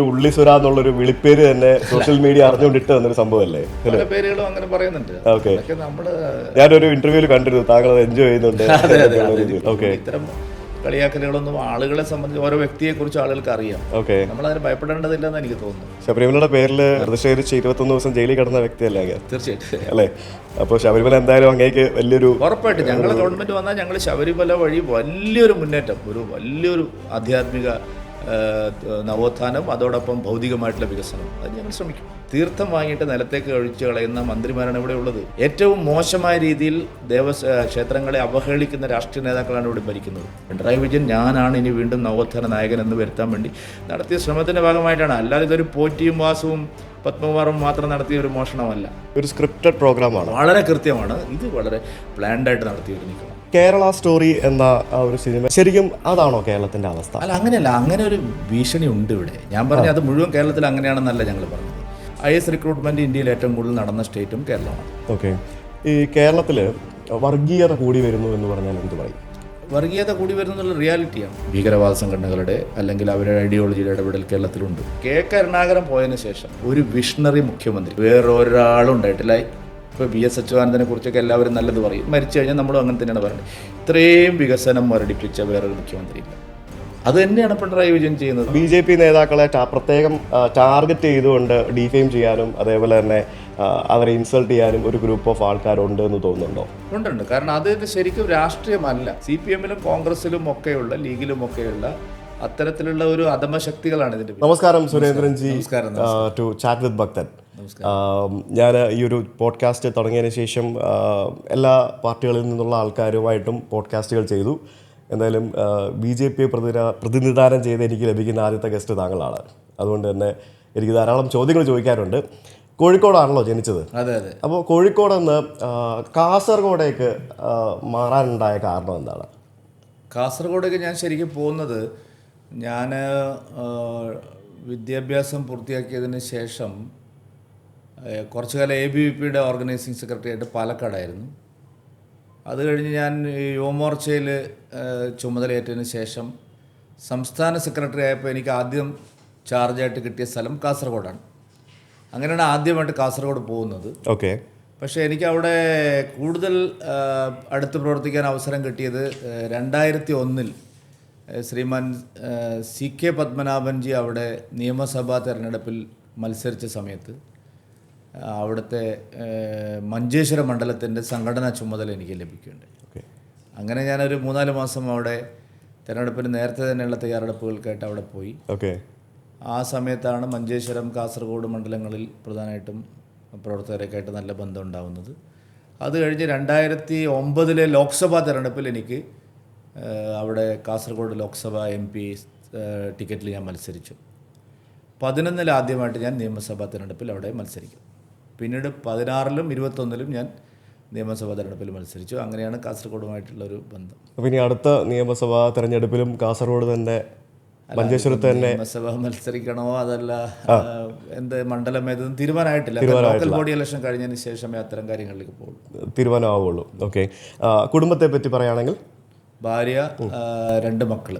ഉള്ളിസുര എന്നുള്ളൊരു വിളിപ്പേര് തന്നെ social media അറിഞ്ഞുകൊണ്ടിട്ട് വന്നൊരു സംഭവമല്ലേ? പല പേരുകളും അങ്ങനെ പറയുന്നുണ്ട്. ഓക്കെ, നമ്മള് ഞാനൊരു ഇന്റർവ്യൂവിൽ കണ്ടിരുന്നു താങ്കൾ അത് എൻജോയ് ചെയ്യുന്നുണ്ട്. ഓക്കെ, ഇത്തരം കളിയാക്കലുകളൊന്നും ആളുകളെ സംബന്ധിച്ച് ഓരോ വ്യക്തിയെ കുറിച്ച് ആളുകൾക്ക് അറിയാം. ഓക്കെ, നമ്മളതിന് ഭയപ്പെടേണ്ടതില്ലെന്ന് എനിക്ക് തോന്നുന്നു. ശബരിമലയുടെ പേരിൽ പ്രതിഷേധിച്ച് 21 ദിവസം ജയിലിൽ കിടന്ന വ്യക്തിയല്ലേ തീർച്ചയായിട്ടും അല്ലേ? അപ്പോൾ ശബരിമല എന്തായാലും അങ്ങേക്ക് വലിയൊരു ഉറപ്പായിട്ട് ഞങ്ങളുടെ ഗവൺമെന്റ് വന്നാൽ ഞങ്ങൾ ശബരിമല വഴി വലിയൊരു മുന്നേറ്റം, വലിയൊരു ആധ്യാത്മിക നവോത്ഥാനം, അതോടൊപ്പം ഭൗതികമായിട്ടുള്ള വികസനം അത് ഞങ്ങൾ ശ്രമിക്കും. തീർത്ഥം വാങ്ങിയിട്ട് നിലത്തേക്ക് ഒഴിച്ചു കളയുന്ന മന്ത്രിമാരാണ് ഇവിടെ ഉള്ളത്. ഏറ്റവും മോശമായ രീതിയിൽ ക്ഷേത്രങ്ങളെ അവഹേളിക്കുന്ന രാഷ്ട്രീയ നേതാക്കളാണ് ഇവിടെ ഭരിക്കുന്നത്. പിണറായി വിജയൻ ഞാനാണ് ഇനി വീണ്ടും നവോത്ഥാന നായകൻ എന്ന് വരുത്താൻ വേണ്ടി നടത്തിയ ശ്രമത്തിന്റെ ഭാഗമായിട്ടാണ്. അല്ലാതെ ഇതൊരു പോറ്റിയും വാസവും പത്മകുമാറും മാത്രം നടത്തിയ ഒരു മോഷണമല്ല, ഒരു സ്ക്രിപ്റ്റഡ് പ്രോഗ്രാമാണ്. വളരെ കൃത്യമാണ്. ഇത് വളരെ പ്ലാൻഡായിട്ട് നടത്തിയൊരു നീക്കമാണ്. കേരള സ്റ്റോറി എന്ന ആ ഒരു സിനിമ ശരിക്കും അതാണോ കേരളത്തിന്റെ അവസ്ഥ? അല്ല, അങ്ങനെയല്ല. അങ്ങനെ ഒരു ഭീഷണി ഉണ്ട് ഇവിടെ. ഞാൻ പറഞ്ഞ അത് മുഴുവൻ കേരളത്തിൽ അങ്ങനെയാണെന്നല്ല ഞങ്ങൾ പറഞ്ഞത്. IS റിക്രൂട്ട്മെന്റ് ഇന്ത്യയിൽ ഏറ്റവും കൂടുതൽ നടന്ന സ്റ്റേറ്റും കേരളമാണ്. ഓക്കെ, ഈ കേരളത്തിൽ വർഗീയത കൂടി വരുന്നു എന്ന് പറഞ്ഞാൽ എന്ത് പറയും? വർഗീയത കൂടി വരുന്നുള്ള റിയാലിറ്റിയാണ്. ഭീകരവാദ സംഘടനകളുടെ അല്ലെങ്കിൽ അവരുടെ ഐഡിയോളജിയുടെ ഇടപെടൽ കേരളത്തിലുണ്ട്. കരുണാകരൻ പോയതിനു ശേഷം ഒരു വിഷണറി മുഖ്യമന്ത്രി വേറൊരാളും ഉണ്ടായിട്ടില്ല. ഇപ്പോൾ VS അച്യുതാനന്ദനെ കുറിച്ചൊക്കെ എല്ലാവരും നല്ലത് പറയും. മരിച്ചു കഴിഞ്ഞാൽ നമ്മളും അങ്ങനെ തന്നെയാണ് പറയുന്നത്. ഇത്രയും വികസനം മുരടിപ്പിച്ച വേറൊരു മുഖ്യമന്ത്രി ഇല്ല. അത് തന്നെയാണ് പിണറായി വിജയൻ ചെയ്യുന്നത്. BJP നേതാക്കളെ പ്രത്യേകം ടാർഗറ്റ് ചെയ്തുകൊണ്ട് ഡിഫെയിം ചെയ്യാനും അതേപോലെ തന്നെ അവരെ ഇൻസൾട്ട് ചെയ്യാനും ഒരു ഗ്രൂപ്പ് ഓഫ് ആൾക്കാരുണ്ട് എന്ന് തോന്നുന്നുണ്ടോ? ഉണ്ട്. കാരണം അത് ശരിക്കും രാഷ്ട്രീയമല്ല. CPM-ലും കോൺഗ്രസിലും ഒക്കെയുള്ള, ലീഗിലും ഒക്കെയുള്ള അത്തരത്തിലുള്ള ഒരു അധമശക്തികളാണ് ഇതിന്റെ. നമസ്കാരം സുരേന്ദ്രൻ ജി, നമസ്കാരം. ടു ചാറ്റ് വിത്ത് ഭക്തൻ. ഞാൻ ഈ ഒരു പോഡ്കാസ്റ്റ് തുടങ്ങിയതിന് ശേഷം എല്ലാ പാർട്ടികളിൽ നിന്നുള്ള ആൾക്കാരുമായിട്ടും പോഡ്കാസ്റ്റുകൾ ചെയ്തു. എന്തായാലും BJP പ്രതിനിധാനം ചെയ്ത് എനിക്ക് ലഭിക്കുന്ന ആദ്യത്തെ ഗസ്റ്റ് താങ്കളാണ്. അതുകൊണ്ട് തന്നെ എനിക്ക് ധാരാളം ചോദ്യങ്ങൾ ചോദിക്കാറുണ്ട്. കോഴിക്കോടാണല്ലോ ജനിച്ചത്. അതെ. അപ്പോൾ കോഴിക്കോട് നിന്ന് കാസർഗോഡേക്ക് മാറാനുണ്ടായ കാരണം എന്താണ്? കാസർഗോഡേക്ക് ഞാൻ ശരിക്കും പോകുന്നത്, ഞാൻ വിദ്യാഭ്യാസം പൂർത്തിയാക്കിയതിന് ശേഷം കുറച്ചു കാലം ABVP-യുടെ ഓർഗനൈസിങ് സെക്രട്ടറി ആയിട്ട് പാലക്കാടായിരുന്നു. അത് കഴിഞ്ഞ് ഞാൻ യുവമോർച്ചയിൽ ചുമതലയേറ്റതിന് ശേഷം സംസ്ഥാന സെക്രട്ടറി ആയപ്പോൾ എനിക്ക് ആദ്യം ചാർജായിട്ട് കിട്ടിയ സ്ഥലം കാസർഗോഡാണ്. അങ്ങനെയാണ് ആദ്യമായിട്ട് കാസർഗോഡ് പോകുന്നത്. ഓക്കെ. പക്ഷേ എനിക്ക് അവിടെ കൂടുതൽ അടുത്ത് പ്രവർത്തിക്കാൻ അവസരം കിട്ടിയത് 2001 ശ്രീമാൻ CK പത്മനാഭൻജി അവിടെ നിയമസഭാ തെരഞ്ഞെടുപ്പിൽ മത്സരിച്ച സമയത്ത് അവിടുത്തെ മഞ്ചേശ്വരം മണ്ഡലത്തിൻ്റെ സംഘടനാ ചുമതല എനിക്ക് ലഭിക്കുകയുണ്ടായി. അങ്ങനെ ഞാനൊരു 3-4 മാസം അവിടെ തിരഞ്ഞെടുപ്പിന് നേരത്തെ തന്നെയുള്ള തയ്യാറെടുപ്പുകൾക്കായിട്ട് അവിടെ പോയി. ആ സമയത്താണ് മഞ്ചേശ്വരം, കാസർഗോഡ് മണ്ഡലങ്ങളിൽ പ്രധാനമായിട്ടും പ്രവർത്തകരൊക്കെ ആയിട്ട് നല്ല ബന്ധം ഉണ്ടാകുന്നത്. അത് കഴിഞ്ഞ് 2009 ലോക്സഭാ തെരഞ്ഞെടുപ്പിൽ എനിക്ക് അവിടെ കാസർഗോഡ് ലോക്സഭ MP ടിക്കറ്റിൽ ഞാൻ മത്സരിച്ചു. 2011 ആദ്യമായിട്ട് ഞാൻ നിയമസഭാ തെരഞ്ഞെടുപ്പിൽ അവിടെ മത്സരിക്കും. പിന്നീട് 2016-ലും 2021-ലും ഞാൻ നിയമസഭാ തെരഞ്ഞെടുപ്പിൽ മത്സരിച്ചു. അങ്ങനെയാണ് കാസർഗോഡുമായിട്ടുള്ളൊരു ബന്ധം. അപ്പോൾ ഇനി അടുത്ത നിയമസഭാ തെരഞ്ഞെടുപ്പിലും കാസർഗോഡ് തന്നെ, മഞ്ചേശ്വരത്ത് തന്നെ നിയമസഭ മത്സരിക്കണോ അതല്ല എന്ത് മണ്ഡലം ഏതെന്ന് തീരുമാനമായിട്ടില്ല. ലോക്കൽ ബോഡി ഇലക്ഷൻ കഴിഞ്ഞതിന് ശേഷമേ അത്തരം കാര്യങ്ങളിലേക്ക് പോകുള്ളൂ, തീരുമാനമാവുള്ളൂ. ഓക്കെ. കുടുംബത്തെ പറ്റി പറയുകയാണെങ്കിൽ ഭാര്യ, 2 മക്കള്.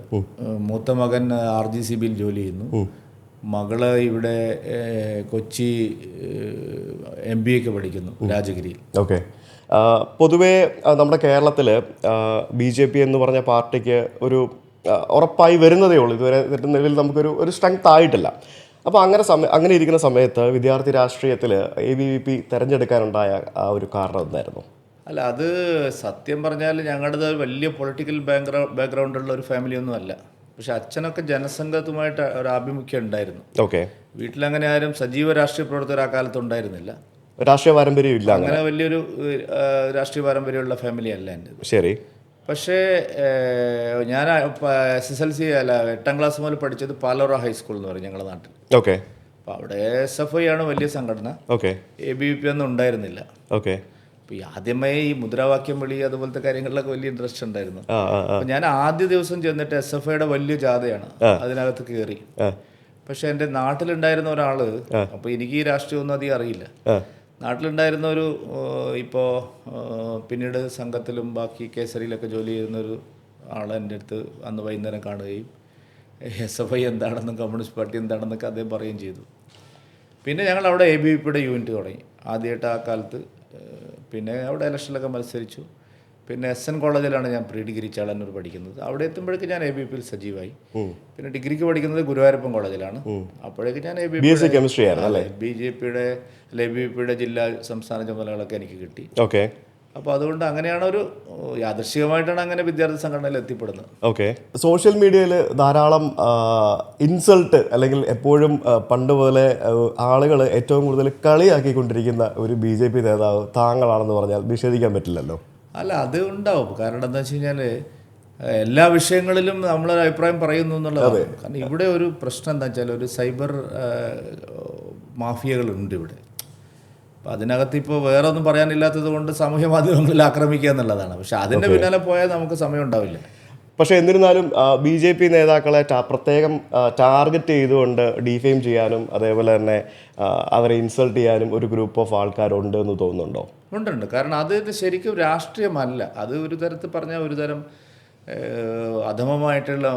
മൂത്ത മകൻ RGCB-യിൽ ജോലി ചെയ്യുന്നു. മകള് ഇവിടെ കൊച്ചി MBA-ക്ക് പഠിക്കുന്നു രാജഗിരിയിൽ. ഓക്കെ. പൊതുവേ നമ്മുടെ കേരളത്തിൽ BJP എന്ന് പറഞ്ഞ പാർട്ടിക്ക് ഒരു ഉറപ്പായി വരുന്നതേ ഉള്ളൂ. ഇതുവരെ നിലവിൽ നമുക്കൊരു സ്ട്രെങ്ത് ആയിട്ടില്ല. അപ്പോൾ അങ്ങനെ ഇരിക്കുന്ന സമയത്ത് വിദ്യാർത്ഥി രാഷ്ട്രീയത്തിൽ ABVP തിരഞ്ഞെടുക്കാനുണ്ടായ ആ ഒരു കാരണം എന്തായിരുന്നു? അല്ല, അത് സത്യം പറഞ്ഞാൽ ഞങ്ങളുടേത് വലിയ പൊളിറ്റിക്കൽ ബാക്ക്ഗ്രൗണ്ടുള്ള ഒരു ഫാമിലിയൊന്നും അല്ല. പക്ഷെ അച്ഛനൊക്കെ ജനസംഘത്തുമായിട്ട് ഒരു ആഭിമുഖ്യം ഉണ്ടായിരുന്നു. ഓക്കെ. വീട്ടിലങ്ങനെ ആരും സജീവ രാഷ്ട്രീയ പ്രവർത്തകർ ആ കാലത്ത് ഉണ്ടായിരുന്നില്ല. രാഷ്ട്രീയ പാരമ്പര്യം ഇല്ല, അങ്ങനെ വലിയൊരു രാഷ്ട്രീയ പാരമ്പര്യമുള്ള ഫാമിലി അല്ല എൻ്റെ. ശരി. പക്ഷേ ഞാൻ SSLC അല്ല 8ാം ക്ലാസ് മുതൽ പഠിച്ചത് പാലോറ ഹൈസ്കൂൾ എന്ന് പറയും ഞങ്ങളുടെ നാട്ടിൽ. ഓക്കെ. അപ്പോൾ അവിടെ SFI ആണ് വലിയ സംഘടന. ഓക്കെ. ABVP ഒന്നും ഉണ്ടായിരുന്നില്ല. ഓക്കെ. അപ്പോൾ ആദ്യമായി ഈ മുദ്രാവാക്യം വിളി അതുപോലത്തെ കാര്യങ്ങളിലൊക്കെ വലിയ ഇൻട്രസ്റ്റ് ഉണ്ടായിരുന്നു. അപ്പോൾ ഞാൻ ആദ്യ ദിവസം ചെന്നിട്ട് SFIയുടെ വലിയ ജാഥയാണ്, അതിനകത്ത് കയറി. പക്ഷെ എൻ്റെ നാട്ടിലുണ്ടായിരുന്ന ഒരാൾ, അപ്പോൾ എനിക്ക് ഈ രാഷ്ട്രീയമൊന്നും അധികം അറിയില്ല, നാട്ടിലുണ്ടായിരുന്ന ഒരു ഇപ്പോൾ പിന്നീട് സംഘത്തിലും ബാക്കി കേസരിയിലൊക്കെ ജോലി ചെയ്യുന്നൊരു ആൾ എൻ്റെ അടുത്ത് അന്ന് വൈകുന്നേരം കാണുകയും SFI എന്താണെന്നും കമ്മ്യൂണിസ്റ്റ് പാർട്ടി എന്താണെന്നൊക്കെ അദ്ദേഹം പറയുകയും ചെയ്തു. പിന്നെ ഞങ്ങൾ അവിടെ ABVPയുടെ യൂണിറ്റ് തുടങ്ങി ആദ്യമായിട്ട് ആ കാലത്ത്. പിന്നെ അവിടെ ഇലക്ഷനിലൊക്കെ മത്സരിച്ചു. പിന്നെ SN കോളേജിലാണ് ഞാൻ പ്രീ ഡിഗ്രി ചേളന്നൂർ പഠിക്കുന്നത്. അവിടെ എത്തുമ്പോഴേക്ക് ഞാൻ ABVPയിൽ സജീവമായി. പിന്നെ ഡിഗ്രിക്ക് പഠിക്കുന്നത് ഗുരുവായൂരപ്പൻ കോളേജിലാണ്. അപ്പോഴേക്ക് ഞാൻ BJPയുടെ ABVPയുടെ ജില്ലാ സംസ്ഥാന ചുമതലകളൊക്കെ എനിക്ക് കിട്ടി. ഓക്കെ. അപ്പോൾ അതുകൊണ്ട് അങ്ങനെയാണ് യാദൃശ്ചികമായിട്ടാണ് അങ്ങനെ വിദ്യാർത്ഥി സംഘടനയിൽ എത്തിപ്പെടുന്നത്. ഓക്കെ. സോഷ്യൽ മീഡിയയിൽ ധാരാളം ഇൻസൾട്ട് അല്ലെങ്കിൽ എപ്പോഴും പണ്ട് പോലെ ആളുകൾ ഏറ്റവും കൂടുതൽ കളിയാക്കിക്കൊണ്ടിരിക്കുന്ന ഒരു BJP നേതാവ് താങ്കളാണെന്ന് പറഞ്ഞാൽ നിഷേധിക്കാൻ പറ്റില്ലല്ലോ. അല്ല, അത് ഉണ്ടാവും. കാരണം എന്താ വെച്ച് കഴിഞ്ഞാൽ എല്ലാ വിഷയങ്ങളിലും നമ്മളൊരു അഭിപ്രായം പറയുന്നു എന്നുള്ളതാണ്. കാരണം ഇവിടെ ഒരു പ്രശ്നം എന്താ വെച്ചാൽ ഒരു സൈബർ മാഫിയകളുണ്ട് ഇവിടെ. അപ്പോൾ അതിനകത്ത് ഇപ്പോൾ വേറെ ഒന്നും പറയാനില്ലാത്തത് കൊണ്ട് സാമൂഹ്യ മാധ്യമങ്ങളിൽ ആക്രമിക്കുക എന്നുള്ളതാണ്. പക്ഷെ അതിൻ്റെ പിന്നാലെ പോയാൽ നമുക്ക് സമയം ഉണ്ടാവില്ല. പക്ഷേ എന്നിരുന്നാലും BJP നേതാക്കളെ പ്രത്യേകം ടാർഗറ്റ് ചെയ്തുകൊണ്ട് ഡിഫെയിം ചെയ്യാനും അതേപോലെ തന്നെ അവരെ ഇൻസൾട്ട് ചെയ്യാനും ഒരു ഗ്രൂപ്പ് ഓഫ് ആൾക്കാരുണ്ട് എന്ന് തോന്നുന്നുണ്ടോ? ഉണ്ട്. കാരണം അത് ശരിക്കും രാഷ്ട്രീയമല്ല. അത് ഒരു തരത്തിൽ പറഞ്ഞാൽ ഒരു തരം അധമമായിട്ടുള്ള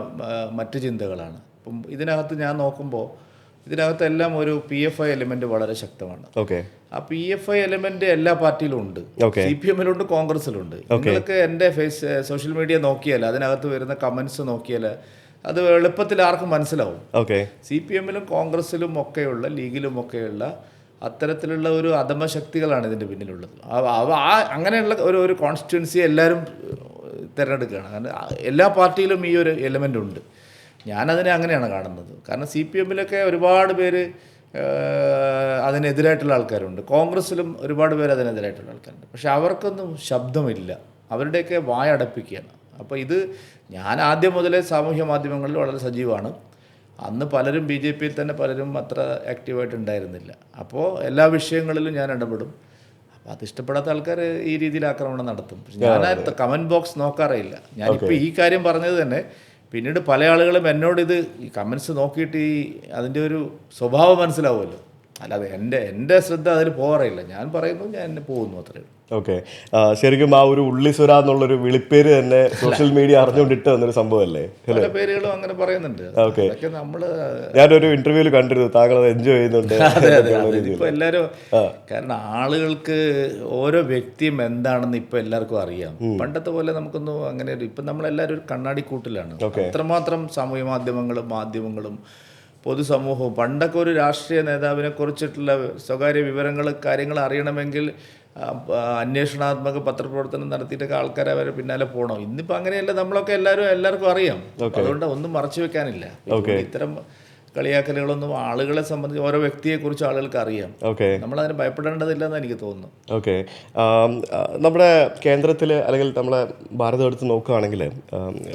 മറ്റ് ചിന്തകളാണ്. ഇപ്പം ഇതിനകത്ത് ഞാൻ നോക്കുമ്പോൾ ഇതിനകത്തെല്ലാം ഒരു PFI എലിമെൻ്റ് വളരെ ശക്തമാണ്. ഓക്കെ. ആ PFI എലിമെൻ്റ് എല്ലാ പാർട്ടിയിലും ഉണ്ട്. CPM-ലുണ്ട്, കോൺഗ്രസ്സിലുണ്ട്. നിങ്ങൾക്ക് എൻ്റെ സോഷ്യൽ മീഡിയ നോക്കിയാൽ അതിനകത്ത് വരുന്ന കമൻസ് നോക്കിയാൽ അത് എളുപ്പത്തിൽ ആർക്കും മനസ്സിലാവും. CPM-ലും കോൺഗ്രസ്സിലും ഒക്കെയുള്ള ലീഗിലും ഒക്കെയുള്ള അത്തരത്തിലുള്ള ഒരു അധമശക്തികളാണ് ഇതിൻ്റെ പിന്നിലുള്ളത്. അങ്ങനെയുള്ള ഒരു കോൺസ്റ്റിറ്റ്യുവൻസി എല്ലാവരും തിരഞ്ഞെടുക്കുകയാണ്. കാരണം എല്ലാ പാർട്ടിയിലും ഈ ഒരു എലിമെൻ്റ് ഉണ്ട്. ഞാനതിനെ അങ്ങനെയാണ് കാണുന്നത്. കാരണം CPM-ലൊക്കെ ഒരുപാട് പേര് അതിനെതിരായിട്ടുള്ള ആൾക്കാരുണ്ട്. കോൺഗ്രസ്സിലും ഒരുപാട് പേര് അതിനെതിരായിട്ടുള്ള ആൾക്കാരുണ്ട്. പക്ഷെ അവർക്കൊന്നും ശബ്ദമില്ല. അവരുടെയൊക്കെ വായടപ്പിക്കുകയാണ്. അപ്പോൾ ഇത് ഞാൻ ആദ്യം മുതലേ സാമൂഹ്യ മാധ്യമങ്ങളിൽ വളരെ സജീവമാണ്. അന്ന് പലരും BJPയിൽ തന്നെ പലരും അത്ര ആക്റ്റീവായിട്ട് ഉണ്ടായിരുന്നില്ല. അപ്പോൾ എല്ലാ വിഷയങ്ങളിലും ഞാൻ ഇടപെടും. അപ്പോൾ അത് ഇഷ്ടപ്പെടാത്ത ആൾക്കാർ ഈ രീതിയിൽ ആക്രമണം നടത്തും. ഞാൻ കമൻറ്റ് ബോക്സ് നോക്കാറില്ല. ഞാനിപ്പോൾ ഈ കാര്യം പറഞ്ഞത് തന്നെ പിന്നീട് പല ആളുകളും എന്നോട് ഈ കമൻസ് നോക്കിയിട്ട് അതിൻ്റെ ഒരു സ്വഭാവം മനസ്സിലാവുമല്ലോ. അല്ലാതെ എൻ്റെ ശ്രദ്ധ അതിൽ പോകാറില്ല. ഞാൻ പറയുന്നു, ഞാൻ എന്നെ പോകുന്നു, അത്രയും. ഓക്കെ. ശരിക്കും ആ ഒരു ഉള്ളിസുര എന്നുള്ളൊരു വിളിപ്പേര് തന്നെ സോഷ്യൽ മീഡിയ അറിഞ്ഞുകൊണ്ടിട്ട് വന്നൊരു സംഭവമല്ലേ? പല പേരുകളും അങ്ങനെ പറയുന്നുണ്ട്. ഓക്കെ. ഞാനൊരു ഇന്റർവ്യൂവിൽ കണ്ടിരുന്നു താങ്കൾ അത് എൻജോയ് ചെയ്യുന്നുണ്ട്. ഇപ്പോൾ എല്ലാവരും, കാരണം ആളുകൾക്ക് ഓരോ വ്യക്തിയും എന്താണെന്ന് ഇപ്പം എല്ലാവർക്കും അറിയാം. പണ്ടത്തെ പോലെ നമുക്കൊന്നും അങ്ങനെ ഇപ്പം നമ്മളെല്ലാവരും ഒരു കണ്ണാടിക്കൂട്ടിലാണ്. അത്രമാത്രം സാമൂഹ്യ മാധ്യമങ്ങളും പൊതുസമൂഹവും. പണ്ടൊക്കെ ഒരു രാഷ്ട്രീയ നേതാവിനെ കുറിച്ചിട്ടുള്ള സ്വകാര്യ വിവരങ്ങൾ കാര്യങ്ങൾ അറിയണമെങ്കിൽ അന്വേഷണാത്മക പത്രപ്രവർത്തനം നടത്തിയിട്ടൊക്കെ ആൾക്കാരെ അവരെ പിന്നാലെ പോകണം. ഇന്നിപ്പോൾ അങ്ങനെയല്ല. നമ്മളൊക്കെ എല്ലാവർക്കും അറിയാം. അതുകൊണ്ട് ഒന്നും മറച്ചു വെക്കാനില്ല. ഇത്തരം കളിയാക്കലുകളൊന്നും ആളുകളെ സംബന്ധിച്ച് ഓരോ വ്യക്തിയെക്കുറിച്ച് ആളുകൾക്ക് അറിയാം. നമ്മളതിന് ഭയപ്പെടേണ്ടതില്ലെന്ന് എനിക്ക് തോന്നുന്നു. ഓക്കെ. നമ്മുടെ കേന്ദ്രത്തിൽ അല്ലെങ്കിൽ നമ്മളെ ഭാരതം എടുത്ത് നോക്കുകയാണെങ്കിൽ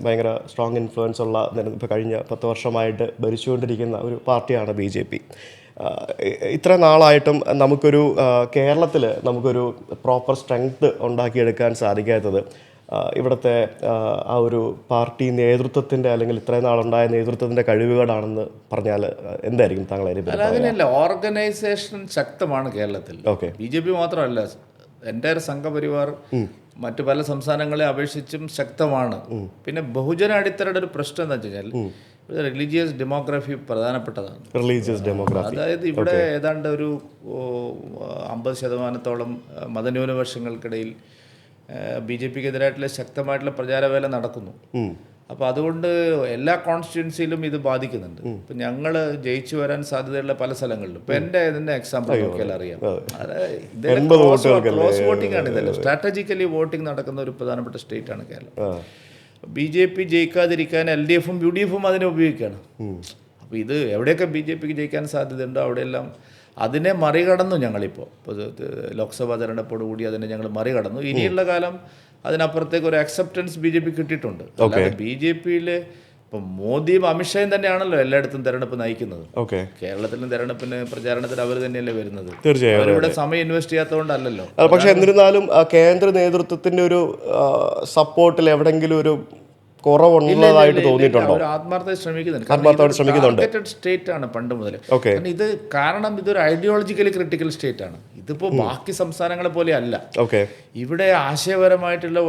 ഭയങ്കര സ്ട്രോങ് ഇൻഫ്ലുവൻസ് ഉള്ള ഇപ്പോൾ കഴിഞ്ഞ 10 വർഷമായിട്ട് ഭരിച്ചുകൊണ്ടിരിക്കുന്ന ഒരു പാർട്ടിയാണ് BJP. ഇത്ര നാളായിട്ടും നമുക്കൊരു കേരളത്തിൽ നമുക്കൊരു പ്രോപ്പർ സ്ട്രെങ്ത് ഉണ്ടാക്കിയെടുക്കാൻ സാധിക്കാത്തത് ഇവിടുത്തെ ആ ഒരു പാർട്ടി നേതൃത്വത്തിൻ്റെ അല്ലെങ്കിൽ ഇത്രയും നാളുണ്ടായ നേതൃത്വത്തിൻ്റെ കഴിവുകേടാണെന്ന് പറഞ്ഞാൽ എന്തായിരിക്കും താങ്കൾ അതിനെ? അങ്ങനെയല്ല, ഓർഗനൈസേഷൻ ശക്തമാണ് കേരളത്തിൽ. BJP മാത്രമല്ല, എൻ്റെ സംഘപരിവാർ മറ്റു പല സംസ്ഥാനങ്ങളെ അപേക്ഷിച്ചും ശക്തമാണ്. പിന്നെ ബഹുജന അടിത്തറയുടെ ഒരു പ്രശ്നം എന്താ വെച്ച് കഴിഞ്ഞാൽ റിലീജിയസ് ഡെമോഗ്രഫി പ്രധാനപ്പെട്ടതാണ്. അതായത് ഇവിടെ ഏതാണ്ട് ഒരു 50% മതന്യൂനപക്ഷങ്ങൾക്കിടയിൽ BJPക്കെതിരായിട്ടുള്ള ശക്തമായിട്ടുള്ള പ്രചാരവേല നടക്കുന്നു. അപ്പോൾ അതുകൊണ്ട് എല്ലാ കോൺസ്റ്റിറ്റ്യുവൻസിയിലും ഇത് ബാധിക്കുന്നുണ്ട്. ഇപ്പം ഞങ്ങൾ ജയിച്ചു വരാൻ സാധ്യതയുള്ള പല സ്ഥലങ്ങളിലും ഇപ്പം ഇതിൻ്റെ എക്സാമ്പിൾ നോക്കിയാൽ അറിയാം. ക്രോസ് വോട്ടിംഗ് ആണ്. ഇതല്ല സ്ട്രാറ്റജിക്കലി വോട്ടിംഗ് നടക്കുന്ന ഒരു പ്രധാനപ്പെട്ട സ്റ്റേറ്റാണ് കേരളം. BJP ജയിക്കാതിരിക്കാൻ LDF-ഉം UDF-ഉം അതിനെ ഉപയോഗിക്കുകയാണ്. അപ്പോൾ ഇത് എവിടെയൊക്കെ BJPക്ക് ജയിക്കാൻ സാധ്യതയുണ്ടോ അവിടെയെല്ലാം അതിനെ മറികടന്നു. ഞങ്ങളിപ്പോൾ ലോക്സഭാ തെരഞ്ഞെടുപ്പോടുകൂടി അതിനെ ഞങ്ങൾ മറികടന്നു. ഇനിയുള്ള കാലം അതിനപ്പുറത്തേക്ക് ഒരു അക്സെപ്റ്റൻസ് BJP കിട്ടിയിട്ടുണ്ട്. അല്ലാതെ BJPയിൽ ഇപ്പം മോദിയും അമിത്ഷായും തന്നെയാണല്ലോ എല്ലായിടത്തും തെരഞ്ഞെടുപ്പ് നയിക്കുന്നത്. കേരളത്തിലും തെരഞ്ഞെടുപ്പിന് പ്രചാരണത്തിന് അവർ തന്നെയല്ലേ വരുന്നത്. അവരിവിടെ സമയം ഇൻവെസ്റ്റ് ചെയ്യാത്തതുകൊണ്ടല്ലോ. പക്ഷെ എന്നിരുന്നാലും കേന്ദ്ര നേതൃത്വത്തിൻ്റെ ഒരു സപ്പോർട്ടിൽ എവിടെയെങ്കിലും ഒരു കുറവുള്ളതായിട്ട് തോന്നിയിട്ടുണ്ടോ? അവർ ആത്മാർത്ഥമായി ആത്മാർത്ഥമായിട്ട് ശ്രമിക്കുന്നുണ്ട്. സ്റ്റേറ്റ് ആണ് പണ്ട് മുതൽ. ഓക്കെ. കാരണം ഇതൊരു ഐഡിയോളജിക്കലി ക്രിട്ടിക്കൽ സ്റ്റേറ്റ് ആണ്. ഇതിപ്പോ ബാക്കി സംസ്ഥാനങ്ങളെ പോലെ അല്ല. ഓക്കെ. ഇവിടെ ആശയപരമായിട്ടുള്ള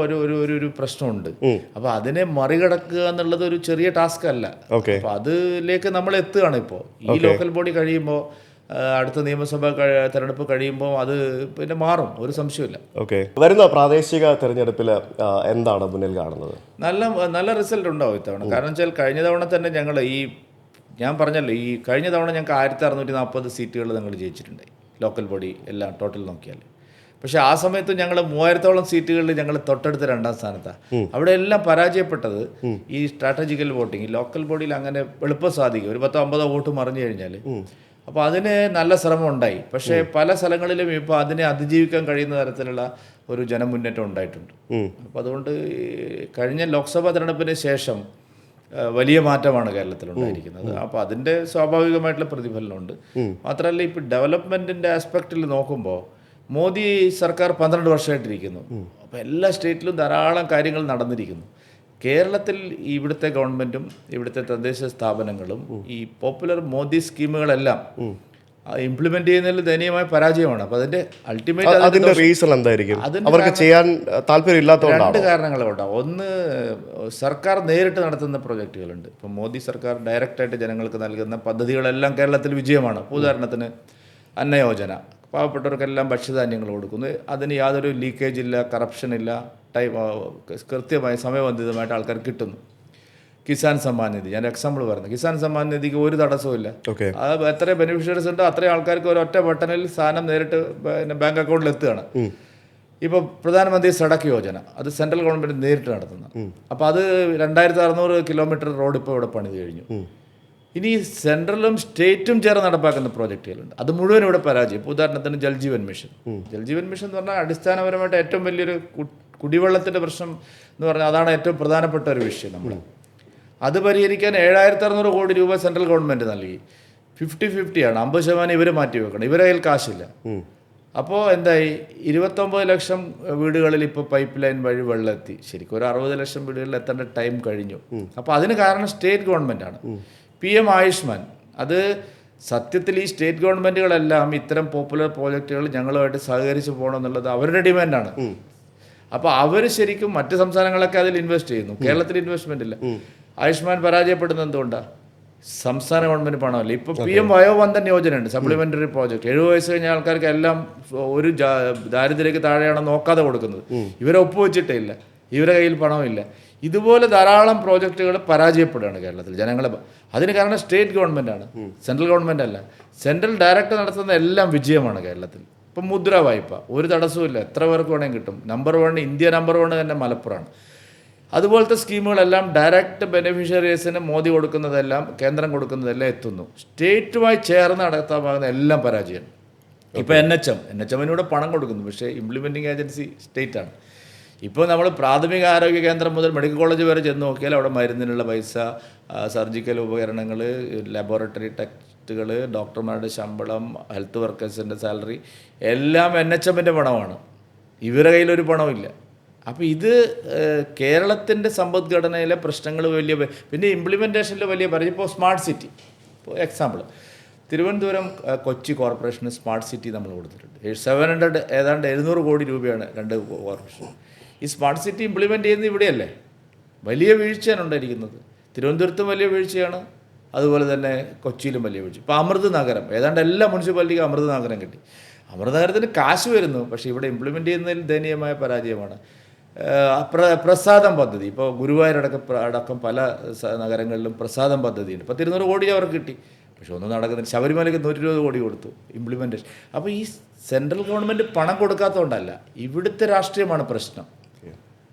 ഒരു പ്രശ്നമുണ്ട്. അപ്പൊ അതിനെ മറികടക്കുക എന്നുള്ളത് ഒരു ചെറിയ ടാസ്ക് അല്ല. അപ്പൊ അതിലേക്ക് നമ്മൾ എത്തുകയാണ് ഇപ്പോൾ. ഈ ലോക്കൽ ബോഡി കഴിയുമ്പോൾ, അടുത്ത നിയമസഭാ തെരഞ്ഞെടുപ്പ് കഴിയുമ്പോൾ അത് പിന്നെ മാറും, ഒരു സംശയമില്ല. ഓക്കെ. വരുന്ന പ്രാദേശിക തെരഞ്ഞെടുപ്പിൽ എന്താണ് മുന്നിൽ കാണുന്നത്? നല്ല റിസൾട്ട് ഉണ്ടാവും ഇത്തവണ. കാരണം വെച്ചാൽ കഴിഞ്ഞ തവണ തന്നെ ഞങ്ങൾ ഞാൻ പറഞ്ഞല്ലോ, ഈ കഴിഞ്ഞ തവണ ഞങ്ങൾക്ക് 1640 സീറ്റുകൾ ഞങ്ങൾ ജയിച്ചിട്ടുണ്ടായി, ലോക്കൽ ബോഡി എല്ലാം ടോട്ടൽ നോക്കിയാൽ. പക്ഷേ ആ സമയത്ത് ഞങ്ങൾ 3000-ഓളം സീറ്റുകളിൽ ഞങ്ങൾ തൊട്ടടുത്ത് 2ാം സ്ഥാനത്താണ്. അവിടെ എല്ലാം പരാജയപ്പെട്ടത് ഈ സ്ട്രാറ്റജിക്കൽ വോട്ടിംഗ്. ലോക്കൽ ബോഡിയിൽ അങ്ങനെ എളുപ്പം സാധിക്കും, ഒരു 10-50 വോട്ട് മറിഞ്ഞു കഴിഞ്ഞാൽ. അപ്പോൾ അതിന് നല്ല ശ്രമം ഉണ്ടായി. പക്ഷേ പല സ്ഥലങ്ങളിലും ഇപ്പോൾ അതിനെ അതിജീവിക്കാൻ കഴിയുന്ന തരത്തിലുള്ള ഒരു ജനമുന്നേറ്റം ഉണ്ടായിട്ടുണ്ട്. അപ്പോൾ അതുകൊണ്ട് കഴിഞ്ഞ ലോക്സഭാ തെരഞ്ഞെടുപ്പിന് ശേഷം വലിയ മാറ്റമാണ് കേരളത്തിലുണ്ടായിരിക്കുന്നത്. അപ്പോൾ അതിൻ്റെ സ്വാഭാവികമായിട്ടുള്ള പ്രതിഫലനമുണ്ട്. മാത്രമല്ല, ഇപ്പോൾ ഡെവലപ്മെൻറ്റിൻ്റെ ആസ്പെക്റ്റിൽ നോക്കുമ്പോൾ മോദി സർക്കാർ 12 വർഷമായിട്ടിരിക്കുന്നു. അപ്പോൾ എല്ലാ സ്റ്റേറ്റിലും ധാരാളം കാര്യങ്ങൾ നടന്നിരിക്കുന്നു. കേരളത്തിൽ ഇവിടുത്തെ ഗവൺമെൻറ്റും ഇവിടുത്തെ തദ്ദേശ സ്ഥാപനങ്ങളും ഈ പോപ്പുലർ മോദി സ്കീമുകളെല്ലാം ഇംപ്ലിമെന്റ് ചെയ്യുന്നതിൽ ദയനീയമായ പരാജയമാണ്. അപ്പോൾ അതിന്റെ റീസൺ എന്തായിരിക്കും? അവർക്ക് ചെയ്യാൻ താല്പര്യമില്ലാത്തതുകൊണ്ടാണ്. 2 കാരണങ്ങളുണ്ടാവും. ഒന്ന്, സർക്കാർ നേരിട്ട് നടത്തുന്ന പ്രൊജക്റ്റുകളുണ്ട്. ഇപ്പം മോദി സർക്കാർ ഡയറക്റ്റായിട്ട് ജനങ്ങൾക്ക് നൽകുന്ന പദ്ധതികളെല്ലാം കേരളത്തിൽ വിജയമാണ്. ഉദാഹരണത്തിന് അന്നയോജന, പാവപ്പെട്ടവർക്കെല്ലാം ഭക്ഷ്യധാന്യങ്ങൾ കൊടുക്കുന്നു. അതിന് യാതൊരു ലീക്കേജ് ഇല്ല, കറപ്ഷൻ ഇല്ല, കൃത്യമായി സമയബന്ധിതമായിട്ട് ആൾക്കാർ കിട്ടുന്നു. കിസാൻ സമ്മാൻ നിധി, ഞാൻ എക്സാമ്പിൾ പറഞ്ഞു. കിസാൻ സമ്മാൻ നിധിക്ക് ഒരു തടസ്സവും ഇല്ല. അത് എത്ര ബെനിഫിഷ്യറീസ് ഉണ്ടോ അത്രയും ആൾക്കാർക്ക് ഒരൊറ്റ ബട്ടണിൽ സാധനം നേരിട്ട് ബാങ്ക് അക്കൗണ്ടിൽ എത്തുകയാണ്. ഇപ്പോൾ പ്രധാനമന്ത്രി സഡക് യോജന, അത് സെൻട്രൽ ഗവൺമെൻറ് നേരിട്ട് നടത്തുന്നത്. അപ്പോൾ അത് 2600 കിലോമീറ്റർ റോഡ് ഇപ്പോൾ ഇവിടെ പണിത് കഴിഞ്ഞു. ഇനി സെൻട്രലും സ്റ്റേറ്റും ചേർന്ന് നടപ്പാക്കുന്ന പ്രോജക്റ്റുകളുണ്ട്. അത് മുഴുവൻ ഇവിടെ പരാജയം. ഇപ്പോൾ ഉദാഹരണത്തിന് ജൽജീവൻ മിഷൻ. ജൽജീവൻ മിഷൻ എന്ന് പറഞ്ഞാൽ അടിസ്ഥാനപരമായിട്ട് ഏറ്റവും വലിയൊരു കുടിവെള്ളത്തിൻ്റെ പ്രശ്നം എന്ന് പറഞ്ഞാൽ അതാണ് ഏറ്റവും പ്രധാനപ്പെട്ട ഒരു വിഷയം. നമ്മൾ അത് പരിഹരിക്കാൻ 7600 കോടി രൂപ സെൻട്രൽ ഗവൺമെൻറ് നൽകി. 50-50 ആണ്. 50% ഇവർ മാറ്റി വെക്കണം, ഇവരെ കയ്യിൽ കാശില്ല. അപ്പോൾ എന്തായി, 29 ലക്ഷം വീടുകളിൽ ഇപ്പോൾ പൈപ്പ് ലൈൻ വഴി വെള്ളം എത്തി. ശരിക്കും ഒരു 60 ലക്ഷം വീടുകളിൽ എത്തേണ്ട ടൈം കഴിഞ്ഞു. അപ്പോൾ അതിന് കാരണം സ്റ്റേറ്റ് ഗവൺമെൻറ്റാണ്. PM ആയുഷ്മാൻ, അത് സത്യത്തിൽ ഈ സ്റ്റേറ്റ് ഗവൺമെൻറ്റുകളെല്ലാം ഇത്തരം പോപ്പുലർ പ്രോജക്റ്റുകൾ ഞങ്ങളുമായിട്ട് സഹകരിച്ച് പോകണം എന്നുള്ളത് അവരുടെ ഡിമാൻഡാണ്. അപ്പോൾ അവർ ശരിക്കും മറ്റ് സംസ്ഥാനങ്ങളൊക്കെ അതിൽ ഇൻവെസ്റ്റ് ചെയ്യുന്നു, കേരളത്തിൽ ഇൻവെസ്റ്റ്മെൻ്റ് ഇല്ല. ആയുഷ്മാൻ പരാജയപ്പെടുന്നത് എന്തുകൊണ്ടാണ്? സംസ്ഥാന ഗവൺമെൻറ് പണമല്ല. ഇപ്പോൾ PM വയോവന്ദൻ യോജനയുണ്ട്, സപ്ലിമെൻ്ററി പ്രോജക്റ്റ്. 70 വയസ്സ് കഴിഞ്ഞ ആൾക്കാർക്ക് എല്ലാം ഒരു ദാരിദ്ര്യക്ക് താഴെയാണെന്ന് നോക്കാതെ കൊടുക്കുന്നത്. ഇവരെ ഒപ്പുവെച്ചിട്ടേ ഇല്ല, ഇവരുടെ കയ്യിൽ പണമില്ല. ഇതുപോലെ ധാരാളം പ്രോജക്റ്റുകൾ പരാജയപ്പെടുകയാണ് കേരളത്തിൽ ജനങ്ങളെ. അതിന് കാരണം സ്റ്റേറ്റ് ഗവൺമെൻറ്റാണ്, സെൻട്രൽ ഗവൺമെൻറ് അല്ല. സെൻട്രൽ ഡയറക്റ്റ് നടത്തുന്ന എല്ലാം വിജയമാണ് കേരളത്തിൽ. ഇപ്പം മുദ്ര വായ്പ ഒരു തടസ്സമില്ല, എത്ര പേർക്ക് വേണമെങ്കിൽ കിട്ടും. നമ്പർ 1, ഇന്ത്യ നമ്പർ 1 തന്നെ മലപ്പുറമാണ്. അതുപോലത്തെ സ്കീമുകളെല്ലാം ഡയറക്റ്റ് ബെനിഫിഷ്യറീസിന് മോദി കൊടുക്കുന്നതെല്ലാം, കേന്ദ്രം കൊടുക്കുന്നതെല്ലാം എത്തുന്നു. സ്റ്റേറ്റുമായി ചേർന്ന് നടത്താമാകുന്ന എല്ലാം പരാജയമാണ്. ഇപ്പോൾ NHM-ന് പണം കൊടുക്കുന്നു, പക്ഷേ ഇംപ്ലിമെൻറ്റിംഗ് ഏജൻസി സ്റ്റേറ്റാണ്. ഇപ്പോൾ നമ്മൾ പ്രാഥമിക ആരോഗ്യ കേന്ദ്രം മുതൽ മെഡിക്കൽ കോളേജ് വരെ ചെന്ന് നോക്കിയാൽ അവിടെ മരുന്നിനുള്ള പൈസ, സർജിക്കൽ ഉപകരണങ്ങൾ, ലബോറട്ടറി ടെസ്റ്റുകൾ, ഡോക്ടർമാരുടെ ശമ്പളം, ഹെൽത്ത് വർക്കേഴ്സിൻ്റെ സാലറി എല്ലാം NHM-ൻ്റെ പണമാണ്. ഇവരുടെ കയ്യിലൊരു പണമില്ല. അപ്പോൾ ഇത് കേരളത്തിൻ്റെ സമ്പദ്ഘടനയിലെ പ്രശ്നങ്ങൾ വലിയ, പിന്നെ ഇംപ്ലിമെൻറ്റേഷനിൽ വലിയ പരാജയം. ഇപ്പോൾ സ്മാർട്ട് സിറ്റി, ഇപ്പോൾ example Thiruvananthapuram Kochi corporation smart city നമ്മൾ കൊടുത്തിട്ടുണ്ട്. 700 കോടി രൂപയാണ് 2 കോർപ്പറേഷൻ. ഈ സ്മാർട്ട് സിറ്റി ഇംപ്ലിമെൻറ്റ് ചെയ്യുന്നത് ഇവിടെയല്ലേ? വലിയ വീഴ്ചയാണ് ഉണ്ടായിരിക്കുന്നത്. തിരുവനന്തപുരത്തും വലിയ വീഴ്ചയാണ്, അതുപോലെ തന്നെ കൊച്ചിയിലും വലിയ വീഴ്ച. ഇപ്പോൾ അമൃത് നഗരം, ഏതാണ്ട് എല്ലാ മുനിസിപ്പാലിറ്റിക്കും അമൃത് നഗരം കിട്ടി. അമൃത് നഗരത്തിന് കാശ് വരുന്നു, പക്ഷേ ഇവിടെ ഇംപ്ലിമെൻറ്റ് ചെയ്യുന്നതിൽ ദയനീയമായ പരാജയമാണ്. പ്രസാദം പദ്ധതി, ഇപ്പോൾ ഗുരുവായൂരടക്കം പല നഗരങ്ങളിലും പ്രസാദം പദ്ധതിയുണ്ട്. 200 കോടി അവർക്ക് കിട്ടി, പക്ഷെ ഒന്നും നടക്കുന്നില്ല. ശബരിമലയ്ക്ക് 120 കോടി കൊടുത്തു ഇംപ്ലിമെൻറ്റേഷൻ. അപ്പോൾ ഈ സെൻട്രൽ ഗവൺമെൻറ് പണം കൊടുക്കാത്തതുകൊണ്ടല്ല, ഇവിടുത്തെ രാഷ്ട്രീയമാണ് പ്രശ്നം.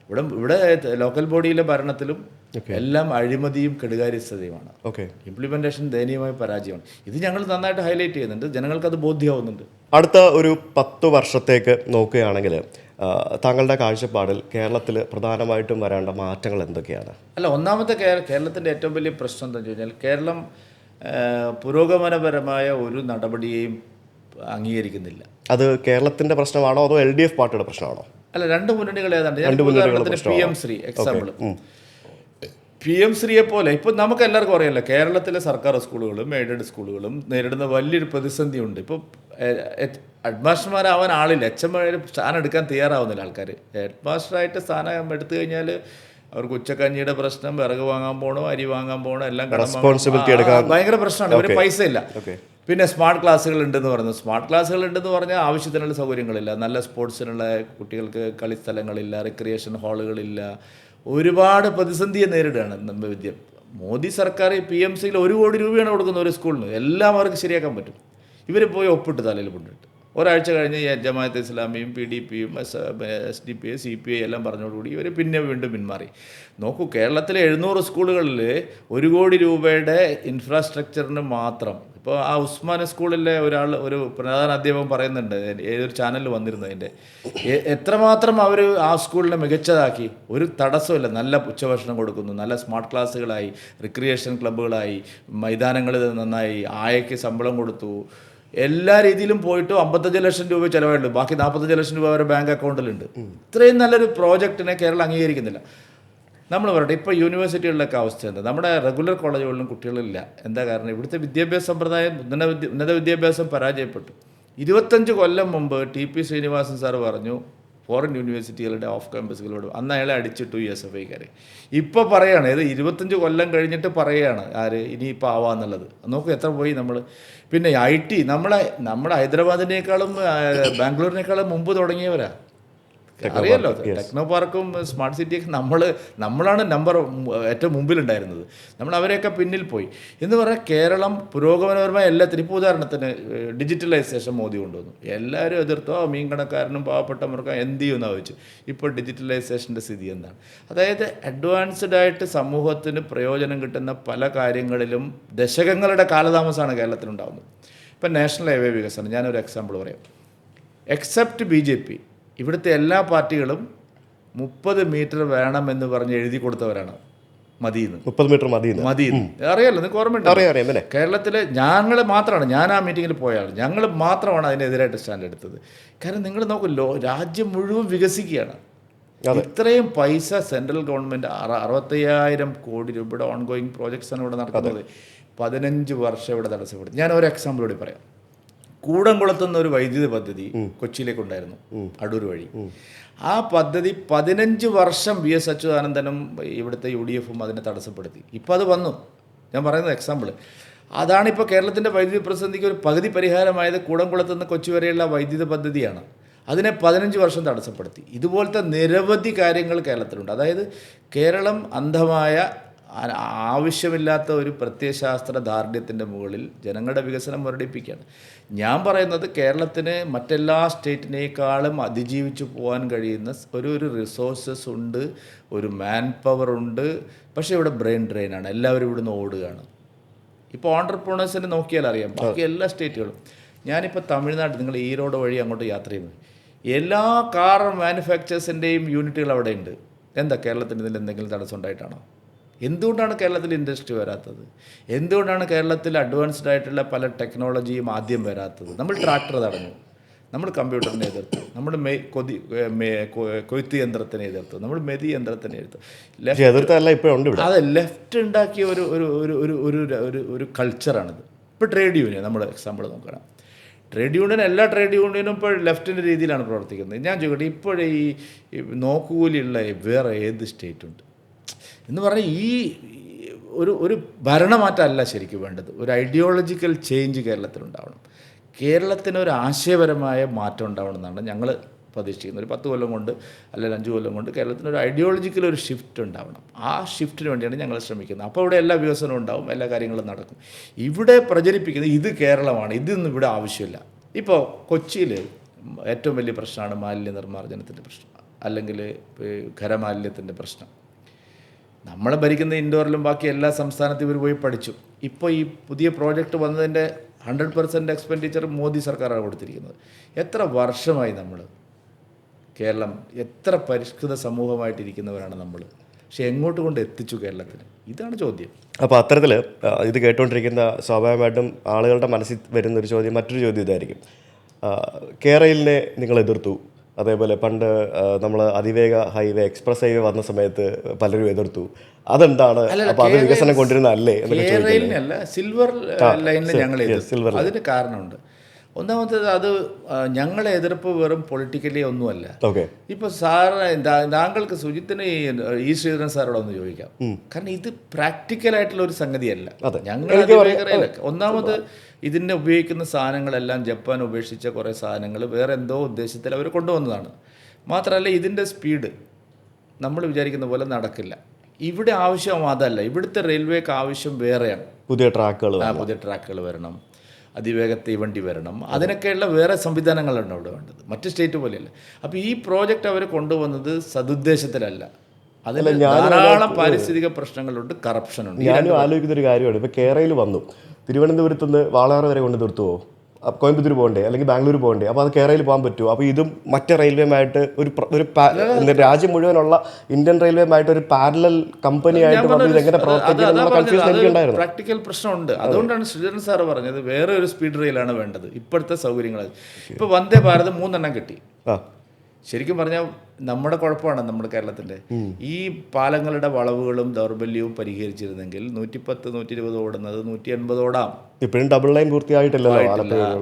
ഇവിടെ ലോക്കൽ ബോഡിയിലെ ഭരണത്തിലും എല്ലാം അഴിമതിയും കെടുകാര്യസ്ഥതയുമാണ്. ഇംപ്ലിമെൻറ്റേഷൻ ദയനീയമായ പരാജയമാണ്. ഇത് ഞങ്ങൾ നന്നായിട്ട് ഹൈലൈറ്റ് ചെയ്യുന്നുണ്ട്, ജനങ്ങൾക്കത് ബോധ്യമാവുന്നുണ്ട്. അടുത്ത ഒരു 10 വർഷത്തേക്ക് നോക്കുകയാണെങ്കിൽ താങ്കളുടെ കാഴ്ചപ്പാടിൽ കേരളത്തിൽ പ്രധാനമായിട്ടും വരേണ്ട മാറ്റങ്ങൾ എന്തൊക്കെയാണ്? ഒന്നാമത്തെ കേരളത്തിൻ്റെ ഏറ്റവും വലിയ പ്രശ്നം എന്താണെന്ന് വെച്ച് കഴിഞ്ഞാൽ, കേരളം പുരോഗമനപരമായ ഒരു നടപടിയെയും അംഗീകരിക്കുന്നില്ല. അത് കേരളത്തിൻ്റെ പ്രശ്നമാണോ അതോ LDF പാർട്ടിയുടെ പ്രശ്നമാണോ? അല്ല, 2 മുന്നണികൾ ഏതാണ്ട്. PM ശ്രീ എക്സാമ്പിൾ, PM-ശ്രീയെ പോലെ ഇപ്പോൾ നമുക്ക് എല്ലാവർക്കും അറിയാമല്ലോ, കേരളത്തിലെ സർക്കാർ സ്കൂളുകളും എയ്ഡഡ് സ്കൂളുകളും നേരിടുന്ന വലിയൊരു പ്രതിസന്ധിയുണ്ട്. ഇപ്പോൾ ഹെഡ് മാസ്റ്റർമാരാവാൻ ആളില്ല, എച്ച്എം സ്ഥാനം എടുക്കാൻ തയ്യാറാവുന്നില്ല ആൾക്കാർ. ഹെഡ് മാസ്റ്ററായിട്ട് സ്ഥാനം എടുത്തു കഴിഞ്ഞാൽ അവർക്ക് ഉച്ചക്കഞ്ഞിയുടെ പ്രശ്നം, വിറക് വാങ്ങാൻ പോകണോ, അരി വാങ്ങാൻ പോകണോ, എല്ലാം ഭയങ്കര പ്രശ്നമാണ്. ഇവർ പൈസ ഇല്ല. പിന്നെ സ്മാർട്ട് ക്ലാസ്സുകൾ ഉണ്ടെന്ന് പറയുന്നത്, സ്മാർട്ട് ക്ലാസ്സുകൾ ഉണ്ടെന്ന് പറഞ്ഞാൽ ആവശ്യത്തിനുള്ള സൗകര്യങ്ങളില്ല, നല്ല സ്പോർട്സിനുള്ള കുട്ടികൾക്ക് കളിസ്ഥലങ്ങളില്ല, റിക്രിയേഷൻ ഹാളുകളില്ല, ഒരുപാട് പ്രതിസന്ധിയെ നേരിടുകയാണ് നമ്മൾ മോദി സർക്കാർ. PM-ശ്രീയിൽ 1 കോടി രൂപയാണ് കൊടുക്കുന്നത് ഒരു സ്കൂളിന്, എല്ലാം അവർക്ക് ശരിയാക്കാൻ പറ്റും. ഇവർ പോയി ഒപ്പിട്ട് തലയിൽ കൊണ്ടിട്ട് ഒരാഴ്ച കഴിഞ്ഞ് ജമാഅത്തെ ഇസ്ലാമിയും PDP-യും SDP, CPI എല്ലാം പറഞ്ഞതോടുകൂടി ഇവർ പിന്നെ വീണ്ടും പിന്മാറി. നോക്കൂ, കേരളത്തിലെ 700 സ്കൂളുകളിൽ 1 കോടി രൂപയുടെ ഇൻഫ്രാസ്ട്രക്ചറിന് മാത്രം. ഇപ്പോൾ ആ ഉസ്മാൻ സ്കൂളിലെ ഒരു പ്രധാന അധ്യാപകൻ പറയുന്നുണ്ട്, ഏതൊരു ചാനലിൽ വന്നിരുന്നതിൻ്റെ, എത്രമാത്രം അവർ ആ സ്കൂളിനെ മികച്ചതാക്കി. ഒരു തടസ്സമില്ല, നല്ല ഉച്ചഭക്ഷണം കൊടുക്കുന്നു, നല്ല സ്മാർട്ട് ക്ലാസ്സുകളായി, റിക്രിയേഷൻ ക്ലബ്ബുകളായി, മൈതാനങ്ങൾ നന്നായി, ആയയ്ക്ക് ശമ്പളം കൊടുത്തു, എല്ലാ രീതിയിലും പോയിട്ട് 55 ലക്ഷം രൂപ ചിലവായിട്ടുണ്ട്. ബാക്കി 45 ലക്ഷം രൂപ അവരുടെ ബാങ്ക് അക്കൗണ്ടിലുണ്ട്. ഇത്രയും നല്ലൊരു പ്രോജക്റ്റിനെ കേരളം അംഗീകരിക്കുന്നില്ല. നമ്മൾ പറയട്ടെ, ഇപ്പോൾ യൂണിവേഴ്സിറ്റികളിലൊക്കെ അവസ്ഥ എന്താ? നമ്മുടെ റെഗുലർ കോളേജുകളിലും കുട്ടികളില്ല. എന്താ കാരണം? ഇവിടുത്തെ വിദ്യാഭ്യാസ സമ്പ്രദായം, ഉന്നത വിദ്യാഭ്യാസം പരാജയപ്പെട്ടു. 25 കൊല്ലം മുമ്പ് TP ശ്രീനിവാസൻ സാർ പറഞ്ഞു ഫോറിൻ യൂണിവേഴ്സിറ്റികളുടെ ഓഫ് ക്യാമ്പസുകളോട്, അന്ന് അയാളെ അടിച്ചിട്ടു SFIക്കാർ. ഇപ്പോൾ പറയുകയാണ്, ഇത് 25 കൊല്ലം കഴിഞ്ഞിട്ട് പറയുകയാണ് ആര് ഇനിയിപ്പോൾ ആവാന്നുള്ളത്. നോക്കൂ എത്ര പോയി നമ്മൾ. പിന്നെ IT നമ്മളെ ഹൈദരാബാദിനേക്കാളും ബാംഗ്ലൂരിനേക്കാളും മുമ്പ് തുടങ്ങിയവരാ. അറിയാലോ, ടെക്നോ പാർക്കും സ്മാർട്ട് സിറ്റിയൊക്കെ നമ്മളാണ് ഏറ്റവും മുമ്പിലുണ്ടായിരുന്നത്. നമ്മൾ അവരെയൊക്കെ പിന്നിൽ പോയി എന്ന് പറഞ്ഞാൽ കേരളം പുരോഗമനപരമായ എല്ലാത്തിനും. ഇപ്പോൾ ഉദാഹരണത്തിന് ഡിജിറ്റലൈസേഷൻ മോദി കൊണ്ടുവന്നു, എല്ലാവരും എതിർത്തോ, മീൻ കണക്കാരനും പാവപ്പെട്ടവർക്കും എന്ത് ചെയ്യുമെന്നാണ് ചോദിച്ചു. ഇപ്പോൾ ഡിജിറ്റലൈസേഷൻ്റെ സ്ഥിതി എന്താണ്? അതായത് അഡ്വാൻസ്ഡ് ആയിട്ട് സമൂഹത്തിന് പ്രയോജനം കിട്ടുന്ന പല കാര്യങ്ങളിലും ദശകങ്ങളുടെ കാലതാമസമാണ് കേരളത്തിലുണ്ടാകുന്നത്. ഇപ്പം നാഷണൽ ഹൈവേ വികസനം, ഞാനൊരു എക്സാമ്പിൾ പറയാം. എക്സെപ്റ്റ് BJP, ഇവിടുത്തെ എല്ലാ പാർട്ടികളും 30 മീറ്റർ വേണമെന്ന് പറഞ്ഞ് എഴുതി കൊടുത്തവരാണ്. മതിയെന്ന് 30 മീറ്റർ മതിയെന്ന് അറിയാമല്ലോ, നിങ്ങൾക്ക് ഓർമ്മയുണ്ട്? കേരളത്തിൽ ഞങ്ങൾ മാത്രമാണ്, ഞാൻ ആ മീറ്റിങ്ങിൽ പോയാൽ ഞങ്ങൾ മാത്രമാണ് അതിനെതിരായിട്ട് സ്റ്റാൻഡ് എടുത്തത്. കാരണം നിങ്ങൾ നോക്കുമല്ലോ, രാജ്യം മുഴുവൻ വികസിക്കുകയാണ്. ഇത്രയും പൈസ സെൻട്രൽ ഗവൺമെൻറ് 65,000 കോടി രൂപയുടെ ഓൺഗോയിങ് പ്രോജക്ട്സാണ് ഇവിടെ നടക്കുന്നത്. 15 വർഷം ഇവിടെ തടസ്സപ്പെടുത്തി. ഞാൻ ഒരു എക്സാമ്പിൾ കൂടി പറയാം. കൂടംകുളത്തുനിന്ന് ഒരു വൈദ്യുതി പദ്ധതി കൊച്ചിയിലേക്ക് ഉണ്ടായിരുന്നു, അടൂർ വഴി. ആ പദ്ധതി 15 വർഷം VS അച്യുതാനന്ദനും ഇവിടുത്തെ UDF-ഉം അതിനെ തടസ്സപ്പെടുത്തി. ഇപ്പോൾ അത് വന്നു. ഞാൻ പറയുന്നത് എക്സാമ്പിൾ. അതാണിപ്പോൾ കേരളത്തിൻ്റെ വൈദ്യുതി പ്രതിസന്ധിക്ക് ഒരു പകുതി പരിഹാരമായത്. കൂടംകുളത്തുനിന്ന് കൊച്ചി വരെയുള്ള വൈദ്യുതി പദ്ധതിയാണ്. അതിനെ 15 വർഷം തടസ്സപ്പെടുത്തി. ഇതുപോലത്തെ നിരവധി കാര്യങ്ങൾ കേരളത്തിലുണ്ട്. അതായത് കേരളം അന്ധമായ ആവശ്യമില്ലാത്ത ഒരു പ്രത്യയശാസ്ത്ര ദാർഢ്യത്തിൻ്റെ മുകളിൽ ജനങ്ങളുടെ വികസനം മുരടിപ്പിക്കുകയാണ്. ഞാൻ പറയുന്നത് കേരളത്തിന് മറ്റെല്ലാ സ്റ്റേറ്റിനേക്കാളും അതിജീവിച്ചു പോകാൻ കഴിയുന്ന ഒരു റിസോഴ്സസ് ഉണ്ട്, ഒരു മാൻ പവർ ഉണ്ട്. പക്ഷേ ഇവിടെ ബ്രെയിൻ ഡ്രെയിനാണ്, എല്ലാവരും ഇവിടുന്ന് ഓടുകയാണ്. ഇപ്പോൾ ഓൺട്രപ്രണേഴ്സിനെ നോക്കിയാൽ അറിയാം, ബാക്കി എല്ലാ സ്റ്റേറ്റുകളും. ഞാനിപ്പോൾ തമിഴ്നാട്ടിൽ, നിങ്ങൾ ഈറോഡ് വഴി അങ്ങോട്ട് യാത്ര ചെയ്യുന്നത്, എല്ലാ കാർ മാനുഫാക്ചേഴ്സിൻ്റെയും യൂണിറ്റുകൾ അവിടെ ഉണ്ട്. എന്താ കേരളത്തിന് ഇതിൽ എന്തെങ്കിലും തടസ്സം ഉണ്ടായിട്ടാണോ? എന്തുകൊണ്ടാണ് കേരളത്തിൽ ഇൻഡസ്ട്രി വരാത്തത്? എന്തുകൊണ്ടാണ് കേരളത്തിൽ അഡ്വാൻസ്ഡ് ആയിട്ടുള്ള പല ടെക്നോളജിയും ആദ്യം വരാത്തത്? നമ്മൾ ട്രാക്ടർ തടഞ്ഞു, നമ്മൾ കമ്പ്യൂട്ടറിനെ എതിർത്തു, നമ്മൾ കൊയ്ത്ത് യന്ത്രത്തിനെ എതിർത്തു, നമ്മൾ മെതി യന്ത്രത്തിനെ എതിർത്തു. അത് ലെഫ്റ്റ് ഉണ്ടാക്കിയ ഒരു കൾച്ചറാണിത്. ഇപ്പോൾ ട്രേഡ് യൂണിയൻ, നമ്മൾ എക്സാമ്പിൾ നോക്കണം. ട്രേഡ് യൂണിയൻ, എല്ലാ ട്രേഡ് യൂണിയനും ഇപ്പോൾ ലെഫ്റ്റിൻ്റെ രീതിയിലാണ് പ്രവർത്തിക്കുന്നത്. ഞാൻ ചോദിക്കട്ടെ, ഇപ്പോഴേ ഈ നോക്കുകൂലിയുള്ള വേറെ ഏത് സ്റ്റേറ്റുണ്ട് എന്ന് പറഞ്ഞാൽ ഈ ഒരു ഭരണമാറ്റമല്ല ശരിക്കും വേണ്ടത്. ഒരു ഐഡിയോളജിക്കൽ ചേഞ്ച് കേരളത്തിലുണ്ടാവണം. കേരളത്തിനൊരു ആശയപരമായ മാറ്റം ഉണ്ടാവണമെന്നാണ് ഞങ്ങൾ പ്രതീക്ഷിക്കുന്നത്. ഒരു 10 കൊല്ലം കൊണ്ട് അല്ലെങ്കിൽ 5 കൊല്ലം കൊണ്ട് കേരളത്തിനൊരു ഐഡിയോളജിക്കൽ ഒരു ഷിഫ്റ്റ് ഉണ്ടാവണം. ആ ഷിഫ്റ്റിന് വേണ്ടിയാണ് ഞങ്ങൾ ശ്രമിക്കുന്നത്. അപ്പോൾ ഇവിടെ എല്ലാ വികസനവും ഉണ്ടാവും, എല്ലാ കാര്യങ്ങളും നടക്കും. ഇവിടെ പ്രചരിപ്പിക്കുന്നത് ഇത് കേരളമാണ്, ഇതൊന്നും ഇവിടെ ആവശ്യമില്ല. ഇപ്പോൾ കൊച്ചിയിൽ ഏറ്റവും വലിയ പ്രശ്നമാണ് മാലിന്യ നിർമ്മാർജ്ജനത്തിൻ്റെ പ്രശ്നം, അല്ലെങ്കിൽ ഖരമാലിന്യത്തിൻ്റെ പ്രശ്നം. നമ്മളെ ഭരിക്കുന്ന ഇൻഡോറിലും ബാക്കി എല്ലാ സംസ്ഥാനത്തും ഇവർ പോയി പഠിച്ചു. ഇപ്പോൾ ഈ പുതിയ പ്രോജക്റ്റ് വന്നതിൻ്റെ 100% എക്സ്പെൻഡിച്ചർ മോദി സർക്കാരാണ് കൊടുത്തിരിക്കുന്നത്. എത്ര വർഷമായി നമ്മൾ കേരളം, എത്ര പരിഷ്കൃത സമൂഹമായിട്ടിരിക്കുന്നവരാണ് നമ്മൾ. പക്ഷെ എങ്ങോട്ട് കൊണ്ട് എത്തിച്ചു കേരളത്തിന്? ഇതാണ് ചോദ്യം. അപ്പോൾ അത്തരത്തിൽ ഇത് കേട്ടുകൊണ്ടിരിക്കുന്ന സ്വാഭാവികമായിട്ടും ആളുകളുടെ മനസ്സിൽ വരുന്നൊരു ചോദ്യം, മറ്റൊരു ചോദ്യം ഇതായിരിക്കും. കേരളിനെ നിങ്ങൾ എതിർത്തു, അതേപോലെ പണ്ട് നമ്മൾ അതിവേഗ ഹൈവേ എക്സ്പ്രസ് ഹൈവേ വന്ന സമയത്ത് പലരും എതിർത്തു. അതെന്താണ്, അപ്പോൾ അത് വികസനം കൊണ്ടുവരുന്നതല്ലേ എന്നൊക്കെ ചോദിക്കുന്നത്. റെയിലിനല്ല, സിൽവർ ലൈനിൽ ഞങ്ങൾ എതിർത്തു. അതിന് കാരണമുണ്ട്. ഒന്നാമത്തേത് അത് ഞങ്ങളെ എതിർപ്പ് വെറും പൊളിറ്റിക്കലി ഒന്നുമല്ല. ഓക്കെ, ഇപ്പോൾ സാറ് താങ്കൾക്ക് സുജിത്തിന് ഈ ശ്രീധരൻ സാറോട് ഒന്ന് ചോദിക്കാം. കാരണം ഇത് പ്രാക്ടിക്കലായിട്ടുള്ള ഒരു സംഗതിയല്ല. ഞങ്ങൾ ഒന്നാമത് ഇതിൻ്റെ ഉപയോഗിക്കുന്ന സാധനങ്ങളെല്ലാം ജപ്പാൻ ഉപേക്ഷിച്ച കുറേ സാധനങ്ങൾ വേറെ എന്തോ ഉദ്ദേശത്തിൽ അവർ കൊണ്ടുവന്നതാണ്. മാത്രമല്ല ഇതിൻ്റെ സ്പീഡ് നമ്മൾ വിചാരിക്കുന്ന പോലെ നടക്കില്ല. ഇവിടെ ആവശ്യം അതല്ല, ഇവിടുത്തെ റെയിൽവേക്ക് ആവശ്യം വേറെയാണ്. പുതിയ ട്രാക്കുകൾ വരണം, അതിവേഗ തീവണ്ടി വരണം, അതിനൊക്കെയുള്ള വേറെ സംവിധാനങ്ങളാണ് അവിടെ വേണ്ടത്, മറ്റ് സ്റ്റേറ്റ് പോലെയല്ല. അപ്പോൾ ഈ പ്രോജക്റ്റ് അവർ കൊണ്ടുവന്നത് സതുദ്ദേശത്തിലല്ല. അതിൽ ധാരാളം പാരിസ്ഥിതിക പ്രശ്നങ്ങളുണ്ട്, കറപ്ഷനുണ്ട്. ഞാനും ആലോചിക്കുന്ന ഒരു കാര്യമാണ്, ഇപ്പോൾ കേരളയിൽ വന്നു തിരുവനന്തപുരത്ത് നിന്ന് വാളയാർ വരെ കൊണ്ട് നിർത്തുമോ? കോയമ്പത്തൂർ പോകണ്ടേ, അല്ലെങ്കിൽ ബാംഗ്ലൂർ പോകണ്ടേ? അപ്പോൾ അത് കേരളയിൽ പോകാൻ പറ്റുമോ? അപ്പോൾ ഇതും മറ്റേ റെയിൽവേയുമായിട്ട് ഒരു രാജ്യം മുഴുവനുള്ള ഇന്ത്യൻ റെയിൽവേയുമായിട്ട് ഒരു പാരലൽ കമ്പനിയായിട്ട് വന്നത് എങ്ങനെ പ്രവർത്തിക്കണം കൺഫ്യൂഷൻ എനിക്കുണ്ടായിരുന്നു. പ്രാക്ടിക്കൽ പ്രശ്നമുണ്ട്. അതുകൊണ്ടാണ് ശ്രീധരൻ സാറ് പറഞ്ഞത് വേറെ ഒരു സ്പീഡ് റെയിലാണ് വേണ്ടത്. ഇപ്പോഴത്തെ സൗകര്യങ്ങൾ ഇപ്പോൾ വന്ദേ ഭാരത് 3 കിട്ടി. ശരിക്കും പറഞ്ഞാൽ നമ്മുടെ കുഴപ്പമാണ് നമ്മുടെ കേരളത്തിൻ്റെ. ഈ പാലങ്ങളുടെ വളവുകളും ദൗർബല്യവും പരിഹരിച്ചിരുന്നെങ്കിൽ 110-120 ഓടുന്നത് 180 ഓടാം. ഇപ്പോഴും ഡബിൾ ലൈൻ പൂർത്തിയായിട്ടില്ല.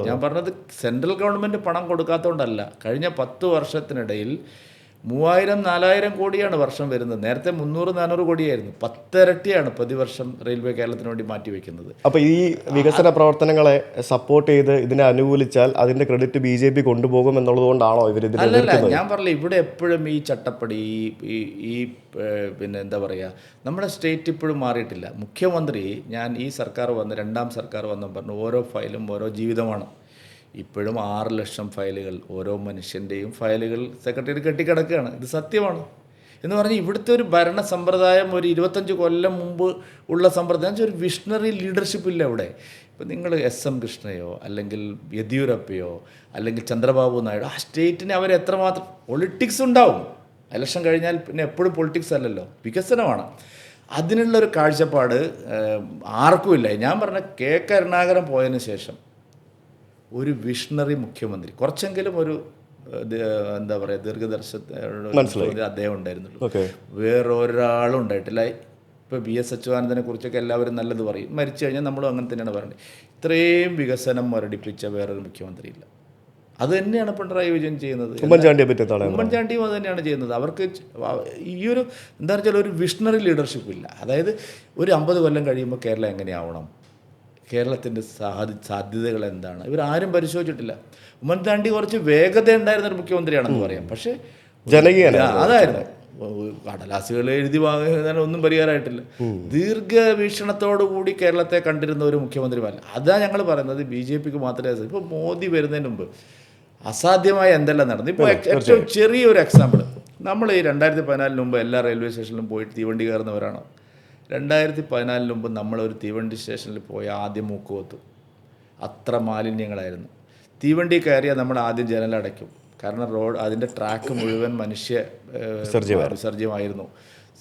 ഞാൻ പറഞ്ഞത് സെൻട്രൽ ഗവൺമെൻറ് പണം കൊടുക്കാത്തതുകൊണ്ടല്ല. കഴിഞ്ഞ 10 വർഷത്തിനിടയിൽ 3000-4000 കോടിയാണ് വർഷം വരുന്നത്. നേരത്തെ 300-400 കോടിയായിരുന്നു. 10 ഇരട്ടിയാണ് പ്രതിവർഷം റെയിൽവേ കേരളത്തിന് വേണ്ടി മാറ്റിവെക്കുന്നത്. അപ്പോൾ ഈ വികസന പ്രവർത്തനങ്ങളെ സപ്പോർട്ട് ചെയ്ത് ഇതിനെ അനുകൂലിച്ചാൽ അതിന്റെ ക്രെഡിറ്റ് BJP കൊണ്ടുപോകും എന്നുള്ളതുകൊണ്ടാണോ ഇവർ ഇതിനെ എതിർക്കുന്നത്? ഞാൻ പറഞ്ഞില്ല, ഇവിടെ എപ്പോഴും ഈ ചട്ടപ്പടി ഈ പിന്നെ എന്താ പറയുക, നമ്മുടെ സ്റ്റേറ്റ് ഇപ്പോഴും മാറിയിട്ടില്ല. മുഖ്യമന്ത്രി ഞാൻ ഈ സർക്കാർ വന്ന് 2ാം സർക്കാർ വന്നു പറഞ്ഞു ഓരോ ഫയലും ഓരോ ജീവിതമാണ്. ഇപ്പോഴും 6 ലക്ഷം ഫയലുകൾ, ഓരോ മനുഷ്യൻ്റെയും ഫയലുകൾ സെക്രട്ടറി കെട്ടിക്കിടക്കുകയാണ്. ഇത് സത്യമാണ്. എന്ന് പറഞ്ഞാൽ ഇവിടുത്തെ ഒരു ഭരണ സമ്പ്രദായം ഒരു 25 കൊല്ലം മുമ്പ് ഉള്ള സമ്പ്രദായം, ഒരു വിഷണറി ലീഡർഷിപ്പ് ഇല്ല ഇവിടെ. ഇപ്പം നിങ്ങൾ SM കൃഷ്ണയോ അല്ലെങ്കിൽ യെദ്യൂരപ്പയോ അല്ലെങ്കിൽ ചന്ദ്രബാബു നായിഡു, ആ സ്റ്റേറ്റിന് അവരെത്രമാത്രം പൊളിറ്റിക്സ് ഉണ്ടാവും. ഇലക്ഷൻ കഴിഞ്ഞാൽ പിന്നെ എപ്പോഴും പൊളിറ്റിക്സ് അല്ലല്ലോ, വികസനമാണ്. അതിനുള്ളൊരു കാഴ്ചപ്പാട് ആർക്കുമില്ല. ഞാൻ പറഞ്ഞ K കരുണാകരൻ പോയതിന് ശേഷം ഒരു വിഷണറി മുഖ്യമന്ത്രി, കുറച്ചെങ്കിലും ഒരു എന്താ പറയുക ദീർഘദർശനത്തോടെ അദ്ദേഹം ഉണ്ടായിരുന്നുള്ളൂ. വേറൊരാളും ഉണ്ടായിട്ടില്ല. ഇപ്പോൾ BS അച്യുതാനന്ദനെ കുറിച്ചൊക്കെ എല്ലാവരും നല്ലത് പറയും, മരിച്ചു കഴിഞ്ഞാൽ നമ്മളും അങ്ങനെ തന്നെയാണ് പറയുന്നത്. ഇത്രയും വികസനം മുരടിപ്പിച്ച വേറൊരു മുഖ്യമന്ത്രിയില്ല. അത് തന്നെയാണ് പിണറായി വിജയൻ ചെയ്യുന്നത്. ഉമ്മൻചാണ്ടിയും അത് തന്നെയാണ് ചെയ്യുന്നത്. അവർക്ക് ഈ ഒരു എന്താ വെച്ചാൽ ഒരു വിഷണറി ലീഡർഷിപ്പ് ഇല്ല. അതായത് ഒരു 50 കൊല്ലം കഴിയുമ്പോൾ കേരളം എങ്ങനെയാവണം, കേരളത്തിൻ്റെ സാധ്യതകൾ എന്താണ്, ഇവരാരും പരിശോധിച്ചിട്ടില്ല. ഉമ്മൻചാണ്ടി കുറച്ച് വേഗത ഉണ്ടായിരുന്നൊരു മുഖ്യമന്ത്രിയാണെന്ന് പറയാം, പക്ഷേ അതായിരുന്നു കടലാസുകൾ എഴുതി വാങ്ങാൻ ഒന്നും പരിഹാരമായിട്ടില്ല. ദീർഘവീക്ഷണത്തോടു കൂടി കേരളത്തെ കണ്ടിരുന്ന ഒരു മുഖ്യമന്ത്രിമാരല്ല. അതാ ഞങ്ങൾ പറയുന്നത് BJPക്ക് മാത്രമേ. ഇപ്പോൾ മോദി വരുന്നതിന് മുമ്പ് അസാധ്യമായ എന്തെല്ലാം നടന്നു. ഇപ്പോൾ ഏറ്റവും ചെറിയൊരു എക്സാമ്പിൾ, നമ്മൾ ഈ 2014 മുമ്പ് എല്ലാ റെയിൽവേ സ്റ്റേഷനിലും പോയിട്ട് തീവണ്ടി കയറുന്നവരാണോ? 2014 മുമ്പ് നമ്മളൊരു തീവണ്ടി സ്റ്റേഷനിൽ പോയി ആദ്യം മൂക്കുകൊത്തു. അത്ര മാലിന്യങ്ങളായിരുന്നു. തീവണ്ടി കയറിയാൽ നമ്മൾ ആദ്യം ജനലടയ്ക്കും. കാരണം അതിൻ്റെ ട്രാക്ക് മുഴുവൻ മനുഷ്യ വിസർജ്യമായിരുന്നു.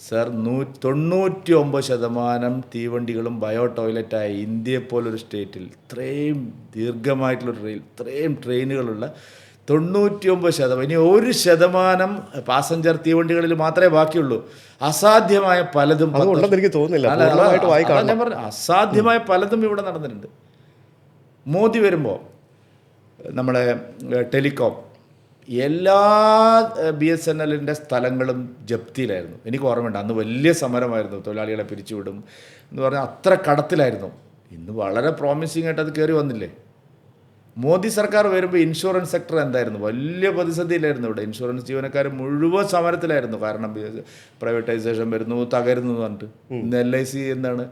Sir, 99% തീവണ്ടികളും bio ടോയ്ലറ്റായി. ഇന്ത്യയെപ്പോലൊരു സ്റ്റേറ്റിൽ ഇത്രയും ദീർഘമായിട്ടുള്ളൊരു റെയിൽ, ഇത്രയും ട്രെയിനുകളുള്ള 99%. ഇനി 1% പാസഞ്ചർ തീവണ്ടികളിൽ മാത്രമേ ബാക്കിയുള്ളൂ. അസാധ്യമായ പലതും എനിക്ക് തോന്നുന്നില്ല. ഞാൻ പറഞ്ഞു, അസാധ്യമായ പലതും ഇവിടെ നടന്നിട്ടുണ്ട്. മോദി വരുമ്പോൾ നമ്മുടെ ടെലികോം എല്ലാ BSNLൻ്റെ സ്ഥലങ്ങളും ജപ്തിയിലായിരുന്നു. എനിക്ക് ഓർമ്മയുണ്ട്, അന്ന് വലിയ സമരമായിരുന്നു, തൊഴിലാളികളെ പിരിച്ചുവിടും എന്ന് പറഞ്ഞാൽ അത്ര കടത്തിലായിരുന്നു. ഇന്ന് വളരെ പ്രോമിസിംഗ് ആയിട്ട് അത് കയറി വന്നില്ലേ. മോദി സർക്കാർ വരുമ്പോൾ ഇൻഷുറൻസ് സെക്ടർ എന്തായിരുന്നു, വലിയ പ്രതിസന്ധിയിലായിരുന്നു. ഇവിടെ ഇൻഷുറൻസ് ജീവനക്കാർ മുഴുവൻ സമരത്തിലായിരുന്നു. കാരണം പ്രൈവറ്റൈസേഷൻ വരുന്നു, തകരുന്നു എന്ന് പറഞ്ഞിട്ട്. ഇന്ന് LIC എന്താണ്,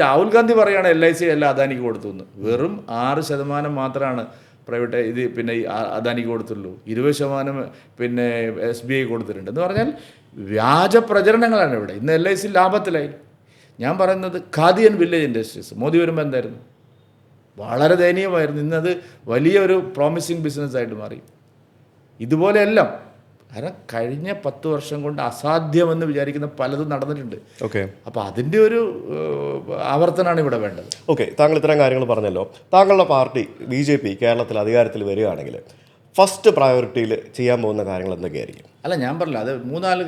രാഹുൽ ഗാന്ധി പറയുകയാണ് LIC എല്ലാം അദാനിക്ക് കൊടുത്തു എന്ന്. വെറും 6% മാത്രമാണ് പ്രൈവറ്റ് പിന്നെ അദാനിക്ക് കൊടുത്തുള്ളൂ. 20% പിന്നെ SBI കൊടുത്തിട്ടുണ്ട്. എന്ന് പറഞ്ഞാൽ വ്യാജ പ്രചരണങ്ങളാണ് ഇവിടെ. ഇന്ന് LIC ലാഭത്തിലായി. ഞാൻ പറയുന്നത് khadi and village industries Modi വരുമ്പോൾ എന്തായിരുന്നു, വളരെ ദയനീയമായിരുന്നു. ഇന്നത് വലിയൊരു പ്രോമിസിങ് ബിസിനസ്സായിട്ട് മാറി. ഇതുപോലെയെല്ലാം കാരണം കഴിഞ്ഞ 10 വർഷം കൊണ്ട് അസാധ്യമെന്ന് വിചാരിക്കുന്ന പലതും നടന്നിട്ടുണ്ട്. അപ്പോൾ അതിൻ്റെ ഒരു ആവർത്തനമാണ് ഇവിടെ വേണ്ടത്. താങ്കൾ ഇത്തരം കാര്യങ്ങൾ പറഞ്ഞല്ലോ. താങ്കളുടെ പാർട്ടി BJP കേരളത്തിൽ അധികാരത്തിൽ വരികയാണെങ്കിൽ ഫസ്റ്റ് പ്രയോറിറ്റിയിൽ ചെയ്യാൻ പോകുന്ന കാര്യങ്ങൾ എന്തൊക്കെയായിരിക്കും? അല്ല, ഞാൻ പറഞ്ഞില്ല, അത് 3-4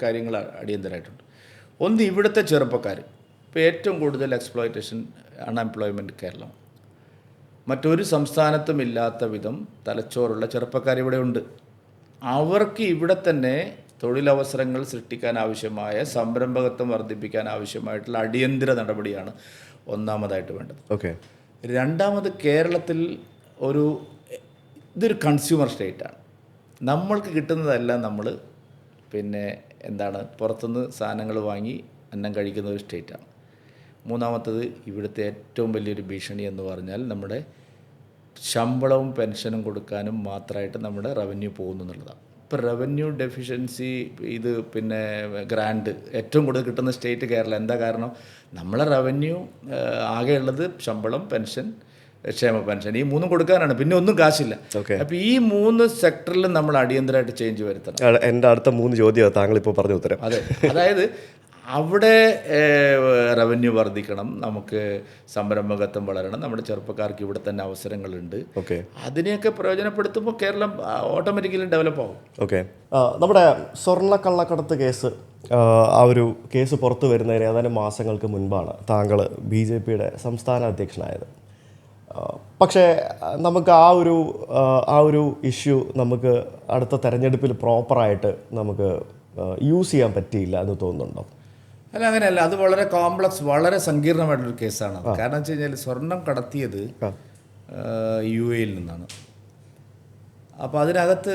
കാര്യങ്ങൾ അടിയന്തരമായിട്ടുണ്ട്. ഒന്ന്, ഇവിടുത്തെ ചെറുപ്പക്കാർ ഇപ്പോൾ ഏറ്റവും കൂടുതൽ എക്സ്പ്ലോയിറ്റേഷൻ, അൺഎംപ്ലോയ്മെൻറ്റ് കേരളം. മറ്റൊരു സംസ്ഥാനത്തും ഇല്ലാത്ത വിധം തലച്ചോറുള്ള ചെറുപ്പക്കാർ ഇവിടെ ഉണ്ട്. അവർക്ക് ഇവിടെ തന്നെ തൊഴിലവസരങ്ങൾ സൃഷ്ടിക്കാൻ ആവശ്യമായ, സംരംഭകത്വം വർദ്ധിപ്പിക്കാൻ ആവശ്യമായിട്ടുള്ള അടിയന്തര നടപടിയാണ് ഒന്നാമതായിട്ട് വേണ്ടത്. ഓക്കെ. രണ്ടാമത്, കേരളത്തിൽ ഇതൊരു കൺസ്യൂമർ സ്റ്റേറ്റാണ്. നമ്മൾക്ക് കിട്ടുന്നതെല്ലാം നമ്മൾ പുറത്തുനിന്ന് സാധനങ്ങൾ വാങ്ങി അന്നം കഴിക്കുന്ന ഒരു സ്റ്റേറ്റാണ്. മൂന്നാമത്തത്, ഇവിടുത്തെ ഏറ്റവും വലിയൊരു ഭീഷണി എന്ന് പറഞ്ഞാൽ നമ്മുടെ ശമ്പളവും പെൻഷനും കൊടുക്കാനും മാത്രമായിട്ട് നമ്മുടെ റവന്യൂ പോകുന്നു എന്നുള്ളതാണ്. ഇപ്പോൾ റവന്യൂ ഡെഫിഷ്യൻസി, ഇത് ഗ്രാൻഡ് ഏറ്റവും കൂടുതൽ കിട്ടുന്ന സ്റ്റേറ്റ് കേരളം. എന്താ കാരണം? നമ്മളെ റവന്യൂ ആകെയുള്ളത് ശമ്പളം, പെൻഷൻ, ക്ഷേമ പെൻഷൻ, ഈ 3 കൊടുക്കാനാണ്, പിന്നെ ഒന്നും കാശില്ല. അപ്പോൾ ഈ 3 സെക്ടറിലും നമ്മൾ അടിയന്തരമായിട്ട് ചേഞ്ച് വരുത്തണം. എൻ്റെ അടുത്ത 3 ചോദ്യം താങ്കളിപ്പോൾ പറഞ്ഞ ഉത്തരം. അതെ, അതായത് അവിടെ റവന്യൂ വർദ്ധിക്കണം, നമുക്ക് സംരംഭകത്വം വളരണം, നമ്മുടെ ചെറുപ്പക്കാർക്ക് ഇവിടെ തന്നെ അവസരങ്ങളുണ്ട്. ഓക്കെ. അതിനെയൊക്കെ പ്രയോജനപ്പെടുത്തുമ്പോൾ കേരളം ഓട്ടോമാറ്റിക്കലി ഡെവലപ്പ് ആവും. ഓക്കെ. നമ്മുടെ സ്വർണ്ണക്കള്ളക്കടത്ത് കേസ്, ആ ഒരു കേസ് പുറത്തു വരുന്നതിന് ഏതാനും മാസങ്ങൾക്ക് മുൻപാണ് താങ്കൾ BJPയുടെ സംസ്ഥാന അധ്യക്ഷനായത്. പക്ഷേ നമുക്ക് ആ ഒരു ഇഷ്യൂ നമുക്ക് അടുത്ത തെരഞ്ഞെടുപ്പിൽ പ്രോപ്പറായിട്ട് നമുക്ക് യൂസ് ചെയ്യാൻ പറ്റിയില്ല എന്ന് തോന്നുന്നുണ്ടോ? അല്ല, അങ്ങനെയല്ല. അത് വളരെ കോംപ്ലക്സ്, വളരെ സങ്കീർണമായിട്ടൊരു കേസാണ്. കാരണം വെച്ച് കഴിഞ്ഞാൽ സ്വർണം കടത്തിയത് UAE നിന്നാണ്. അപ്പോൾ അതിനകത്ത്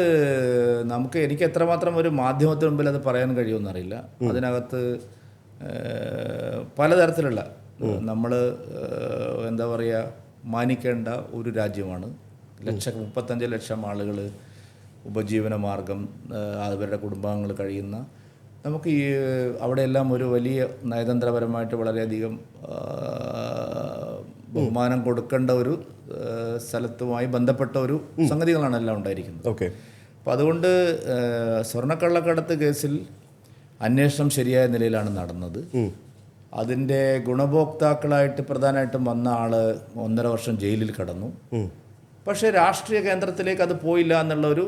എനിക്ക് എത്രമാത്രം ഒരു മാധ്യമത്തിന് മുമ്പിൽ അത് പറയാൻ കഴിയുമെന്നറിയില്ല. അതിനകത്ത് പലതരത്തിലുള്ള നമ്മൾ എന്താ പറയുക, മാനിക്കേണ്ട ഒരു രാജ്യമാണ്. 35 ലക്ഷം ആളുകൾ ഉപജീവന മാർഗം, അവരുടെ കുടുംബാംഗങ്ങൾ കഴിയുന്ന, നമുക്ക് ഈ അവിടെയെല്ലാം ഒരു വലിയ നയതന്ത്രപരമായിട്ട് വളരെയധികം ബഹുമാനം കൊടുക്കേണ്ട ഒരു സ്ഥലത്തുമായി ബന്ധപ്പെട്ട ഒരു സംഗതികളാണ് എല്ലാം ഉണ്ടായിരിക്കുന്നത്. ഓക്കെ. അപ്പോൾ അതുകൊണ്ട് സ്വർണ്ണക്കള്ളക്കടത്ത് കേസിൽ അന്വേഷണം ശരിയായ നിലയിലാണ് നടന്നത്. അതിൻ്റെ ഗുണഭോക്താക്കളായിട്ട് പ്രധാനമായിട്ടും വന്ന ആൾ 1.5 വർഷം ജയിലിൽ കിടന്നു. പക്ഷേ രാഷ്ട്രീയ കേന്ദ്രത്തിലേക്ക് അത് പോയില്ല എന്നുള്ളൊരു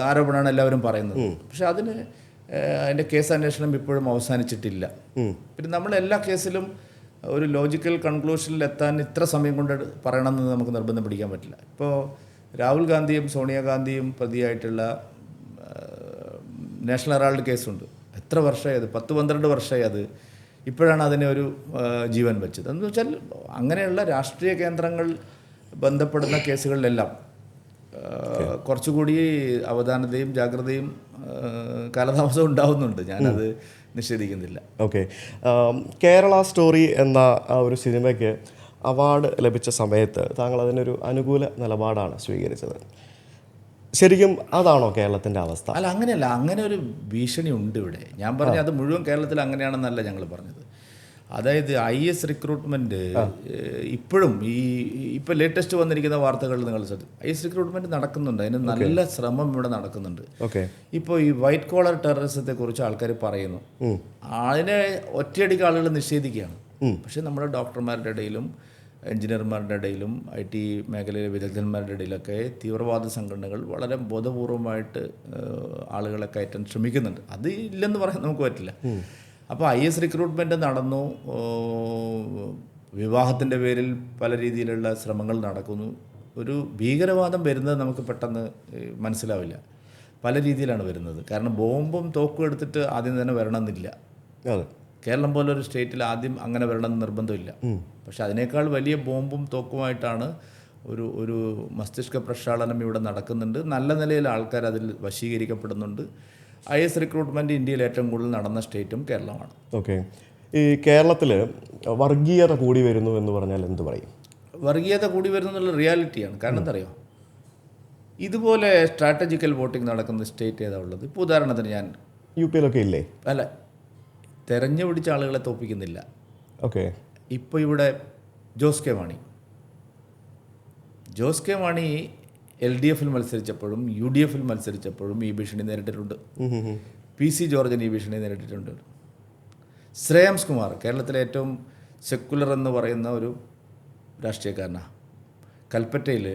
ആരോപണമാണ് എല്ലാവരും പറയുന്നത്. പക്ഷെ അതിൻ്റെ കേസ് അന്വേഷണം ഇപ്പോഴും അവസാനിച്ചിട്ടില്ല. പിന്നെ നമ്മൾ എല്ലാ കേസിലും ഒരു ലോജിക്കൽ കൺക്ലൂഷനിൽ എത്താൻ ഇത്ര സമയം കൊണ്ട് പറയണമെന്ന് നമുക്ക് നിർബന്ധം പിടിക്കാൻ പറ്റില്ല. ഇപ്പോൾ രാഹുൽ ഗാന്ധിയും സോണിയാഗാന്ധിയും പ്രതിയായിട്ടുള്ള നാഷണൽ ഹെറാൾഡ് കേസുണ്ട്. എത്ര വർഷമായി അത്? 10-12 വർഷമായി അത്. ഇപ്പോഴാണ് അതിനെ ഒരു ജീവൻ വെച്ചത്. എന്ന് വെച്ചാൽ അങ്ങനെയുള്ള രാഷ്ട്രീയ കേന്ദ്രങ്ങൾ ബന്ധപ്പെടുന്ന കേസുകളിലെല്ലാം കുറച്ചുകൂടി അവധാനതയും ജാഗ്രതയും കാലതാമസവും ഉണ്ടാവുന്നുണ്ട്. ഞാനത് നിഷേധിക്കുന്നില്ല. ഓക്കെ. കേരള സ്റ്റോറി എന്ന ആ ഒരു സിനിമയ്ക്ക് അവാർഡ് ലഭിച്ച സമയത്ത് താങ്കൾ അതിനൊരു അനുകൂല നിലപാടാണ് സ്വീകരിച്ചത്. ശരിക്കും അതാണോ കേരളത്തിൻ്റെ അവസ്ഥ? അല്ല, അങ്ങനെയല്ല. അങ്ങനെ ഒരു ഭീഷണി ഉണ്ട് ഇവിടെ. ഞാൻ പറഞ്ഞ അത് മുഴുവൻ കേരളത്തിൽ അങ്ങനെയാണെന്നല്ല ഞങ്ങൾ പറഞ്ഞത്. അതായത് IS റിക്രൂട്ട്മെൻറ്റ് ഇപ്പോഴും ഇപ്പോൾ ലേറ്റസ്റ്റ് വന്നിരിക്കുന്ന വാർത്തകൾ നിങ്ങൾ ശ്രദ്ധിച്ചു. IS റിക്രൂട്ട്മെൻറ്റ് നടക്കുന്നുണ്ട്. അതിന് നല്ല ശ്രമം ഇവിടെ നടക്കുന്നുണ്ട്. ഓക്കെ. ഇപ്പോൾ ഈ വൈറ്റ് കോളർ ടെററിസത്തെ കുറിച്ച് ആൾക്കാർ പറയുന്നു. അതിനെ ഒറ്റയടിക്ക് ആളുകൾ നിഷേധിക്കുകയാണ്. പക്ഷേ നമ്മുടെ ഡോക്ടർമാരുടെ ഇടയിലും എഞ്ചിനീയർമാരുടെ ഇടയിലും IT മേഖലയിലെ വിദഗ്ധന്മാരുടെ ഇടയിലൊക്കെ തീവ്രവാദ സംഘടനകൾ വളരെ ബോധപൂർവമായിട്ട് ആളുകളെ കയറ്റാൻ ശ്രമിക്കുന്നുണ്ട്. അത് ഇല്ലെന്ന് പറയാൻ നമുക്ക് പറ്റില്ല. അപ്പോൾ IS റിക്രൂട്ട്മെൻറ്റ് നടന്നു. വിവാഹത്തിൻ്റെ പേരിൽ പല രീതിയിലുള്ള ശ്രമങ്ങൾ നടക്കുന്നു. ഒരു ഭീകരവാദം വരുന്നത് നമുക്ക് പെട്ടെന്ന് മനസ്സിലാവില്ല. പല രീതിയിലാണ് വരുന്നത്. കാരണം ബോംബും തോക്കും എടുത്തിട്ട് ആദ്യം തന്നെ വരണമെന്നില്ല. കേരളം പോലൊരു സ്റ്റേറ്റിൽ ആദ്യം അങ്ങനെ വരണമെന്ന് നിർബന്ധമില്ല. പക്ഷെ അതിനേക്കാൾ വലിയ ബോംബും തോക്കുമായിട്ടാണ് ഒരു മസ്തിഷ്ക പ്രക്ഷാളനം ഇവിടെ നടക്കുന്നുണ്ട്. നല്ല നിലയിൽ ആൾക്കാർ അതിൽ വശീകരിക്കപ്പെടുന്നുണ്ട്. IS റിക്രൂട്ട്മെൻറ്റ് ഇന്ത്യയിൽ ഏറ്റവും കൂടുതൽ നടന്ന സ്റ്റേറ്റും കേരളമാണ്. ഓക്കെ. ഈ കേരളത്തിൽ വർഗീയത കൂടി വരുന്നു എന്ന് പറഞ്ഞാൽ എന്ത് പറയും? വർഗീയത കൂടി വരുന്നു എന്നുള്ള റിയാലിറ്റിയാണ്. കാരണം എന്താ അറിയോ, ഇതുപോലെ സ്ട്രാറ്റജിക്കൽ വോട്ടിംഗ് നടക്കുന്ന സ്റ്റേറ്റ് ഏതാ ഉള്ളത്? ഇപ്പോൾ ഉദാഹരണത്തിന് ഞാൻ UP ഇല്ലേ? അല്ല, തെരഞ്ഞു പിടിച്ച ആളുകളെ തോൽപ്പിക്കുന്നില്ല. ഓക്കെ. ഇപ്പോൾ ഇവിടെ Jose K Mani LDF മത്സരിച്ചപ്പോഴും UDF മത്സരിച്ചപ്പോഴും ഈ ഭീഷണി നേരിട്ടിട്ടുണ്ട്. PC ജോർജിന് ഈ ഭീഷണി നേരിട്ടിട്ടുണ്ട്. ശ്രേയാംസ് കുമാർ കേരളത്തിലെ ഏറ്റവും സെക്കുലർ എന്ന് പറയുന്ന ഒരു രാഷ്ട്രീയക്കാരനാണ്. കൽപ്പറ്റയിൽ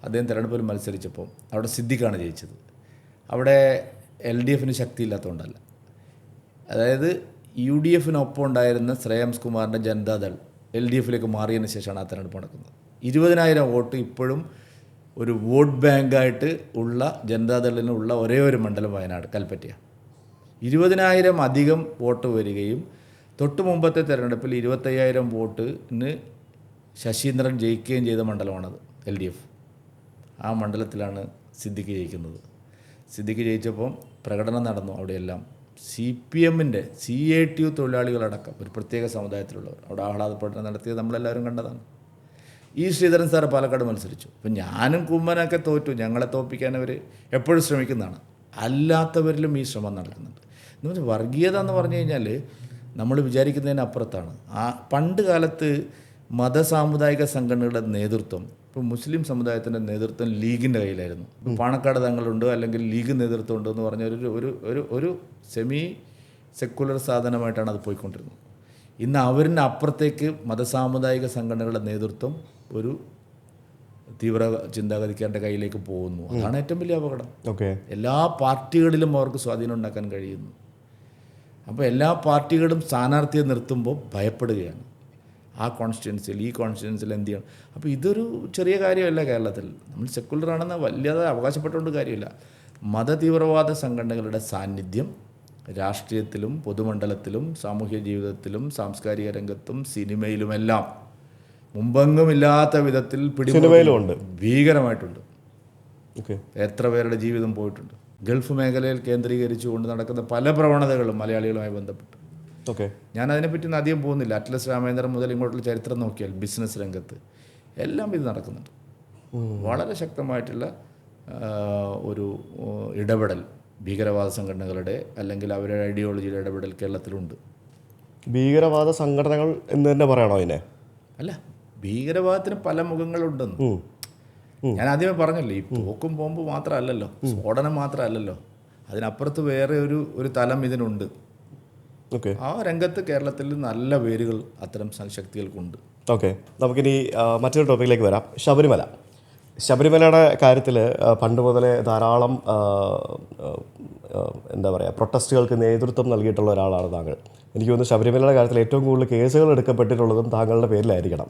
അദ്ദേഹം തിരഞ്ഞെടുപ്പിൽ മത്സരിച്ചപ്പോൾ അവിടെ സിദ്ദിഖാണ് ജയിച്ചത്. അവിടെ LDF ശക്തിയില്ലാത്തതുകൊണ്ടല്ല. അതായത് UDF ഉണ്ടായിരുന്ന ശ്രേയാംസ് കുമാറിൻ്റെ ജനതാദൾ LDF മാറിയതിന് ശേഷമാണ് ആ തെരഞ്ഞെടുപ്പ് നടക്കുന്നത്. 20,000 വോട്ട് ഇപ്പോഴും ഒരു വോട്ട് ബാങ്കായിട്ട് ഉള്ള ജനതാദളിനുള്ള ഒരേ ഒരു മണ്ഡലം വയനാട് കൽപ്പറ്റയാണ്. 20,000 അധികം വോട്ട് വരികയും തൊട്ട് മുമ്പത്തെ തെരഞ്ഞെടുപ്പിൽ 25,000 വോട്ടിന് ശശീന്ദ്രൻ ജയിക്കുകയും ചെയ്ത മണ്ഡലമാണത് LDF. ആ മണ്ഡലത്തിലാണ് സിദ്ദിഖ് ജയിക്കുന്നത്. സിദ്ദിഖ് ജയിച്ചപ്പോൾ പ്രകടനം നടന്നു. അവിടെയെല്ലാം CPMൻ്റെ CATU തൊഴിലാളികളടക്കം ഒരു പ്രത്യേക സമുദായത്തിലുള്ളവർ അവിടെ ആഹ്ലാദപ്രകടനം നടത്തിയത് നമ്മളെല്ലാവരും കണ്ടതാണ്. ശ്രീധരൻ സാറ് പാലക്കാട് മത്സരിച്ചു. അപ്പം ഞാനും കുമ്മനൊക്കെ തോറ്റു. ഞങ്ങളെ തോൽപ്പിക്കാൻ അവർ എപ്പോഴും ശ്രമിക്കുന്നതാണ്. അല്ലാത്തവരിലും ഈ ശ്രമം നടക്കുന്നുണ്ട്. എന്ന് വെച്ചാൽ വർഗീയത എന്ന് പറഞ്ഞു കഴിഞ്ഞാൽ നമ്മൾ വിചാരിക്കുന്നതിനപ്പുറത്താണ്. പണ്ട് കാലത്ത് മതസാമുദായിക സംഘടനകളുടെ നേതൃത്വം, ഇപ്പോൾ മുസ്ലിം സമുദായത്തിൻ്റെ നേതൃത്വം ലീഗിൻ്റെ കയ്യിലായിരുന്നു. പാണക്കാട് തങ്ങളുണ്ട്, അല്ലെങ്കിൽ ലീഗ് നേതൃത്വം ഉണ്ട് എന്ന് പറഞ്ഞ ഒരു സെമി സെക്കുലർ സാധനമായിട്ടാണ് അത് പോയിക്കൊണ്ടിരുന്നത്. ഇന്ന് അവരിൻ്റെ അപ്പുറത്തേക്ക് മതസാമുദായിക സംഘടനകളുടെ നേതൃത്വം ഒരു തീവ്ര ചിന്താഗതിക്കാരുടെ കയ്യിലേക്ക് പോകുന്നു. അതാണ് ഏറ്റവും വലിയ അപകടം. എല്ലാ പാർട്ടികളിലും അവർക്ക് സ്വാധീനം ഉണ്ടാക്കാൻ കഴിയുന്നു. അപ്പോൾ എല്ലാ പാർട്ടികളും സ്ഥാനാർത്ഥിയെ നിർത്തുമ്പോൾ ഭയപ്പെടുകയാണ്. ആ കോൺസ്റ്റിറ്റ്യുവൻസിയിൽ ഈ കോൺസ്റ്റിറ്റ്യുവൻസിയിൽ എന്ത് ചെയ്യണം. അപ്പോൾ ഇതൊരു ചെറിയ കാര്യമല്ല. കേരളത്തിൽ നമ്മൾ സെക്കുലറാണെന്ന് വലിയത് അവകാശപ്പെട്ടുകൊണ്ട് കാര്യമില്ല. മതതീവ്രവാദ സംഘടനകളുടെ സാന്നിധ്യം രാഷ്ട്രീയത്തിലും പൊതുമണ്ഡലത്തിലും സാമൂഹ്യ ജീവിതത്തിലും സാംസ്കാരിക രംഗത്തും സിനിമയിലുമെല്ലാം മുമ്പെങ്ങുമില്ലാത്ത വിധത്തിൽ പിടിമുറുക്കുന്നുണ്ട്, ഭീകരമായിട്ടുണ്ട്. എത്ര പേരുടെ ജീവിതം പോയിട്ടുണ്ട്. ഗൾഫ് മേഖലയിൽ കേന്ദ്രീകരിച്ചുകൊണ്ട് നടക്കുന്ന പല പ്രവണതകളും മലയാളികളുമായി ബന്ധപ്പെട്ട്. ഞാനതിനെപ്പറ്റി ഒന്നും അധികം പോകുന്നില്ല. അറ്റ്ലസ് രാമേന്ദ്രൻ മുതൽ ഇങ്ങോട്ടുള്ള ചരിത്രം നോക്കിയാൽ ബിസിനസ് രംഗത്ത് എല്ലാം ഇത് നടക്കുന്നുണ്ട്. വളരെ ശക്തമായിട്ടുള്ള ഒരു ഇടപെടൽ ഭീകരവാദ സംഘടനകളുടെ അല്ലെങ്കിൽ അവരുടെ ഐഡിയോളജിയുടെ ഇടപെടൽ കേരളത്തിലുണ്ട്. ഭീകരവാദ സംഘടനകൾ എന്ന് തന്നെ പറയണോ അതിനെ? അല്ല, ഭീകരവാദത്തിന് പല മുഖങ്ങളുണ്ടെന്ന് ഞാൻ ആദ്യമേ പറഞ്ഞല്ലോ. ഈ പോക്കും ബോംബ് മാത്രമല്ലല്ലോ, സ്ഫോടനം മാത്രമല്ലല്ലോ, അതിനപ്പുറത്ത് വേറെ ഒരു തലം ഇതിനുണ്ട്. ആ രംഗത്ത് കേരളത്തിൽ നല്ല വേരുകൾ അത്തരം ശക്തികൾക്കുണ്ട്. നമുക്കിനി മറ്റൊരു ടോപ്പിക്കിലേക്ക് വരാം. ശബരിമലയുടെ കാര്യത്തിൽ പണ്ട് മുതലേ ധാരാളം എന്താ പറയുക പ്രൊട്ടസ്റ്റുകൾക്ക് നേതൃത്വം നൽകിയിട്ടുള്ള ഒരാളാണ് താങ്കൾ. എനിക്ക് തോന്നുന്നു ശബരിമലയുടെ കാര്യത്തിൽ ഏറ്റവും കൂടുതൽ കേസുകൾ എടുക്കപ്പെട്ടിട്ടുള്ളതും താങ്കളുടെ പേരിലായിരിക്കണം.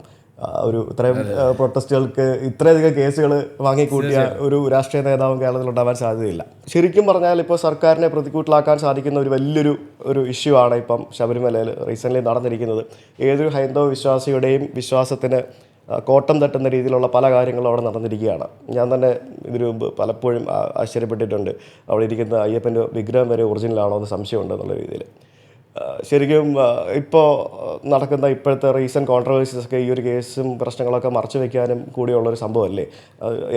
ഇത്രയും പ്രൊട്ടസ്റ്റുകൾക്ക് ഇത്രയധികം കേസുകൾ വാങ്ങിക്കൂട്ടിയ ഒരു രാഷ്ട്രീയ നേതാവും കേരളത്തിലുണ്ടാവാൻ സാധ്യതയില്ല. ശരിക്കും പറഞ്ഞാൽ ഇപ്പോൾ സർക്കാരിനെ പ്രതികൂട്ടിലാക്കാൻ സാധിക്കുന്ന ഒരു വലിയൊരു ഇഷ്യൂ ആണ് ഇപ്പം ശബരിമലയിൽ റീസെൻ്റ്ലി നടന്നിരിക്കുന്നത്. ഏതൊരു ഹൈന്ദവ വിശ്വാസിയുടെയും വിശ്വാസത്തിന് കോട്ടം തട്ടുന്ന രീതിയിലുള്ള പല കാര്യങ്ങളും അവിടെ നടന്നിരിക്കുകയാണ്. ഞാൻ തന്നെ ഇതിനു മുമ്പ് പലപ്പോഴും ആശ്ചര്യപ്പെട്ടിട്ടുണ്ട്. അവിടെ ഇരിക്കുന്ന അയ്യപ്പൻ്റെ വിഗ്രഹം വരെ ഒറിജിനലാണോ എന്ന് സംശയമുണ്ട് എന്നുള്ള രീതിയിൽ. ശരിക്കും ഇപ്പോൾ നടക്കുന്ന ഇപ്പോഴത്തെ റീസെൻറ്റ് കോൺട്രവേഴ്സീസൊക്കെ ഈ ഒരു കേസും പ്രശ്നങ്ങളൊക്കെ മറച്ചു വയ്ക്കാനും കൂടിയുള്ളൊരു സംഭവമല്ലേ?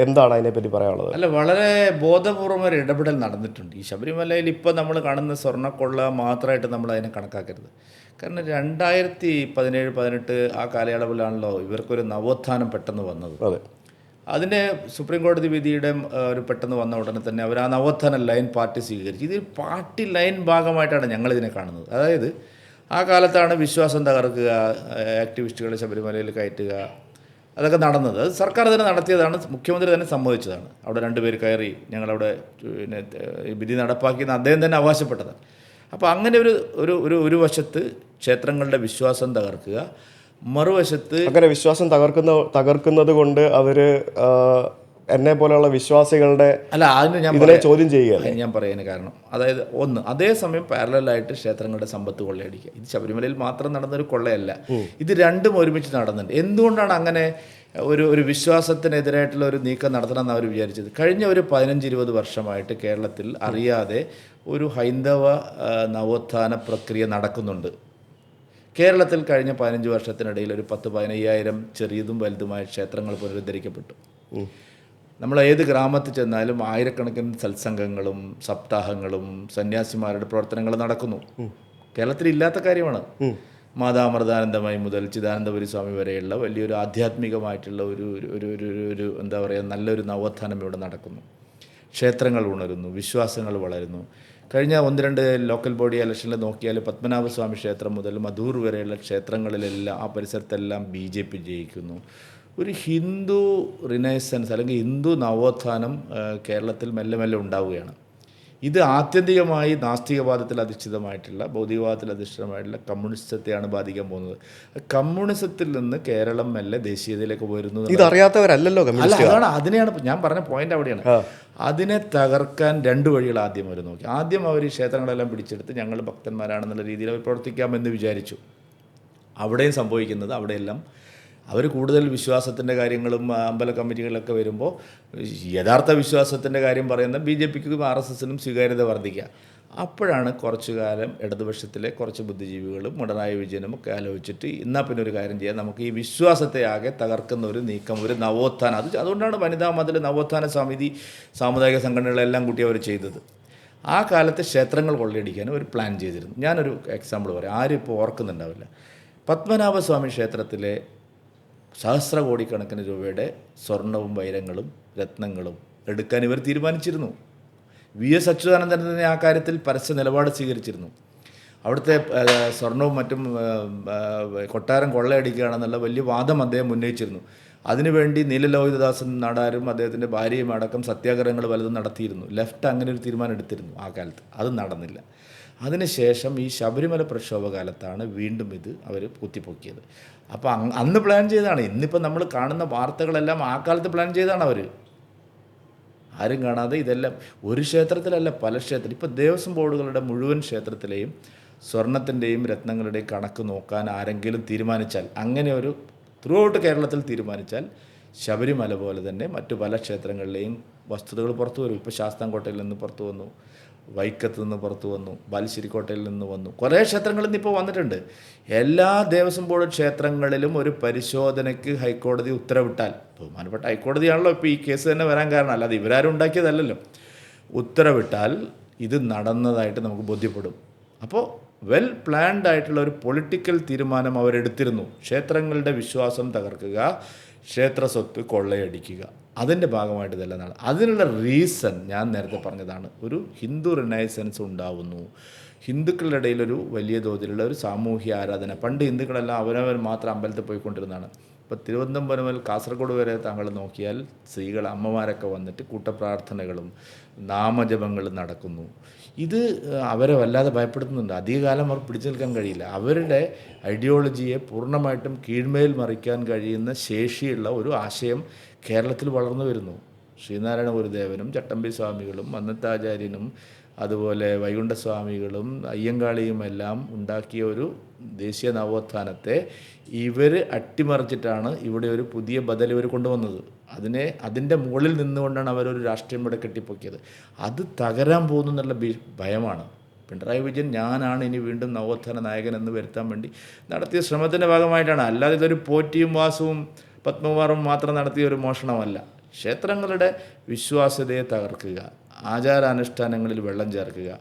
എന്താണ് അതിനെപ്പറ്റി പറയാനുള്ളത്? അല്ല, വളരെ ബോധപൂർവം ഒരു ഇടപെടൽ നടന്നിട്ടുണ്ട്. ഈ ശബരിമലയിൽ ഇപ്പോൾ നമ്മൾ കാണുന്ന സ്വർണ്ണക്കൊള്ള മാത്രമായിട്ട് നമ്മൾ അതിനെ കണക്കാക്കരുത്. കാരണം 2017-18 ആ കാലയളവിലാണല്ലോ ഇവർക്കൊരു നവോത്ഥാനം പെട്ടെന്ന് വന്നത്. അതിൻ്റെ സുപ്രീം കോടതി വിധിയുടെ ഒരു പെട്ടെന്ന് വന്ന ഉടനെ തന്നെ അവർ ആ നവോത്ഥാന ലൈൻ പാർട്ടി സ്വീകരിച്ചു. ഇത് പാർട്ടി ലൈൻ ഭാഗമായിട്ടാണ് ഞങ്ങളിതിനെ കാണുന്നത്. അതായത് ആ കാലത്താണ് വിശ്വാസം തകർക്കുക, ആക്ടിവിസ്റ്റുകളെ ശബരിമലയിൽ കയറ്റുക, അതൊക്കെ നടന്നത്. അത് സർക്കാർ തന്നെ നടത്തിയതാണ്, മുഖ്യമന്ത്രി തന്നെ സമ്മതിച്ചതാണ്. അവിടെ 2 പേര് കയറി ഞങ്ങളവിടെ വിധി നടപ്പാക്കിയെന്ന് അദ്ദേഹം തന്നെ അവകാശപ്പെട്ടതാണ്. അപ്പോൾ അങ്ങനെ ഒരു വശത്ത് ക്ഷേത്രങ്ങളുടെ വിശ്വാസം തകർക്കുക, മറുവശത്ത് അങ്ങനെ വിശ്വാസം തകർക്കുന്നത് കൊണ്ട് അവർ എന്നെ പോലെയുള്ള വിശ്വാസികളുടെ ഇതിനെ ചോദ്യം ചെയ്യുക. ഞാൻ പറയുന്നതിന് കാരണം അതായത് ഒന്ന്, അതേസമയം പാരലായിട്ട് ക്ഷേത്രങ്ങളുടെ സമ്പത്ത് കൊള്ളയടിക്കുക. ഇത് ശബരിമലയിൽ മാത്രം നടന്നൊരു കൊള്ളയല്ല, ഇത് രണ്ടും ഒരുമിച്ച് നടന്നുണ്ട്. എന്തുകൊണ്ടാണ് അങ്ങനെ ഒരു വിശ്വാസത്തിനെതിരായിട്ടുള്ള ഒരു നീക്കം നടത്തണമെന്ന് അവർ വിചാരിച്ചത്? കഴിഞ്ഞ ഒരു 15-20 വർഷമായിട്ട് കേരളത്തിൽ അറിയാതെ ഒരു ഹൈന്ദവ നവോത്ഥാന പ്രക്രിയ നടക്കുന്നുണ്ട്. കേരളത്തിൽ കഴിഞ്ഞ 15 വർഷത്തിനിടയിൽ ഒരു 10-15,000 ചെറിയതും വലുതുമായ ക്ഷേത്രങ്ങൾ പുനരുദ്ധരിക്കപ്പെട്ടു. നമ്മൾ ഏത് ഗ്രാമത്തിൽ ചെന്നാലും ആയിരക്കണക്കിന് സത്സംഗങ്ങളും സപ്താഹങ്ങളും സന്യാസിമാരുടെ പ്രവർത്തനങ്ങൾ നടക്കുന്നു. കേരളത്തിൽ ഇല്ലാത്ത കാര്യമാണ്. മാതാമൃതാനന്ദമയി മുതൽ ചിദാനന്ദപുരി സ്വാമി വരെയുള്ള വലിയൊരു ആധ്യാത്മികമായിട്ടുള്ള ഒരു എന്താ പറയുക നല്ലൊരു നവോത്ഥാനം ഇവിടെ നടക്കുന്നു. ക്ഷേത്രങ്ങൾ ഉണരുന്നു, വിശ്വാസങ്ങൾ വളരുന്നു. കഴിഞ്ഞ 1-2 ലോക്കൽ ബോഡി ഇലക്ഷനിൽ നോക്കിയാൽ പത്മനാഭസ്വാമി ക്ഷേത്രം മുതൽ മധൂർ വരെയുള്ള ക്ഷേത്രങ്ങളിലെല്ലാം ആ പരിസരത്തെല്ലാം BJP ജയിക്കുന്നു. ഒരു ഹിന്ദു റിനൈസൻസ് അല്ലെങ്കിൽ ഹിന്ദു നവോത്ഥാനം കേരളത്തിൽ മെല്ലെ മെല്ലെ ഉണ്ടാവുകയാണ്. ഇത് ആത്യന്തികമായി നാസ്തികവാദത്തിൽ അധിഷ്ഠിതമായിട്ടുള്ള, ഭൗതികവാദത്തിൽ അധിഷ്ഠിതമായിട്ടുള്ള കമ്മ്യൂണിസത്തെയാണ് ബാധിക്കാൻ പോകുന്നത്. കമ്മ്യൂണിസത്തിൽ നിന്ന് കേരളം മെല്ലെ ദേശീയതയിലേക്ക് വരുന്നു. ഇതറിയാത്തവരല്ലല്ലോ കമ്മ്യൂണിസ്റ്റ്. അതാണ്, അതിനെയാണ് ഞാൻ പറഞ്ഞ പോയിന്റ് അവിടെയാണ്. അതിനെ തകർക്കാൻ രണ്ട് വഴികൾ ആദ്യം അവർ നോക്കി. ആദ്യം അവർ ഈ ക്ഷേത്രങ്ങളെല്ലാം പിടിച്ചെടുത്ത് ഞങ്ങൾ ഭക്തന്മാരാണെന്നുള്ള രീതിയിൽ അവർ പ്രവർത്തിക്കാമെന്ന് വിചാരിച്ചു. അവിടെയും സംഭവിക്കുന്നത്, അവിടെയെല്ലാം അവർ കൂടുതൽ വിശ്വാസത്തിൻ്റെ കാര്യങ്ങളും അമ്പല കമ്മിറ്റികളിലൊക്കെ വരുമ്പോൾ യഥാർത്ഥ വിശ്വാസത്തിൻ്റെ കാര്യം പറയുന്ന BJPക്കും RSSനും സ്വീകാര്യത വർദ്ധിക്കുക. അപ്പോഴാണ് കുറച്ചു കാലം ഇടതുപക്ഷത്തിലെ കുറച്ച് ബുദ്ധിജീവികളും പിണറായി വിജയനും ഒക്കെ ആലോചിച്ചിട്ട് എന്നാൽ പിന്നെ ഒരു കാര്യം ചെയ്യാം, നമുക്ക് ഈ വിശ്വാസത്തെ ആകെ തകർക്കുന്ന ഒരു നീക്കം, ഒരു നവോത്ഥാനം, അതുകൊണ്ടാണ് വനിതാ മതിൽ, നവോത്ഥാന സമിതി, സാമുദായിക സംഘടനകളെല്ലാം കൂട്ടി അവർ ചെയ്തത്. ആ കാലത്ത് ക്ഷേത്രങ്ങൾ കൊള്ളയടിക്കാനും ഒരു പ്ലാൻ ചെയ്തിരുന്നു. ഞാനൊരു എക്സാമ്പിൾ പറയാം, ആരും ഇപ്പോൾ ഓർക്കുന്നുണ്ടാവില്ല. പത്മനാഭസ്വാമി ക്ഷേത്രത്തിലെ സഹസ്രകോടിക്കണക്കിന് രൂപയുടെ സ്വർണവും വൈരങ്ങളും രത്നങ്ങളും എടുക്കാൻ ഇവർ തീരുമാനിച്ചിരുന്നു. VS അച്യുതാനന്ദൻ തന്നെ ആ കാര്യത്തിൽ പരസ്യ നിലപാട് സ്വീകരിച്ചിരുന്നു. അവിടുത്തെ സ്വർണവും മറ്റും കൊട്ടാരം കൊള്ളയടിക്കുകയാണെന്നുള്ള വലിയ വാദം അദ്ദേഹം ഉന്നയിച്ചിരുന്നു. അതിനുവേണ്ടി നീലലോഹിതദാസൻ നാടാരും അദ്ദേഹത്തിൻ്റെ ഭാര്യയും അടക്കം സത്യാഗ്രഹങ്ങൾ പലതും നടത്തിയിരുന്നു. ലെഫ്റ്റ് അങ്ങനെ ഒരു തീരുമാനം എടുത്തിരുന്നു ആ കാലത്ത്. അത് നടന്നില്ല. അതിനുശേഷം ഈ ശബരിമല പ്രക്ഷോഭകാലത്താണ് വീണ്ടും ഇത് അവർ കുത്തിപ്പൊക്കിയത്. അപ്പോൾ അന്ന് പ്ലാൻ ചെയ്തതാണ്. ഇന്നിപ്പോൾ നമ്മൾ കാണുന്ന വാർത്തകളെല്ലാം ആ കാലത്ത് പ്ലാൻ ചെയ്താണ് അവർ. ആരും കാണാതെ ഇതെല്ലാം ഒരു ക്ഷേത്രത്തിലല്ല, പല ക്ഷേത്രം. ഇപ്പോൾ ദേവസ്വം ബോർഡുകളുടെ മുഴുവൻ ക്ഷേത്രത്തിലെയും സ്വർണത്തിൻ്റെയും രത്നങ്ങളുടെയും കണക്ക് നോക്കാൻ ആരെങ്കിലും തീരുമാനിച്ചാൽ, അങ്ങനെ ഒരു ത്രൂ ഔട്ട് കേരളത്തിൽ തീരുമാനിച്ചാൽ, ശബരിമല പോലെ തന്നെ മറ്റു പല ക്ഷേത്രങ്ങളിലെയും വസ്തുതകൾ പുറത്തു വരും. ഇപ്പോൾ ശാസ്താംകോട്ടയിൽ നിന്ന് പുറത്തു വന്നു, വൈക്കത്ത് നിന്ന് പുറത്തു വന്നു, ബാലുശ്ശേരിക്കോട്ടയിൽ നിന്ന് വന്നു, കുറേ ക്ഷേത്രങ്ങളിൽ നിന്ന് ഇപ്പോൾ വന്നിട്ടുണ്ട്. എല്ലാ ദേവസ്വം ബോർഡ് ക്ഷേത്രങ്ങളിലും ഒരു പരിശോധനയ്ക്ക് ഹൈക്കോടതി ഉത്തരവിട്ടാൽ, ബഹുമാനപ്പെട്ട ഹൈക്കോടതിയാണല്ലോ ഇപ്പോൾ ഈ കേസ് തന്നെ വരാൻ കാരണം, അല്ലാതെ ഇവരാരും ഉണ്ടാക്കിയതല്ലല്ലോ, ഉത്തരവിട്ടാൽ ഇത് നടന്നതായിട്ട് നമുക്ക് ബോധ്യപ്പെടും. അപ്പോൾ വെൽ പ്ലാൻഡ് ആയിട്ടുള്ള ഒരു പൊളിറ്റിക്കൽ തീരുമാനം അവരെടുത്തിരുന്നു. ക്ഷേത്രങ്ങളുടെ വിശ്വാസം തകർക്കുക, ക്ഷേത്ര സ്വത്ത് കൊള്ളയടിക്കുക, അതിൻ്റെ ഭാഗമായിട്ട് ഇതെല്ലാം നടന്നു. അതിനുള്ള റീസൺ ഞാൻ നേരത്തെ പറഞ്ഞതാണ്. ഒരു ഹിന്ദു റിനൈസൻസ് ഉണ്ടാവുന്നു. ഹിന്ദുക്കളുടെ ഇടയിലൊരു വലിയ തോതിലുള്ള ഒരു സാമൂഹ്യ ആരാധന. പണ്ട് ഹിന്ദുക്കളെല്ലാം അവരവർ മാത്രം അമ്പലത്തിൽ പോയിക്കൊണ്ടിരുന്നതാണ്. ഇപ്പോൾ തിരുവനന്തപുരം മുതൽ കാസർഗോഡ് വരെ താങ്കൾ നോക്കിയാൽ സ്ത്രീകൾ, അമ്മമാരൊക്കെ വന്നിട്ട് കൂട്ടപ്രാർത്ഥനകളും നാമജപങ്ങളും നടക്കുന്നു. ഇത് അവരെ വല്ലാതെ ഭയപ്പെടുത്തുന്നുണ്ട്. അധികകാലം അവർ പിടിച്ചു നിൽക്കാൻ കഴിയില്ല. അവരുടെ ഐഡിയോളജിയെ പൂർണ്ണമായിട്ടും കീഴ്മേൽ മറിക്കാൻ കഴിയുന്ന ശേഷിയുള്ള ഒരു ആശയം കേരളത്തിൽ വളർന്നു വരുന്നു. ശ്രീനാരായണ ഗുരുദേവനും ചട്ടമ്പി സ്വാമികളും മന്നത്താചാര്യനും അതുപോലെ വൈകുണ്ഠസ്വാമികളും അയ്യങ്കാളിയുമെല്ലാം ഉണ്ടാക്കിയ ഒരു ദേശീയ നവോത്ഥാനത്തെ ഇവർ അട്ടിമറിച്ചിട്ടാണ് ഇവിടെ ഒരു പുതിയ ബദൽ ഇവർ കൊണ്ടുവന്നത്. അതിൻ്റെ മുകളിൽ നിന്നുകൊണ്ടാണ് അവരൊരു രാഷ്ട്രീയം ഇവിടെ കെട്ടിപ്പൊക്കിയത്. അത് തകരാൻ പോകുന്നു എന്നുള്ള ഭയമാണ്. പിണറായി വിജയൻ ഞാനാണ് ഇനി വീണ്ടും നവോത്ഥാന നായകൻ എന്ന് വരുത്താൻ വേണ്ടി നടത്തിയ ശ്രമത്തിൻ്റെ ഭാഗമായിട്ടാണ്. അല്ലാതെ ഇതൊരു പോറ്റിയും വാസുവും പത്മകുമാറും മാത്രം നടത്തിയ ഒരു മോഷണമല്ല. ക്ഷേത്രങ്ങളുടെ വിശ്വാസ്യതയെ തകർക്കുക, ആചാരാനുഷ്ഠാനങ്ങളിൽ വെള്ളം ചേർക്കുക,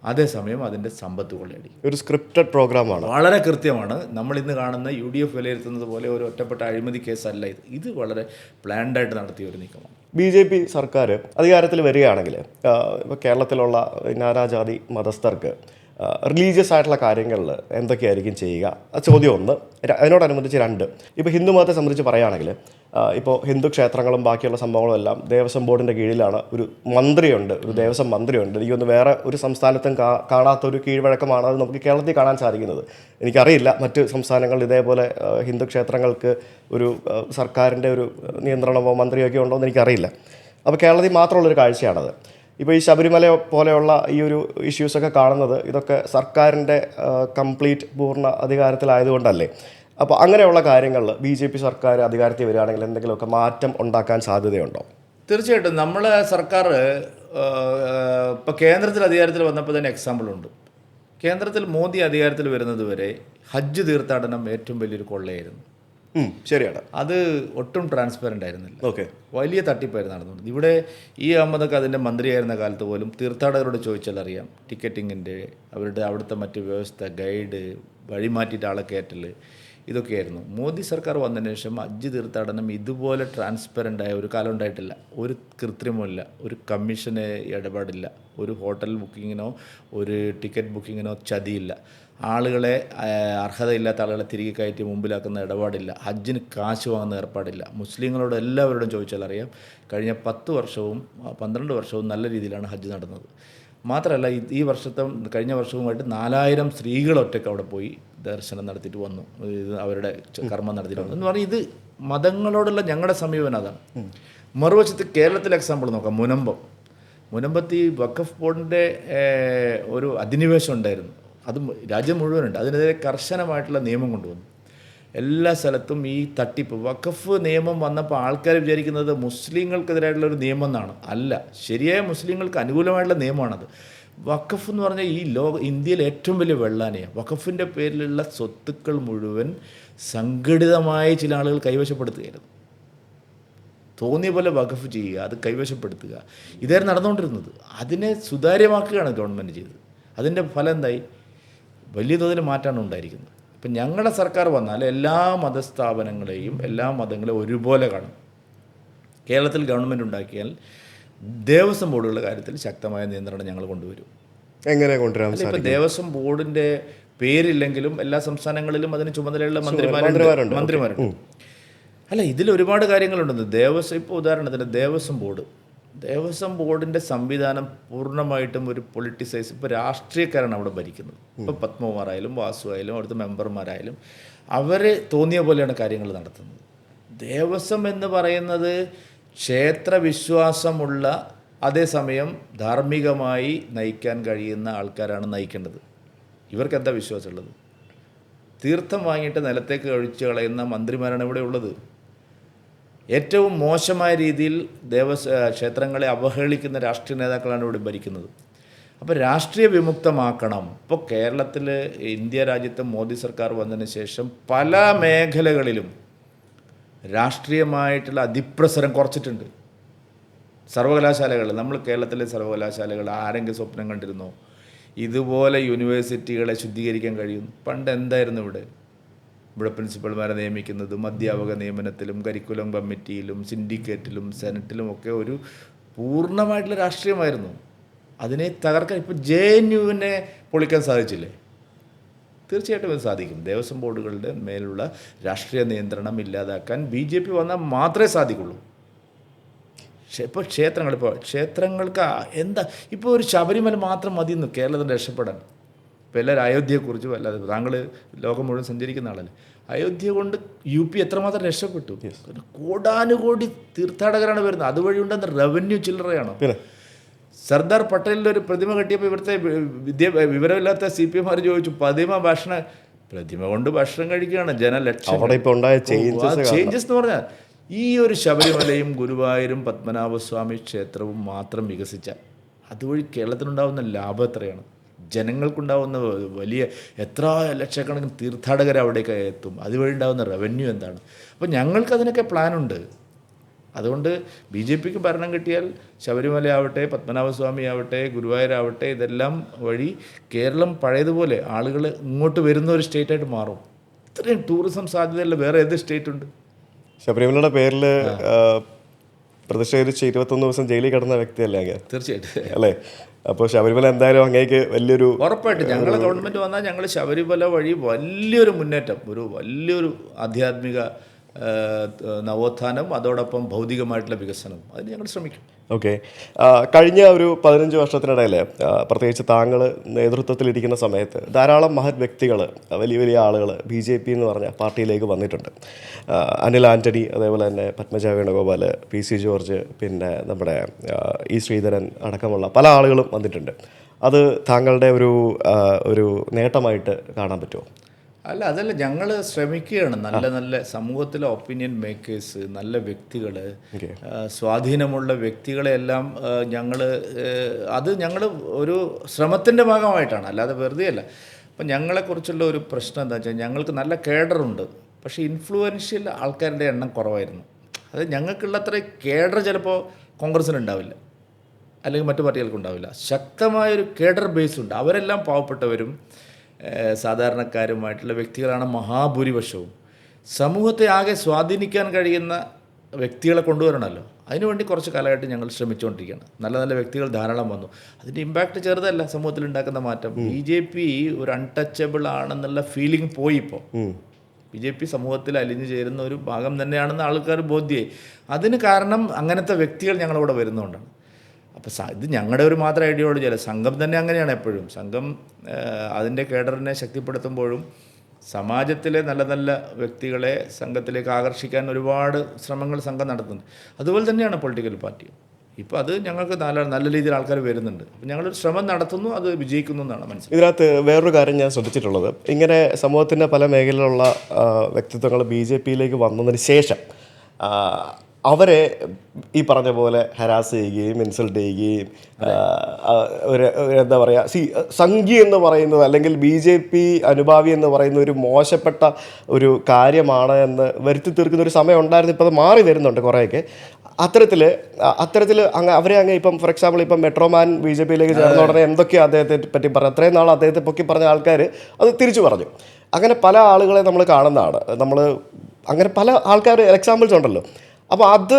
അതേസമയം അതിൻ്റെ സമ്പത്ത് കൊള്ളയടിക്കുക. ഒരു സ്ക്രിപ്റ്റഡ് പ്രോഗ്രാമാണ്. വളരെ കൃത്യമാണ്. നമ്മൾ ഇന്ന് കാണുന്ന UDF വിലയിരുത്തുന്നത് പോലെ ഒരു ഒറ്റപ്പെട്ട അഴിമതി കേസല്ല ഇത്. ഇത് വളരെ പ്ലാൻഡായിട്ട് നടത്തിയ ഒരു നീക്കമാണ്. BJP സർക്കാർ അധികാരത്തിൽ വരികയാണെങ്കിൽ ഇപ്പോൾ കേരളത്തിലുള്ള നാനാജാതി മതസ്ഥർക്ക് റിലീജിയസ് ആയിട്ടുള്ള കാര്യങ്ങളിൽ എന്തൊക്കെയായിരിക്കും ചെയ്യുക? ചോദ്യം 1. അതിനോടനുബന്ധിച്ച് 2, ഇപ്പോൾ ഹിന്ദു മതത്തെ സംബന്ധിച്ച് പറയുകയാണെങ്കിൽ ഇപ്പോൾ ഹിന്ദു ക്ഷേത്രങ്ങളും ബാക്കിയുള്ള സംഭവങ്ങളും എല്ലാം ദേവസ്വം ബോർഡിൻ്റെ കീഴിലാണ്. ഒരു മന്ത്രിയുണ്ട്, ഒരു ദേവസ്വം മന്ത്രിയുണ്ട്. എനിക്കൊന്ന് വേറെ ഒരു സംസ്ഥാനത്തും കാണാത്തൊരു കീഴ്വഴക്കമാണ് അത് നമുക്ക് കേരളത്തിൽ കാണാൻ സാധിക്കുന്നത്. എനിക്കറിയില്ല മറ്റ് സംസ്ഥാനങ്ങളിൽ ഇതേപോലെ ഹിന്ദു ക്ഷേത്രങ്ങൾക്ക് ഒരു സർക്കാരിൻ്റെ ഒരു നിയന്ത്രണമോ മന്ത്രിയൊക്കെ ഉണ്ടോ എന്ന് എനിക്കറിയില്ല. അപ്പോൾ കേരളത്തിൽ മാത്രമുള്ളൊരു കാഴ്ചയാണത്. ഇപ്പോൾ ഈ ശബരിമല പോലെയുള്ള ഈ ഒരു ഇഷ്യൂസൊക്കെ കാണുന്നത് ഇതൊക്കെ സർക്കാരിൻ്റെ കംപ്ലീറ്റ് പൂർണ്ണ അധികാരത്തിലായതുകൊണ്ടല്ലേ? അപ്പോൾ അങ്ങനെയുള്ള കാര്യങ്ങളിൽ BJP സർക്കാർ അധികാരത്തിൽ വരികയാണെങ്കിൽ എന്തെങ്കിലുമൊക്കെ മാറ്റം ഉണ്ടാക്കാൻ സാധ്യതയുണ്ടോ? തീർച്ചയായിട്ടും. നമ്മളെ സർക്കാർ ഇപ്പോൾ കേന്ദ്രത്തിൽ അധികാരത്തിൽ വന്നപ്പോൾ തന്നെ എക്സാമ്പിളുണ്ട്. കേന്ദ്രത്തിൽ മോദി അധികാരത്തിൽ വരുന്നത് വരെ ഹജ്ജ് തീർത്ഥാടനം ഏറ്റവും വലിയൊരു കൊള്ളയായിരുന്നു. ശരിയാണ്. അത് ഒട്ടും ട്രാൻസ്പെറൻ്റ് ആയിരുന്നില്ല. ഓക്കെ, വലിയ തട്ടിപ്പായിരുന്നു നടന്നത്. ഇവിടെ ഈ അഹമ്മദൊക്കെ അതിൻ്റെ മന്ത്രിയായിരുന്ന കാലത്ത് പോലും തീർത്ഥാടകരോട് ചോദിച്ചാൽ അറിയാം, ടിക്കറ്റിങ്ങിൻ്റെ അവിടുത്തെ മറ്റ് വ്യവസ്ഥ, ഗൈഡ്, വഴിമാറ്റിയിട്ട് ആളെ കയറ്റൽ, ഇതൊക്കെയായിരുന്നു. മോദി സർക്കാർ വന്നതിന് ശേഷം ഹജ്ജ് തീർത്ഥാടനം ഇതുപോലെ ട്രാൻസ്പെറൻ്റ് ആയ ഒരു കാലം ഉണ്ടായിട്ടില്ല. ഒരു കൃത്രിമമില്ല, ഒരു കമ്മീഷന് ഇടപാടില്ല, ഒരു ഹോട്ടൽ ബുക്കിങ്ങിനോ ഒരു ടിക്കറ്റ് ബുക്കിങ്ങിനോ ചതിയില്ല. ആളുകളെ അർഹതയില്ലാത്ത ആളുകളെ തിരികെ കയറ്റി മുമ്പിലാക്കുന്ന ഇടപാടില്ല. ഹജ്ജിന് കാശ് വാങ്ങുന്ന ഏർപ്പാടില്ല. മുസ്ലിങ്ങളോട് എല്ലാവരോടും ചോദിച്ചാൽ അറിയാം, കഴിഞ്ഞ 10 വർഷവും 12 വർഷവും നല്ല രീതിയിലാണ് ഹജ്ജ് നടന്നത്. മാത്രമല്ല ഈ കഴിഞ്ഞ വർഷവുമായിട്ട് 4000 സ്ത്രീകൾ ഒറ്റയ്ക്ക് അവിടെ പോയി ദർശനം നടത്തിയിട്ട് വന്നു. ഇത് അവരുടെ കർമ്മം നടത്തിയിട്ട് വന്നു എന്ന് പറഞ്ഞാൽ ഇത് മതങ്ങളോടുള്ള ഞങ്ങളുടെ സമീപനം അതാണ്. മറുവശത്ത് കേരളത്തിലെ എക്സാമ്പിൾ നോക്കാം. മുനമ്പത്ത് ഈ വഖഫ് ബോർഡിൻ്റെ ഒരു അധിനിവേശം ഉണ്ടായിരുന്നു. അത് രാജ്യം മുഴുവനുണ്ട്. അതിനെതിരെ കർശനമായിട്ടുള്ള നിയമം കൊണ്ടുവന്നു. എല്ലാ സ്ഥലത്തും ഈ തട്ടിപ്പ് വഖഫ് നിയമം വന്നപ്പോൾ ആൾക്കാർ വിചാരിക്കുന്നത് മുസ്ലിങ്ങൾക്കെതിരായിട്ടുള്ളൊരു നിയമം എന്നാണ്. അല്ല, ശരിയായ മുസ്ലിങ്ങൾക്ക് അനുകൂലമായിട്ടുള്ള നിയമമാണത്. വഖഫ് എന്ന് പറഞ്ഞാൽ ഈ ഇന്ത്യയിലെ ഏറ്റവും വലിയ വെള്ളാനയാണ്. വഖഫിൻ്റെ പേരിലുള്ള സ്വത്തുക്കൾ മുഴുവൻ സംഘടിതമായ ചില ആളുകൾ കൈവശപ്പെടുത്തുകയായിരുന്നു. തോന്നിയ പോലെ വഖഫ് ചെയ്യുക, അത് കൈവശപ്പെടുത്തുക, ഇതായിരുന്നു നടന്നുകൊണ്ടിരുന്നത്. അതിനെ സുതാര്യമാക്കുകയാണ് ഗവൺമെൻറ് ചെയ്തത്. അതിൻ്റെ ഫലം എന്തായി? വലിയ തോതിൽ മാറ്റമാണ് ഉണ്ടായിരിക്കുന്നത്. ഇപ്പം ഞങ്ങളുടെ സർക്കാർ വന്നാൽ എല്ലാ മതസ്ഥാപനങ്ങളെയും എല്ലാ മതങ്ങളെയും ഒരുപോലെ കാണും. കേരളത്തിൽ ഗവൺമെൻറ് ഉണ്ടാക്കിയാൽ ദേവസ്വം ബോർഡുകളുടെ കാര്യത്തിൽ ശക്തമായ നിയന്ത്രണം ഞങ്ങൾ കൊണ്ടുവരും. എങ്ങനെ കൊണ്ടുവരാൻ? ഇപ്പം ദേവസ്വം ബോർഡിൻ്റെ പേരില്ലെങ്കിലും എല്ലാ സംസ്ഥാനങ്ങളിലും അതിന് ചുമതലയുള്ള മന്ത്രിമാരുണ്ട്. അല്ല, ഇതിൽ ഒരുപാട് കാര്യങ്ങളുണ്ട്. ഇപ്പോൾ ഉദാഹരണത്തിന് ദേവസ്വം ബോർഡിൻ്റെ സംവിധാനം പൂർണ്ണമായിട്ടും ഒരു പൊളിറ്റിസൈസ്. ഇപ്പോൾ രാഷ്ട്രീയക്കാരാണ് അവിടെ ഭരിക്കുന്നത്. ഇപ്പോൾ പത്മകുമാറായാലും വാസു ആയാലും അവിടുത്തെ മെമ്പർമാരായാലും അവർ തോന്നിയ പോലെയാണ് കാര്യങ്ങൾ നടത്തുന്നത്. ദേവസ്വം എന്ന് പറയുന്നത് ക്ഷേത്രവിശ്വാസമുള്ള അതേസമയം ധാർമ്മികമായി നയിക്കാൻ കഴിയുന്ന ആൾക്കാരാണ് നയിക്കേണ്ടത്. ഇവർക്ക് എന്താ വിശ്വാസമുള്ളത്? തീർത്ഥം വാങ്ങിയിട്ട് നിലത്തേക്ക് കഴിച്ചു കളയുന്ന മന്ത്രിമാരാണ് ഇവിടെ ഉള്ളത്. ഏറ്റവും മോശമായ രീതിയിൽ ക്ഷേത്രങ്ങളെ അവഹേളിക്കുന്ന രാഷ്ട്രീയ നേതാക്കളാണ് ഇവിടെ ഭരിക്കുന്നത്. അപ്പോൾ രാഷ്ട്രീയ വിമുക്തമാക്കണം. ഇപ്പോൾ കേരളത്തിൽ ഇന്ത്യ രാജ്യത്ത് മോദി സർക്കാർ വന്നതിന് ശേഷം പല മേഖലകളിലും രാഷ്ട്രീയമായിട്ടുള്ള അതിപ്രസരം കുറച്ചിട്ടുണ്ട്. സർവകലാശാലകൾ, നമ്മൾ കേരളത്തിലെ സർവകലാശാലകൾ ആരെങ്കിലും സ്വപ്നം കണ്ടിരുന്നോ ഇതുപോലെ യൂണിവേഴ്സിറ്റികളെ ശുദ്ധീകരിക്കാൻ കഴിയും? പണ്ട് എന്തായിരുന്നു ഇവിടെ പ്രിൻസിപ്പൽമാരെ നിയമിക്കുന്നതും അധ്യാപക നിയമനത്തിലും കരിക്കുലം കമ്മിറ്റിയിലും സിൻഡിക്കേറ്റിലും സെനറ്റിലും ഒക്കെ ഒരു പൂർണ്ണമായിട്ടുള്ള രാഷ്ട്രീയമായിരുന്നു. അതിനെ തകർക്കാൻ ഇപ്പോൾ JNUവിനെ പൊളിക്കാൻ സാധിച്ചില്ലേ? തീർച്ചയായിട്ടും അത് സാധിക്കും. ദേവസ്വം ബോർഡുകളുടെ മേലുള്ള രാഷ്ട്രീയ നിയന്ത്രണം ഇല്ലാതാക്കാൻ BJP വന്നാൽ മാത്രമേ സാധിക്കുള്ളൂ. ഇപ്പോൾ ക്ഷേത്രങ്ങൾക്ക് എന്താ ഇപ്പോൾ ഒരു ശബരിമല മാത്രം മതിയെന്ന് കേരളത്തിൽ രക്ഷപ്പെടാൻ. ഇപ്പോൾ എല്ലാവരും അയോധ്യയെക്കുറിച്ച് വല്ലാതെ, താങ്കൾ ലോകം മുഴുവൻ സഞ്ചരിക്കുന്ന ആളല്ലേ, അയോധ്യ കൊണ്ട് UP എത്രമാത്രം രക്ഷപ്പെട്ടു. കോടാനുകോടി തീർത്ഥാടകരാണ് വരുന്നത്. അതുവഴി ഉണ്ടെന്ന് റവന്യൂ ചില്ലറയാണോ? സർദാർ പട്ടേലിൻ്റെ ഒരു പ്രതിമ കെട്ടിയപ്പോൾ ഇവിടുത്തെ വിവരമില്ലാത്ത CPM ചോദിച്ചു, പ്രതിമ കൊണ്ട് ഭക്ഷണം കഴിക്കുകയാണ് ജനലക്ഷം. ചേഞ്ചസ് എന്ന് പറഞ്ഞാൽ ഈ ഒരു ശബരിമലയും ഗുരുവായൂരും പത്മനാഭസ്വാമി ക്ഷേത്രവും മാത്രം വികസിച്ചാൽ അതുവഴി കേരളത്തിനുണ്ടാകുന്ന ലാഭം എത്രയാണ്? ജനങ്ങൾക്കുണ്ടാകുന്ന വലിയ എത്ര ലക്ഷക്കണക്കിന് തീർത്ഥാടകർ അവിടേക്ക് എത്തും. അതുവഴി ഉണ്ടാകുന്ന റവന്യൂ എന്താണ്? അപ്പോൾ ഞങ്ങൾക്കതിനൊക്കെ പ്ലാനുണ്ട്. അതുകൊണ്ട് BJPക്ക് ഭരണം കിട്ടിയാൽ ശബരിമല ആവട്ടെ, പത്മനാഭസ്വാമി ആവട്ടെ, ഗുരുവായൂരാവട്ടെ, ഇതെല്ലാം വഴി കേരളം പഴയതുപോലെ ആളുകൾ ഇങ്ങോട്ട് വരുന്ന ഒരു സ്റ്റേറ്റായിട്ട് മാറും. ഇത്രയും ടൂറിസം സാധ്യതയുള്ള വേറെ ഏത് സ്റ്റേറ്റ് ഉണ്ട്? ശബരിമലയുടെ പേരിൽ പ്രതിഷേധിച്ച് 21 ദിവസം ജയിലിൽ കിടന്ന വ്യക്തിയല്ലേ അങ്ങ്? തീർച്ചയായിട്ടും അല്ലേ? അപ്പോൾ ശബരിമല എന്തായാലും അങ്ങേക്ക് വലിയൊരു ഉറപ്പായിട്ട് ഞങ്ങളുടെ ഗവൺമെൻറ് വന്നാൽ ഞങ്ങൾ ശബരിമല വഴി വലിയൊരു മുന്നേറ്റം, വലിയൊരു ആധ്യാത്മിക നവോത്ഥാനം, അതോടൊപ്പം ഭൗതികമായിട്ടുള്ള വികസനം, അതിന് ഞങ്ങൾ ശ്രമിക്കും. ഓക്കെ. കഴിഞ്ഞ ഒരു 15 വർഷത്തിനിടയിൽ പ്രത്യേകിച്ച് താങ്കൾ നേതൃത്വത്തിലിരിക്കുന്ന സമയത്ത് ധാരാളം മഹത് വ്യക്തികൾ, വലിയ വലിയ ആളുകൾ BJP എന്ന് പറഞ്ഞ പാർട്ടിയിലേക്ക് വന്നിട്ടുണ്ട്. അനിൽ ആൻ്റണി, അതേപോലെ തന്നെ പത്മജ വേണുഗോപാൽ, PC ജോർജ്, പിന്നെ നമ്മുടെ E ശ്രീധരൻ അടക്കമുള്ള പല ആളുകളും വന്നിട്ടുണ്ട്. അത് താങ്കളുടെ ഒരു നേട്ടമായിട്ട് കാണാൻ പറ്റുമോ? അല്ല, അതല്ല, ഞങ്ങൾ ശ്രമിക്കുകയാണ്. നല്ല സമൂഹത്തിലെ ഒപ്പീനിയൻ മേക്കേഴ്സ്, നല്ല വ്യക്തികൾ, സ്വാധീനമുള്ള വ്യക്തികളെല്ലാം ഞങ്ങൾ ഒരു ശ്രമത്തിൻ്റെ ഭാഗമായിട്ടാണ്, അല്ലാതെ വെറുതെ അല്ല. അപ്പം ഞങ്ങളെക്കുറിച്ചുള്ള ഒരു പ്രശ്നം എന്താ വെച്ചാൽ, ഞങ്ങൾക്ക് നല്ല കേഡറുണ്ട്, പക്ഷേ ഇൻഫ്ലുവൻഷ്യൽ ആൾക്കാരുടെ എണ്ണം കുറവായിരുന്നു. അത് ഞങ്ങൾക്കുള്ള അത്ര കേഡർ ചിലപ്പോൾ കോൺഗ്രസ്സിനുണ്ടാവില്ല, അല്ലെങ്കിൽ മറ്റു പാർട്ടികൾക്കുണ്ടാവില്ല. ശക്തമായൊരു കേഡർ ബേസ് ഉണ്ട്. അവരെല്ലാം പാവപ്പെട്ടവരും സാധാരണക്കാരുമായിട്ടുള്ള വ്യക്തികളാണ് മഹാഭൂരിപക്ഷവും. സമൂഹത്തെ ആകെ സ്വാധീനിക്കാൻ കഴിയുന്ന വ്യക്തികളെ കൊണ്ടുവരണമല്ലോ. അതിനുവേണ്ടി കുറച്ച് കാലമായിട്ട് ഞങ്ങൾ ശ്രമിച്ചുകൊണ്ടിരിക്കുകയാണ്. നല്ല നല്ല വ്യക്തികൾ ധാരാളം വന്നു. അതിൻ്റെ ഇമ്പാക്റ്റ് ചെറുതല്ല സമൂഹത്തിൽ ഉണ്ടാക്കുന്ന മാറ്റം. BJP ഒരു അൺടച്ചബിൾ ആണെന്നുള്ള ഫീലിംഗ് പോയി. ഇപ്പോൾ BJP സമൂഹത്തിൽ അലിഞ്ഞു ചേരുന്ന ഒരു ഭാഗം തന്നെയാണെന്ന് ആൾക്കാർ ബോധ്യമായി. അതിന് കാരണം അങ്ങനത്തെ വ്യക്തികൾ ഞങ്ങളിവിടെ വരുന്നതുകൊണ്ടാണ്. അപ്പോൾ ഇത് ഞങ്ങളുടെ ഒരു മാത്രം ഐഡിയോളജി അല്ല, സംഘം തന്നെ അങ്ങനെയാണ് എപ്പോഴും. സംഘം അതിൻ്റെ കേഡറിനെ ശക്തിപ്പെടുത്തുമ്പോഴും സമാജത്തിലെ നല്ല നല്ല വ്യക്തികളെ സംഘത്തിലേക്ക് ആകർഷിക്കാൻ ഒരുപാട് ശ്രമങ്ങൾ സംഘം നടത്തുന്നുണ്ട്. അതുപോലെ തന്നെയാണ് പൊളിറ്റിക്കൽ പാർട്ടി. ഇപ്പോൾ അത് ഞങ്ങൾക്ക് നല്ല രീതിയിൽ ആൾക്കാർ വരുന്നുണ്ട്. അപ്പോൾ ഞങ്ങളൊരു ശ്രമം നടത്തുന്നു, അത് വിജയിക്കുന്നു എന്നാണ് മനസ്സിലാക്കുന്നത്. ഇതിനകത്ത് വേറൊരു കാര്യം ഞാൻ ശ്രദ്ധിച്ചിട്ടുള്ളത്, ഇങ്ങനെ സമൂഹത്തിൻ്റെ പല മേഖലയിലുള്ള വ്യക്തിത്വങ്ങൾ BJPയിലേക്ക് വന്നതിന് ശേഷം അവരെ ഈ പറഞ്ഞ പോലെ ഹരാസ് ചെയ്യുകയും ഇൻസൾട്ട് ചെയ്യുകയും എന്താ പറയുക, സംഘി എന്ന് പറയുന്നത് അല്ലെങ്കിൽ BJP അനുഭാവി എന്ന് പറയുന്ന ഒരു മോശപ്പെട്ട ഒരു കാര്യമാണ് എന്ന് വരുത്തി തീർക്കുന്ന ഒരു സമയം ഉണ്ടായിരുന്നു. ഇപ്പോൾ അത് മാറി വരുന്നുണ്ട് കുറേയൊക്കെ. അത്തരത്തിൽ അവരെ അങ്ങ് ഇപ്പം ഫോർ എക്സാമ്പിൾ ഇപ്പം മെട്രോമാൻ BJPയിലേക്ക് ചേർന്ന ഉടനെ എന്തൊക്കെയാണ് അദ്ദേഹത്തെ പറ്റി പറഞ്ഞു, അത്രയും നാൾ അദ്ദേഹത്തെ പൊക്കി പറഞ്ഞ ആൾക്കാർ അത് തിരിച്ചു പറഞ്ഞു. അങ്ങനെ പല ആളുകളെ നമ്മൾ കാണുന്നതാണ്. അങ്ങനെ പല ആൾക്കാർ എക്സാമ്പിൾസ് ഉണ്ടല്ലോ. അപ്പോൾ അത്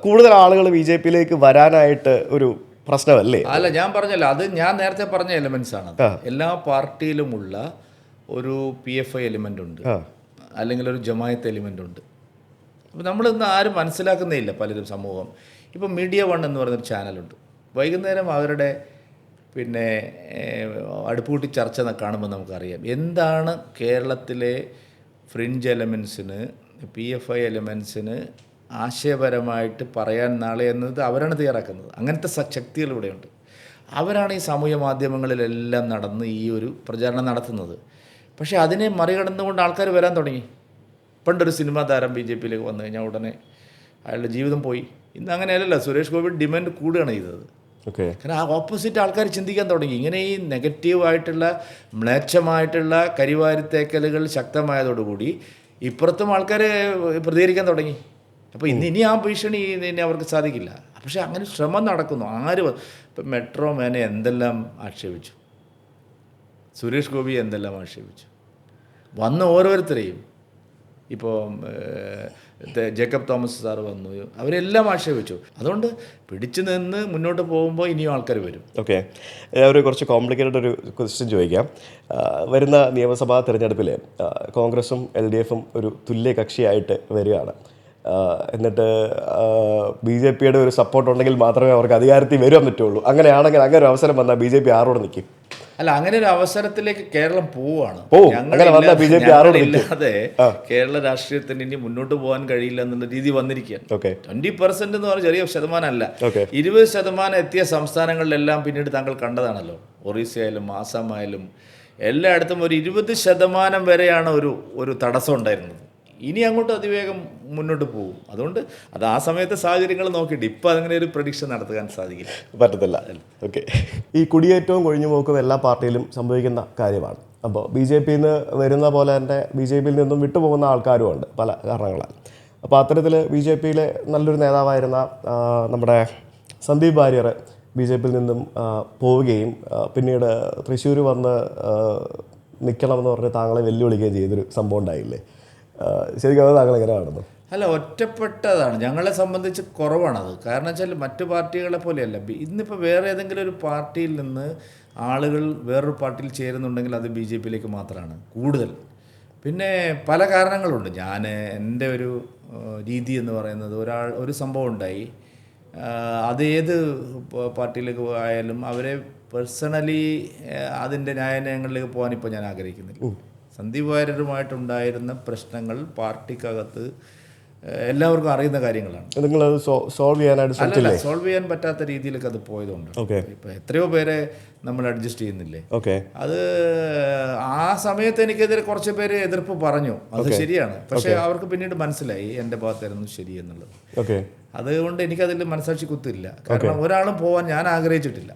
കൂടുതൽ ആളുകൾ BJPയിലേക്ക് വരാനായിട്ട് ഒരു പ്രശ്നമല്ലേ? അല്ല, ഞാൻ പറഞ്ഞല്ലോ, അത് ഞാൻ നേരത്തെ പറഞ്ഞ എലിമെൻസ് ആണ്. എല്ലാ പാർട്ടിയിലുമുള്ള ഒരു PFI എലിമെൻ്റ് ഉണ്ട്, അല്ലെങ്കിൽ ഒരു ജമായത്ത് എലിമെൻ്റ് ഉണ്ട്. അപ്പോൾ നമ്മളിന്ന് ആരും മനസ്സിലാക്കുന്നേ ഇല്ല പലരും സമൂഹം. ഇപ്പോൾ മീഡിയ വൺ എന്ന് പറയുന്നൊരു ചാനലുണ്ട്. വൈകുന്നേരം അവരുടെ അടുപ്പുകൂട്ടി ചർച്ച കാണുമ്പോൾ നമുക്കറിയാം എന്താണ് കേരളത്തിലെ ഫ്രിഞ്ച് എലമെൻസിന്, PFI എലമെൻസിന് ആശയപരമായിട്ട് പറയാൻ നാളെ എന്നത് അവരാണ് തയ്യാറാക്കുന്നത്. അങ്ങനത്തെ ശക്തികൾ ഇവിടെയുണ്ട്. അവരാണ് ഈ സാമൂഹ്യ മാധ്യമങ്ങളിലെല്ലാം നടന്ന് ഈ ഒരു പ്രചാരണം നടത്തുന്നത്. പക്ഷേ അതിനെ മറികടന്നുകൊണ്ട് ആൾക്കാർ വരാൻ തുടങ്ങി. പണ്ടൊരു സിനിമാ താരം BJPയിലേക്ക് വന്നു കഴിഞ്ഞാൽ ഉടനെ അയാളുടെ ജീവിതം പോയി. ഇന്ന് അങ്ങനെയല്ലല്ലോ. സുരേഷ് ഗോപി ഡിമാൻഡ് കൂടുകയാണ് ചെയ്തത്. കാരണം ആ ഓപ്പോസിറ്റ് ആൾക്കാർ ചിന്തിക്കാൻ തുടങ്ങി. ഇങ്ങനെ ഈ നെഗറ്റീവായിട്ടുള്ള മ്ലേച്ഛമായിട്ടുള്ള കരിവാരിത്തേക്കലുകൾ ശക്തമായതോടുകൂടി ഇപ്പുറത്തും ആൾക്കാർ പ്രതികരിക്കാൻ തുടങ്ങി. അപ്പോൾ ഇനി ആ ഭീഷണി ഇനി അവർക്ക് സാധിക്കില്ല. പക്ഷേ അങ്ങനെ ശ്രമം നടക്കുന്നു. ഇപ്പം മെട്രോമാനെ എന്തെല്ലാം ആക്ഷേപിച്ചു, സുരേഷ് ഗോപി എന്തെല്ലാം ആക്ഷേപിച്ചു, വന്ന ഓരോരുത്തരെയും. ഇപ്പോൾ ജേക്കബ് തോമസ് സാറ് വന്നു, അവരെല്ലാം ആക്ഷേപിച്ചു. അതുകൊണ്ട് പിടിച്ചു നിന്ന് മുന്നോട്ട് പോകുമ്പോൾ ഇനിയും ആൾക്കാർ വരും. ഓക്കെ, ഒരു കുറച്ച് കോംപ്ലിക്കേറ്റഡ് ഒരു ക്വസ്റ്റ്യൻ ചോദിക്കാം. വരുന്ന നിയമസഭാ തിരഞ്ഞെടുപ്പിൽ കോൺഗ്രസും LDFും ഒരു തുല്യ കക്ഷിയായിട്ട് വരികയാണ്. എന്നിട്ട് BJPയുടെ ഒരു സപ്പോർട്ട് ഉണ്ടെങ്കിൽ മാത്രമേ അവർക്ക് അധികാരത്തിൽ വരാൻ പറ്റുള്ളൂ. അങ്ങനെയാണെങ്കിൽ അങ്ങനെ ഒരു അവസരം വന്നാൽ BJP ആരോട് നിൽക്കും? അല്ല, അങ്ങനെ ഒരു അവസരത്തിലേക്ക് കേരളം പോവുകയാണ്. ഞങ്ങളില്ലാതെ കേരള രാഷ്ട്രീയത്തിന് ഇനി മുന്നോട്ട് പോകാൻ കഴിയില്ല എന്നുള്ള രീതി വന്നിരിക്കുകയാണ്. 20% എന്ന് പറഞ്ഞാൽ ചെറിയ ശതമാനമല്ല. 20% എത്തിയ സംസ്ഥാനങ്ങളിലെല്ലാം പിന്നീട് താങ്കൾ കണ്ടതാണല്ലോ. ഒറീസയായാലും ആസാമായാലും എല്ലായിടത്തും ഒരു 20% വരെയാണ് ഒരു തടസ്സം ഉണ്ടായിരുന്നത്. ഇനി അങ്ങോട്ട് അതിവേഗം മുന്നോട്ട് പോകും. അതുകൊണ്ട് അത് ആ സമയത്തെ സാഹചര്യങ്ങൾ നോക്കിയിട്ട് ഇപ്പം അങ്ങനെ ഒരു പ്രഡിക്ഷൻ നടത്താൻ പറ്റത്തില്ല. ഓക്കെ, ഈ കുടിയേറ്റവും കൊഴിഞ്ഞുപോക്കും എല്ലാ പാർട്ടിയിലും സംഭവിക്കുന്ന കാര്യമാണ്. അപ്പോൾ BJPയിൽ നിന്ന് വരുന്ന പോലെ തന്നെ BJPയിൽ നിന്നും വിട്ടുപോകുന്ന ആൾക്കാരുമുണ്ട് പല കാരണങ്ങളാൽ. അപ്പോൾ അത്തരത്തിൽ BJPയിലെ നല്ലൊരു നേതാവായിരുന്ന നമ്മുടെ സന്ദീപ് വാര്യർ BJPയിൽ നിന്നും പോവുകയും പിന്നീട് തൃശ്ശൂർ വന്ന് നിൽക്കണമെന്ന് പറഞ്ഞ് താങ്കളെ വെല്ലുവിളിക്കുകയും ചെയ്തൊരു സംഭവം ഉണ്ടായില്ലേ? ശരിക്കും അത് താങ്കൾ എങ്ങനെ കാണുന്നു? അല്ല, ഒറ്റപ്പെട്ടതാണ്. ഞങ്ങളെ സംബന്ധിച്ച് കുറവാണത്. കാരണം വെച്ചാൽ മറ്റു പാർട്ടികളെ പോലെയല്ല. ഇന്നിപ്പോൾ വേറെ ഏതെങ്കിലും ഒരു പാർട്ടിയിൽ നിന്ന് ആളുകൾ വേറൊരു പാർട്ടിയിൽ ചേരുന്നുണ്ടെങ്കിൽ അത് BJPയിലേക്ക് മാത്രമാണ് കൂടുതൽ. പിന്നെ പല കാരണങ്ങളുണ്ട്. എൻ്റെ ഒരു രീതി എന്ന് പറയുന്നത്, ഒരു സംഭവം ഉണ്ടായി, അതേത് പാർട്ടിയിലേക്ക് ആയാലും അവരെ പേഴ്സണലി അതിൻ്റെ ന്യായങ്ങളിലേക്ക് പോകാൻ ഇപ്പോൾ ഞാൻ ആഗ്രഹിക്കുന്നില്ല. സന്ദീപ് വാര്യരുമായിട്ടുണ്ടായിരുന്ന പ്രശ്നങ്ങൾ പാർട്ടിക്കകത്ത് എല്ലാവർക്കും അറിയുന്ന കാര്യങ്ങളാണ്. നിങ്ങളത് സോൾവ് ചെയ്യാൻ പറ്റാത്ത രീതിയിലേക്ക് അത് പോയതുകൊണ്ട് ഇപ്പം എത്രയോ പേരെ നമ്മൾ അഡ്ജസ്റ്റ് ചെയ്യുന്നില്ലേ. അത് ആ സമയത്ത് എനിക്കെതിരെ കുറച്ച് പേര് എതിർപ്പ് പറഞ്ഞു, അത് ശരിയാണ്. പക്ഷേ അവർക്ക് പിന്നീട് മനസ്സിലായി എൻ്റെ ഭാഗത്തായിരുന്നു ശരി എന്നുള്ളത്. അതുകൊണ്ട് എനിക്കതിൽ മനസാക്ഷി കുത്തില്ല. കാരണം ഒരാളും പോകാൻ ഞാൻ ആഗ്രഹിച്ചിട്ടില്ല.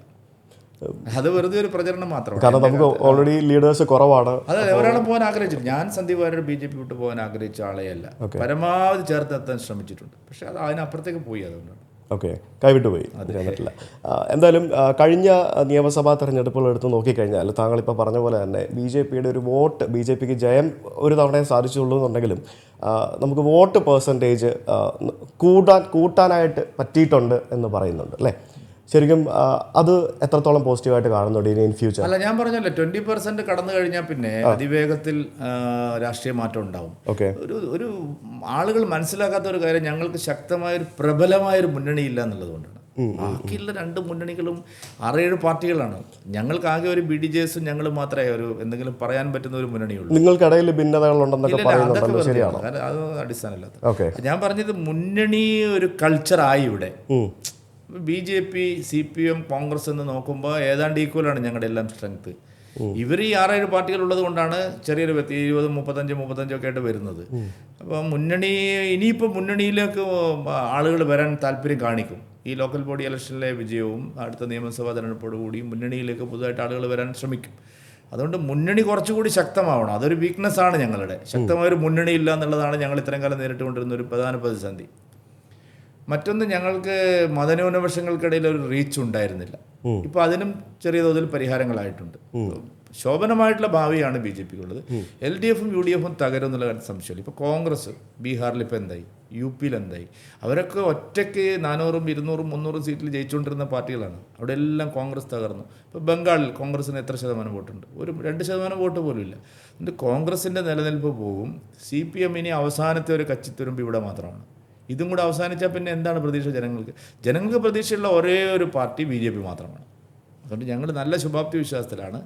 അത് വെറുതെ ഒരു പ്രചരണം മാത്രമാണ്. കാരണം നമുക്ക് ഓൾറെഡി ലീഡേഴ്സ് കുറവാണ്. അതെ, ഒരാളും പോകാൻ ആഗ്രഹിച്ചില്ല. ഞാൻ സന്ദീപ് വാര്യർ BJP വിട്ട് പോകാൻ ആഗ്രഹിച്ച ആളെയല്ല. പരമാവധി ചേർത്ത് എത്താൻ ശ്രമിച്ചിട്ടുണ്ട്. പക്ഷെ അത് അതിനപ്പുറത്തേക്ക് പോയി. അതുകൊണ്ടാണ് ഓക്കെ, കൈവിട്ടുപോയി, ചെയ്യാൻ പറ്റില്ല. എന്തായാലും കഴിഞ്ഞ നിയമസഭാ തെരഞ്ഞെടുപ്പുകൾ എടുത്ത് നോക്കിക്കഴിഞ്ഞാൽ താങ്കളിപ്പോൾ പറഞ്ഞ പോലെ തന്നെ BJPയുടെ ഒരു വോട്ട്, BJPക്ക് ജയം ഒരു തവണയെ സാധിച്ചുള്ളൂ എന്നുണ്ടെങ്കിലും നമുക്ക് വോട്ട് പെർസെൻറ്റേജ് കൂട്ടാനായിട്ട് പറ്റിയിട്ടുണ്ട് എന്ന് പറയുന്നുണ്ട് അല്ലേ? ശരിക്കും അത് എത്രത്തോളം പോസിറ്റീവായിട്ട് കാണുന്നുണ്ട് ഇനി ഇൻ ഫ്യൂച്ചർ? അല്ല, ഞാൻ പറഞ്ഞല്ലോ 20% കടന്നു കഴിഞ്ഞാൽ പിന്നെ അതിവേഗത്തിൽ രാഷ്ട്രീയ മാറ്റം ഉണ്ടാവും. ഓക്കെ, ഒരു ആളുകൾ മനസ്സിലാക്കാത്ത ഒരു കാര്യം, ഞങ്ങൾക്ക് ശക്തമായൊരു പ്രബലമായൊരു മുന്നണി ഇല്ല എന്നുള്ളതുകൊണ്ടാണ്. ബാക്കിയുള്ള 2 മുന്നണികളും 6-7 പാർട്ടികളാണ്. ഞങ്ങൾക്ക് ആകെ ഒരു BDJSും ഞങ്ങൾ മാത്രമേ ഒരു എന്തെങ്കിലും പറയാൻ പറ്റുന്ന ഒരു മുന്നണിയുള്ളൂ. നിങ്ങൾക്കിടയിൽ ഭിന്നതകളുണ്ടെന്നൊക്കെ പറയുന്നുണ്ടല്ലോ, ശരിയാണോ? അത് അടിസ്ഥാനമില്ലാത്ത. ഓക്കെ, ഞാൻ പറഞ്ഞത് മുന്നണി ഒരു കൾച്ചറായി ഇവിടെ. BJP, CPM, കോൺഗ്രസ് എന്ന് നോക്കുമ്പോൾ ഏതാണ്ട് ഈക്വലാണ് ഞങ്ങളുടെ എല്ലാം സ്ട്രെങ്ത്. ഇവർ ഈ 6-7 പാർട്ടികൾ ഉള്ളത് കൊണ്ടാണ് ചെറിയൊരു 20-35 ഒക്കെ ആയിട്ട് വരുന്നത്. അപ്പോൾ മുന്നണി ഇനിയിപ്പോൾ മുന്നണിയിലേക്ക് ആളുകൾ വരാൻ താല്പര്യം കാണിക്കും. ഈ ലോക്കൽ ബോഡി ഇലക്ഷനിലെ വിജയവും അടുത്ത നിയമസഭാ തെരഞ്ഞെടുപ്പോടുകൂടി മുന്നണിയിലേക്ക് പുതുതായിട്ട് ആളുകൾ വരാൻ ശ്രമിക്കും. അതുകൊണ്ട് മുന്നണി കുറച്ചുകൂടി ശക്തമാവണം. അതൊരു വീക്ക്നെസ്സാണ് ഞങ്ങളുടെ. ശക്തമായൊരു മുന്നണി ഇല്ല എന്നുള്ളതാണ് ഞങ്ങൾ ഇത്രയും കാലം നേരിട്ടുകൊണ്ടിരുന്ന ഒരു പ്രധാന പ്രതിസന്ധി. മറ്റൊന്ന്, ഞങ്ങൾക്ക് മതന്യൂനപക്ഷങ്ങൾക്കിടയിൽ ഒരു റീച്ച് ഉണ്ടായിരുന്നില്ല. ഇപ്പോൾ അതിനും ചെറിയ തോതിൽ പരിഹാരങ്ങളായിട്ടുണ്ട്. ശോഭനമായിട്ടുള്ള ഭാവിയാണ് BJPക്കുള്ളത്. LDFും UDFും തകരും എന്നുള്ള കാര്യം സംശയമില്ല. ഇപ്പോൾ കോൺഗ്രസ് ബീഹാറിൽ ഇപ്പോൾ എന്തായി, UP എന്തായി? അവരൊക്കെ ഒറ്റയ്ക്ക് 400, 200, 300 സീറ്റിൽ ജയിച്ചുകൊണ്ടിരുന്ന പാർട്ടികളാണ്. അവിടെ എല്ലാം കോൺഗ്രസ് തകർന്നു. ഇപ്പോൾ ബംഗാളിൽ കോൺഗ്രസിന് എത്ര ശതമാനം വോട്ടുണ്ട്? ഒരു 2% വോട്ട് പോലും ഇല്ല. എന്നിട്ട് കോൺഗ്രസിൻ്റെ നിലനിൽപ്പ് പോകും. CPM ഇനി അവസാനത്തെ ഒരു കച്ചിത്തുരുമ്പ് ഇവിടെ മാത്രമാണ്. ഇതും കൂടെ അവസാനിച്ചാൽ പിന്നെ എന്താണ് പ്രതീക്ഷ ജനങ്ങൾക്ക് പ്രതീക്ഷയുള്ള ഒരേ ഒരു പാർട്ടി BJP മാത്രമാണ്. അതുകൊണ്ട് ഞങ്ങൾ നല്ല ശുഭാപ്തി വിശ്വാസത്തിലാണ്.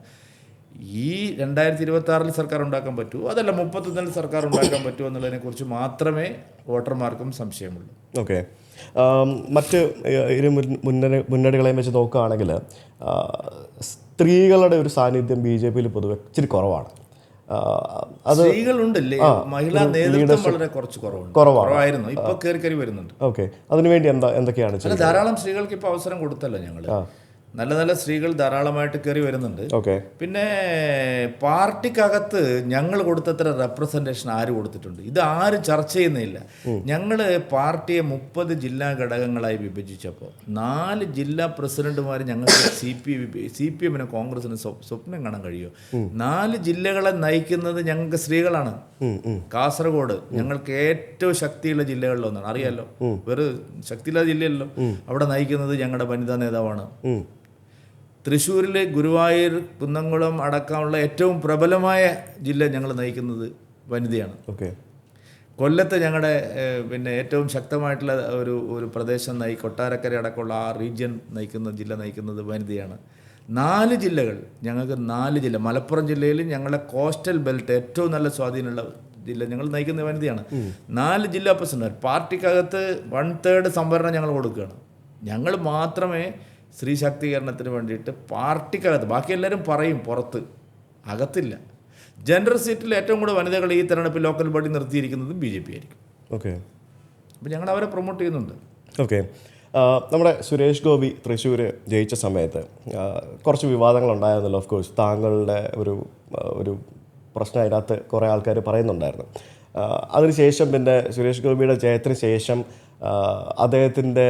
ഈ 2026 സർക്കാർ ഉണ്ടാക്കാൻ പറ്റൂ, അതല്ല 31 സർക്കാർ ഉണ്ടാക്കാൻ പറ്റുമോ എന്നുള്ളതിനെക്കുറിച്ച് മാത്രമേ വോട്ടർമാർക്കും സംശയമുള്ളൂ. ഓക്കെ, മറ്റ് ഇരു മുന്നണികളെയും വെച്ച് നോക്കുകയാണെങ്കിൽ സ്ത്രീകളുടെ ഒരു സാന്നിധ്യം BJPയിൽ പൊതുവെ ഇച്ചിരി കുറവാണ്. സ്ത്രീകളുണ്ടല്ലേ, മഹിളാ നേതൃത്വം വളരെ കുറവായിരുന്നു. ഇപ്പൊ കയറി വരുന്നുണ്ട്. ഓക്കെ, അതിനുവേണ്ടി എന്തൊക്കെയാണ്? ധാരാളം സ്ത്രീകൾക്ക് ഇപ്പൊ അവസരം കൊടുത്തല്ലോ ഞങ്ങള്. നല്ല നല്ല സ്ത്രീകൾ ധാരാളമായിട്ട് കയറി വരുന്നുണ്ട്. പിന്നെ പാർട്ടിക്കകത്ത് ഞങ്ങൾ കൊടുത്തത്ര റെപ്രസെൻറ്റേഷൻ ആര് കൊടുത്തിട്ടുണ്ട്? ഇത് ആരും ചർച്ച ചെയ്യുന്നില്ല. ഞങ്ങൾ പാർട്ടിയെ 30 ജില്ലാ ഘടകങ്ങളായി വിഭജിച്ചപ്പോൾ 4 ജില്ലാ പ്രസിഡന്റുമാർ ഞങ്ങൾക്ക് CPM-ന് കോൺഗ്രസിന് സ്വപ്നം കാണാൻ കഴിയുമോ? 4 ജില്ലകളെ നയിക്കുന്നത് ഞങ്ങൾക്ക് സ്ത്രീകളാണ്. കാസർഗോഡ് ഞങ്ങൾക്ക് ഏറ്റവും ശക്തിയുള്ള ജില്ലകളിലൊന്നാണ്, അറിയാലോ. വെറും ശക്തിയില്ലാത്ത ജില്ലയല്ലോ, അവിടെ നയിക്കുന്നത് ഞങ്ങളുടെ വനിതാ നേതാവാണ്. തൃശ്ശൂരിലെ ഗുരുവായൂർ, കുന്നംകുളം അടക്കമുള്ള ഏറ്റവും പ്രബലമായ ജില്ല ഞങ്ങൾ നയിക്കുന്നത് വനിതയാണ്. കൊല്ലത്ത് ഞങ്ങളുടെ പിന്നെ ഏറ്റവും ശക്തമായിട്ടുള്ള ഒരു പ്രദേശം കൊട്ടാരക്കര അടക്കമുള്ള ആ റീജിയൻ ജില്ല നയിക്കുന്നത് വനിതയാണ്. 4 ജില്ലകൾ ഞങ്ങൾക്ക് 4 ജില്ല. മലപ്പുറം ജില്ലയിൽ ഞങ്ങളുടെ കോസ്റ്റൽ ബെൽറ്റ് ഏറ്റവും നല്ല സ്വാധീനമുള്ള ജില്ല ഞങ്ങൾ നയിക്കുന്ന വനിതയാണ്. 4 ജില്ലാ പ്രസിഡന്റ്. പാർട്ടിക്കകത്ത് 1/3 സംവരണം ഞങ്ങൾ കൊടുക്കുകയാണ്. ഞങ്ങൾ മാത്രമേ സ്ത്രീ ശാക്തീകരണത്തിന് വേണ്ടിയിട്ട് പാർട്ടിക്കകത്ത്, ബാക്കി എല്ലാവരും പറയും പുറത്ത്, അകത്തില്ല. ജനറൽ സീറ്റിൽ ഏറ്റവും കൂടുതൽ വനിതകൾ ഈ തെരഞ്ഞെടുപ്പിൽ ലോക്കൽ ബോഡി നിർത്തിയിരിക്കുന്നത് BJP ആയിരിക്കും. ഓക്കെ, അപ്പോൾ ഞങ്ങൾ അവരെ പ്രൊമോട്ട് ചെയ്യുന്നുണ്ട്. ഓക്കെ, നമ്മുടെ സുരേഷ് ഗോപി തൃശ്ശൂർ ജയിച്ച സമയത്ത് കുറച്ച് വിവാദങ്ങളുണ്ടായിരുന്നല്ലോ. ഓഫ് കോഴ്സ് താങ്കളുടെ ഒരു പ്രശ്നം അതിനകത്ത് കുറേ ആൾക്കാർ പറയുന്നുണ്ടായിരുന്നു. അതിനുശേഷം പിന്നെ സുരേഷ് ഗോപിയുടെ ജയത്തിന് ശേഷം അദ്ദേഹത്തിൻ്റെ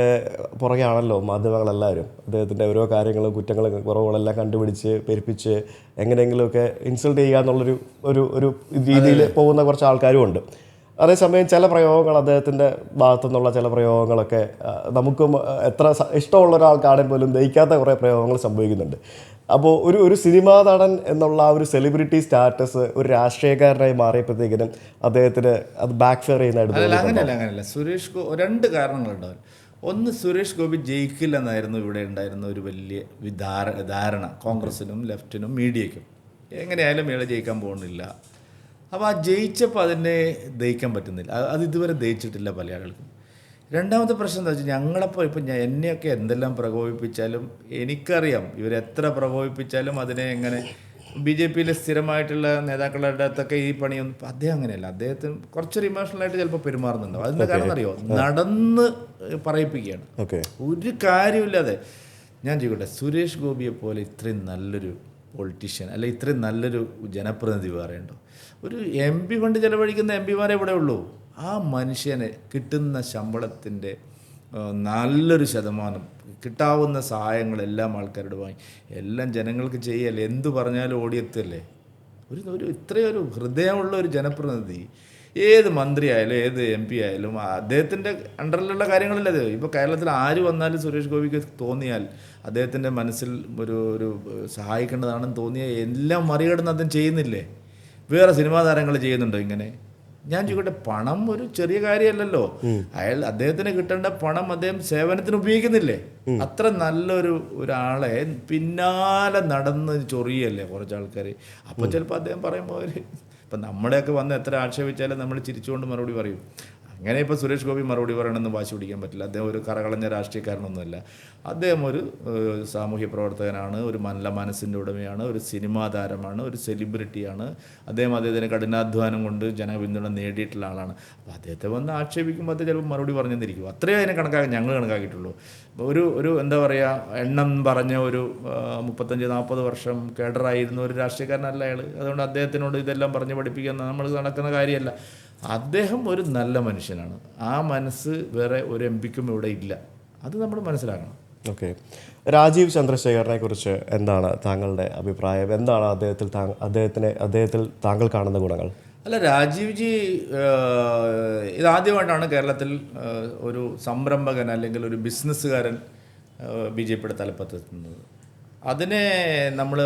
പുറകെയാണല്ലോ മാധ്യമങ്ങളെല്ലാവരും. അദ്ദേഹത്തിൻ്റെ ഓരോ കാര്യങ്ങളും കുറ്റങ്ങളും കുറവുകളെല്ലാം കണ്ടുപിടിച്ച് പെരുപ്പിച്ച് എങ്ങനെയെങ്കിലുമൊക്കെ ഇൻസൾട്ട് ചെയ്യുക എന്നുള്ളൊരു രീതിയിൽ പോകുന്ന കുറച്ച് ആൾക്കാരും ഉണ്ട്. അതേസമയം ചില പ്രയോഗങ്ങൾ, അദ്ദേഹത്തിൻ്റെ ഭാഗത്തു നിന്നുള്ള ചില പ്രയോഗങ്ങളൊക്കെ നമുക്കും എത്ര ഇഷ്ടമുള്ള ഒരാൾക്കാണെങ്കിൽ പോലും ദഹിക്കാത്ത കുറേ പ്രയോഗങ്ങൾ സംഭവിക്കുന്നുണ്ട്. അപ്പോൾ ഒരു സിനിമാ നടൻ എന്നുള്ള ആ ഒരു സെലിബ്രിറ്റി സ്റ്റാറ്റസ് ഒരു രാഷ്ട്രീയക്കാരനായി മാറിയപ്പോഴത്തേക്കിനും അദ്ദേഹത്തിന് അത് ബാക്ക് ഫെയർ ചെയ്യുന്നതായിട്ട്. അങ്ങനെയല്ല. സുരേഷ് ഗോപി 2 കാരണങ്ങളുണ്ടാവും. ഒന്ന്, സുരേഷ് ഗോപി ജയിക്കില്ലെന്നായിരുന്നു ഇവിടെ ഉണ്ടായിരുന്ന ഒരു വലിയ ധാരണ കോൺഗ്രസിനും ലെഫ്റ്റിനും മീഡിയയ്ക്കും. എങ്ങനെയായാലും ഇയാൾ ജയിക്കാൻ പോകുന്നില്ല. അപ്പോൾ ആ ജയിച്ചപ്പോൾ അതിനെ ദഹിക്കാൻ പറ്റുന്നില്ല. അത് ഇതുവരെ ദഹിച്ചിട്ടില്ല പല ആളുകൾക്കും. രണ്ടാമത്തെ പ്രശ്നം എന്താ വെച്ചാൽ ഞങ്ങളപ്പോൾ എന്നെയൊക്കെ എന്തെല്ലാം പ്രകോപിപ്പിച്ചാലും എനിക്കറിയാം ഇവരെത്ര പ്രകോപിപ്പിച്ചാലും അതിനെ എങ്ങനെ BJPയിലെ സ്ഥിരമായിട്ടുള്ള നേതാക്കളുടെ അടുത്തൊക്കെ ഈ പണിയൊന്നും അദ്ദേഹം അങ്ങനെയല്ല. അദ്ദേഹത്തിന് കുറച്ചൊരു ഇമോഷണലായിട്ട് ചിലപ്പോൾ പെരുമാറുന്നുണ്ടാവും. അതിൻ്റെ കാരണം അറിയോ, നടന്ന് പറയിപ്പിക്കുകയാണ്. ഒരു കാര്യമില്ലാതെ. ഞാൻ ചോദിക്കട്ടെ, സുരേഷ് ഗോപിയെ പോലെ ഇത്രയും നല്ലൊരു പൊളിറ്റീഷ്യൻ അല്ല ഇത്രയും നല്ലൊരു ജനപ്രതിനിധി വേറെയുണ്ടോ? ഒരു MP ഫണ്ട് ചെലവഴിക്കുന്ന MP മാരെ ഇവിടെ ഉള്ളൂ. ആ മനുഷ്യന് കിട്ടുന്ന ശമ്പളത്തിൻ്റെ നല്ലൊരു ശതമാനം കിട്ടാവുന്ന സഹായങ്ങളെല്ലാം ആൾക്കാരോട് വാങ്ങി എല്ലാം ജനങ്ങൾക്ക് ചെയ്യല്ലേ, എന്തു പറഞ്ഞാലും ഓടിയെത്തല്ലേ. ഒരു ഇത്രയൊരു ഹൃദയമുള്ള ഒരു ജനപ്രതിനിധി ഏത് മന്ത്രി ആയാലും ഏത് MP ആയാലും അദ്ദേഹത്തിൻ്റെ അണ്ടറിലുള്ള കാര്യങ്ങളല്ലേ അത്. ഇപ്പോൾ കേരളത്തിൽ ആര് വന്നാലും സുരേഷ് ഗോപിക്ക് തോന്നിയാൽ അദ്ദേഹത്തിൻ്റെ മനസ്സിൽ ഒരു സഹായിക്കേണ്ടതാണെന്ന് തോന്നിയാൽ എല്ലാം മറികടന്ന് അദ്ദേഹം ചെയ്യുന്നില്ലേ. വേറെ സിനിമാ താരങ്ങൾ ചെയ്യുന്നുണ്ടോ ഇങ്ങനെ? ഞാൻ ചോദിക്കട്ടെ, പണം ഒരു ചെറിയ കാര്യമല്ലല്ലോ. അദ്ദേഹത്തിന് കിട്ടേണ്ട പണം അദ്ദേഹം സേവനത്തിന് ഉപയോഗിക്കുന്നില്ലേ? അത്ര നല്ലൊരു ഒരാളെ പിന്നാലെ നടന്ന് ചൊറിയല്ലേ കുറച്ച് ആൾക്കാർ. അപ്പോൾ ചിലപ്പോൾ അദ്ദേഹം പറയുമ്പോൾ ഇപ്പം നമ്മുടെയൊക്കെ വന്ന് എത്ര ആക്ഷേപിച്ചാലും നമ്മൾ ചിരിച്ചുകൊണ്ട് മറുപടി പറയും. അങ്ങനെ ഇപ്പോൾ സുരേഷ് ഗോപി മറുപടി പറയണമെന്ന് വാശി പിടിക്കാൻ പറ്റില്ല. അദ്ദേഹം ഒരു കറകളഞ്ഞ രാഷ്ട്രീയക്കാരനൊന്നുമല്ല. അദ്ദേഹം ഒരു സാമൂഹ്യ പ്രവർത്തകനാണ്, ഒരു നല്ല മനസ്സിൻ്റെ ഉടമയാണ്, ഒരു സിനിമാ താരമാണ്, ഒരു സെലിബ്രിറ്റിയാണ്. അദ്ദേഹത്തിന് കഠിനാധ്വാനം കൊണ്ട് ജനപിന്തുണ നേടിയിട്ടുള്ള ആളാണ്. അപ്പോൾ അദ്ദേഹത്തെ വന്ന് ആക്ഷേപിക്കുമ്പോൾ അദ്ദേഹം ചിലപ്പോൾ മറുപടി പറഞ്ഞെന്നിരിക്കും. അത്രയും അതിനെ ഞങ്ങൾ കണക്കാക്കിയിട്ടുള്ളൂ. ഒരു എന്താ പറയുക, എണ്ണം പറഞ്ഞ ഒരു 35-40 വർഷം കേഡറായിരുന്ന ഒരു രാഷ്ട്രീയക്കാരനല്ല അയാൾ. അതുകൊണ്ട് അദ്ദേഹത്തിനോട് ഇതെല്ലാം പറഞ്ഞ് പഠിപ്പിക്കാൻ നമ്മൾ നടക്കുന്ന കാര്യമല്ല. അദ്ദേഹം ഒരു നല്ല മനുഷ്യനാണ്. ആ മനസ്സ് വേറെ ഒരു MP-ക്കും ഇവിടെ ഇല്ല. അത് നമ്മൾ മനസ്സിലാക്കണം. ഓക്കെ, രാജീവ് ചന്ദ്രശേഖരനെ കുറിച്ച് എന്താണ് താങ്കളുടെ അഭിപ്രായം? എന്താണ് അദ്ദേഹത്തിൽ താങ്കൾ കാണുന്ന ഗുണങ്ങൾ? അല്ല, രാജീവ്ജി ഇതാദ്യമായിട്ടാണ് കേരളത്തിൽ ഒരു സംരംഭകൻ അല്ലെങ്കിൽ ഒരു ബിസിനസ്സുകാരൻ BJPയുടെ തലപ്പത്തെത്തുന്നത്. അതിനെ നമ്മൾ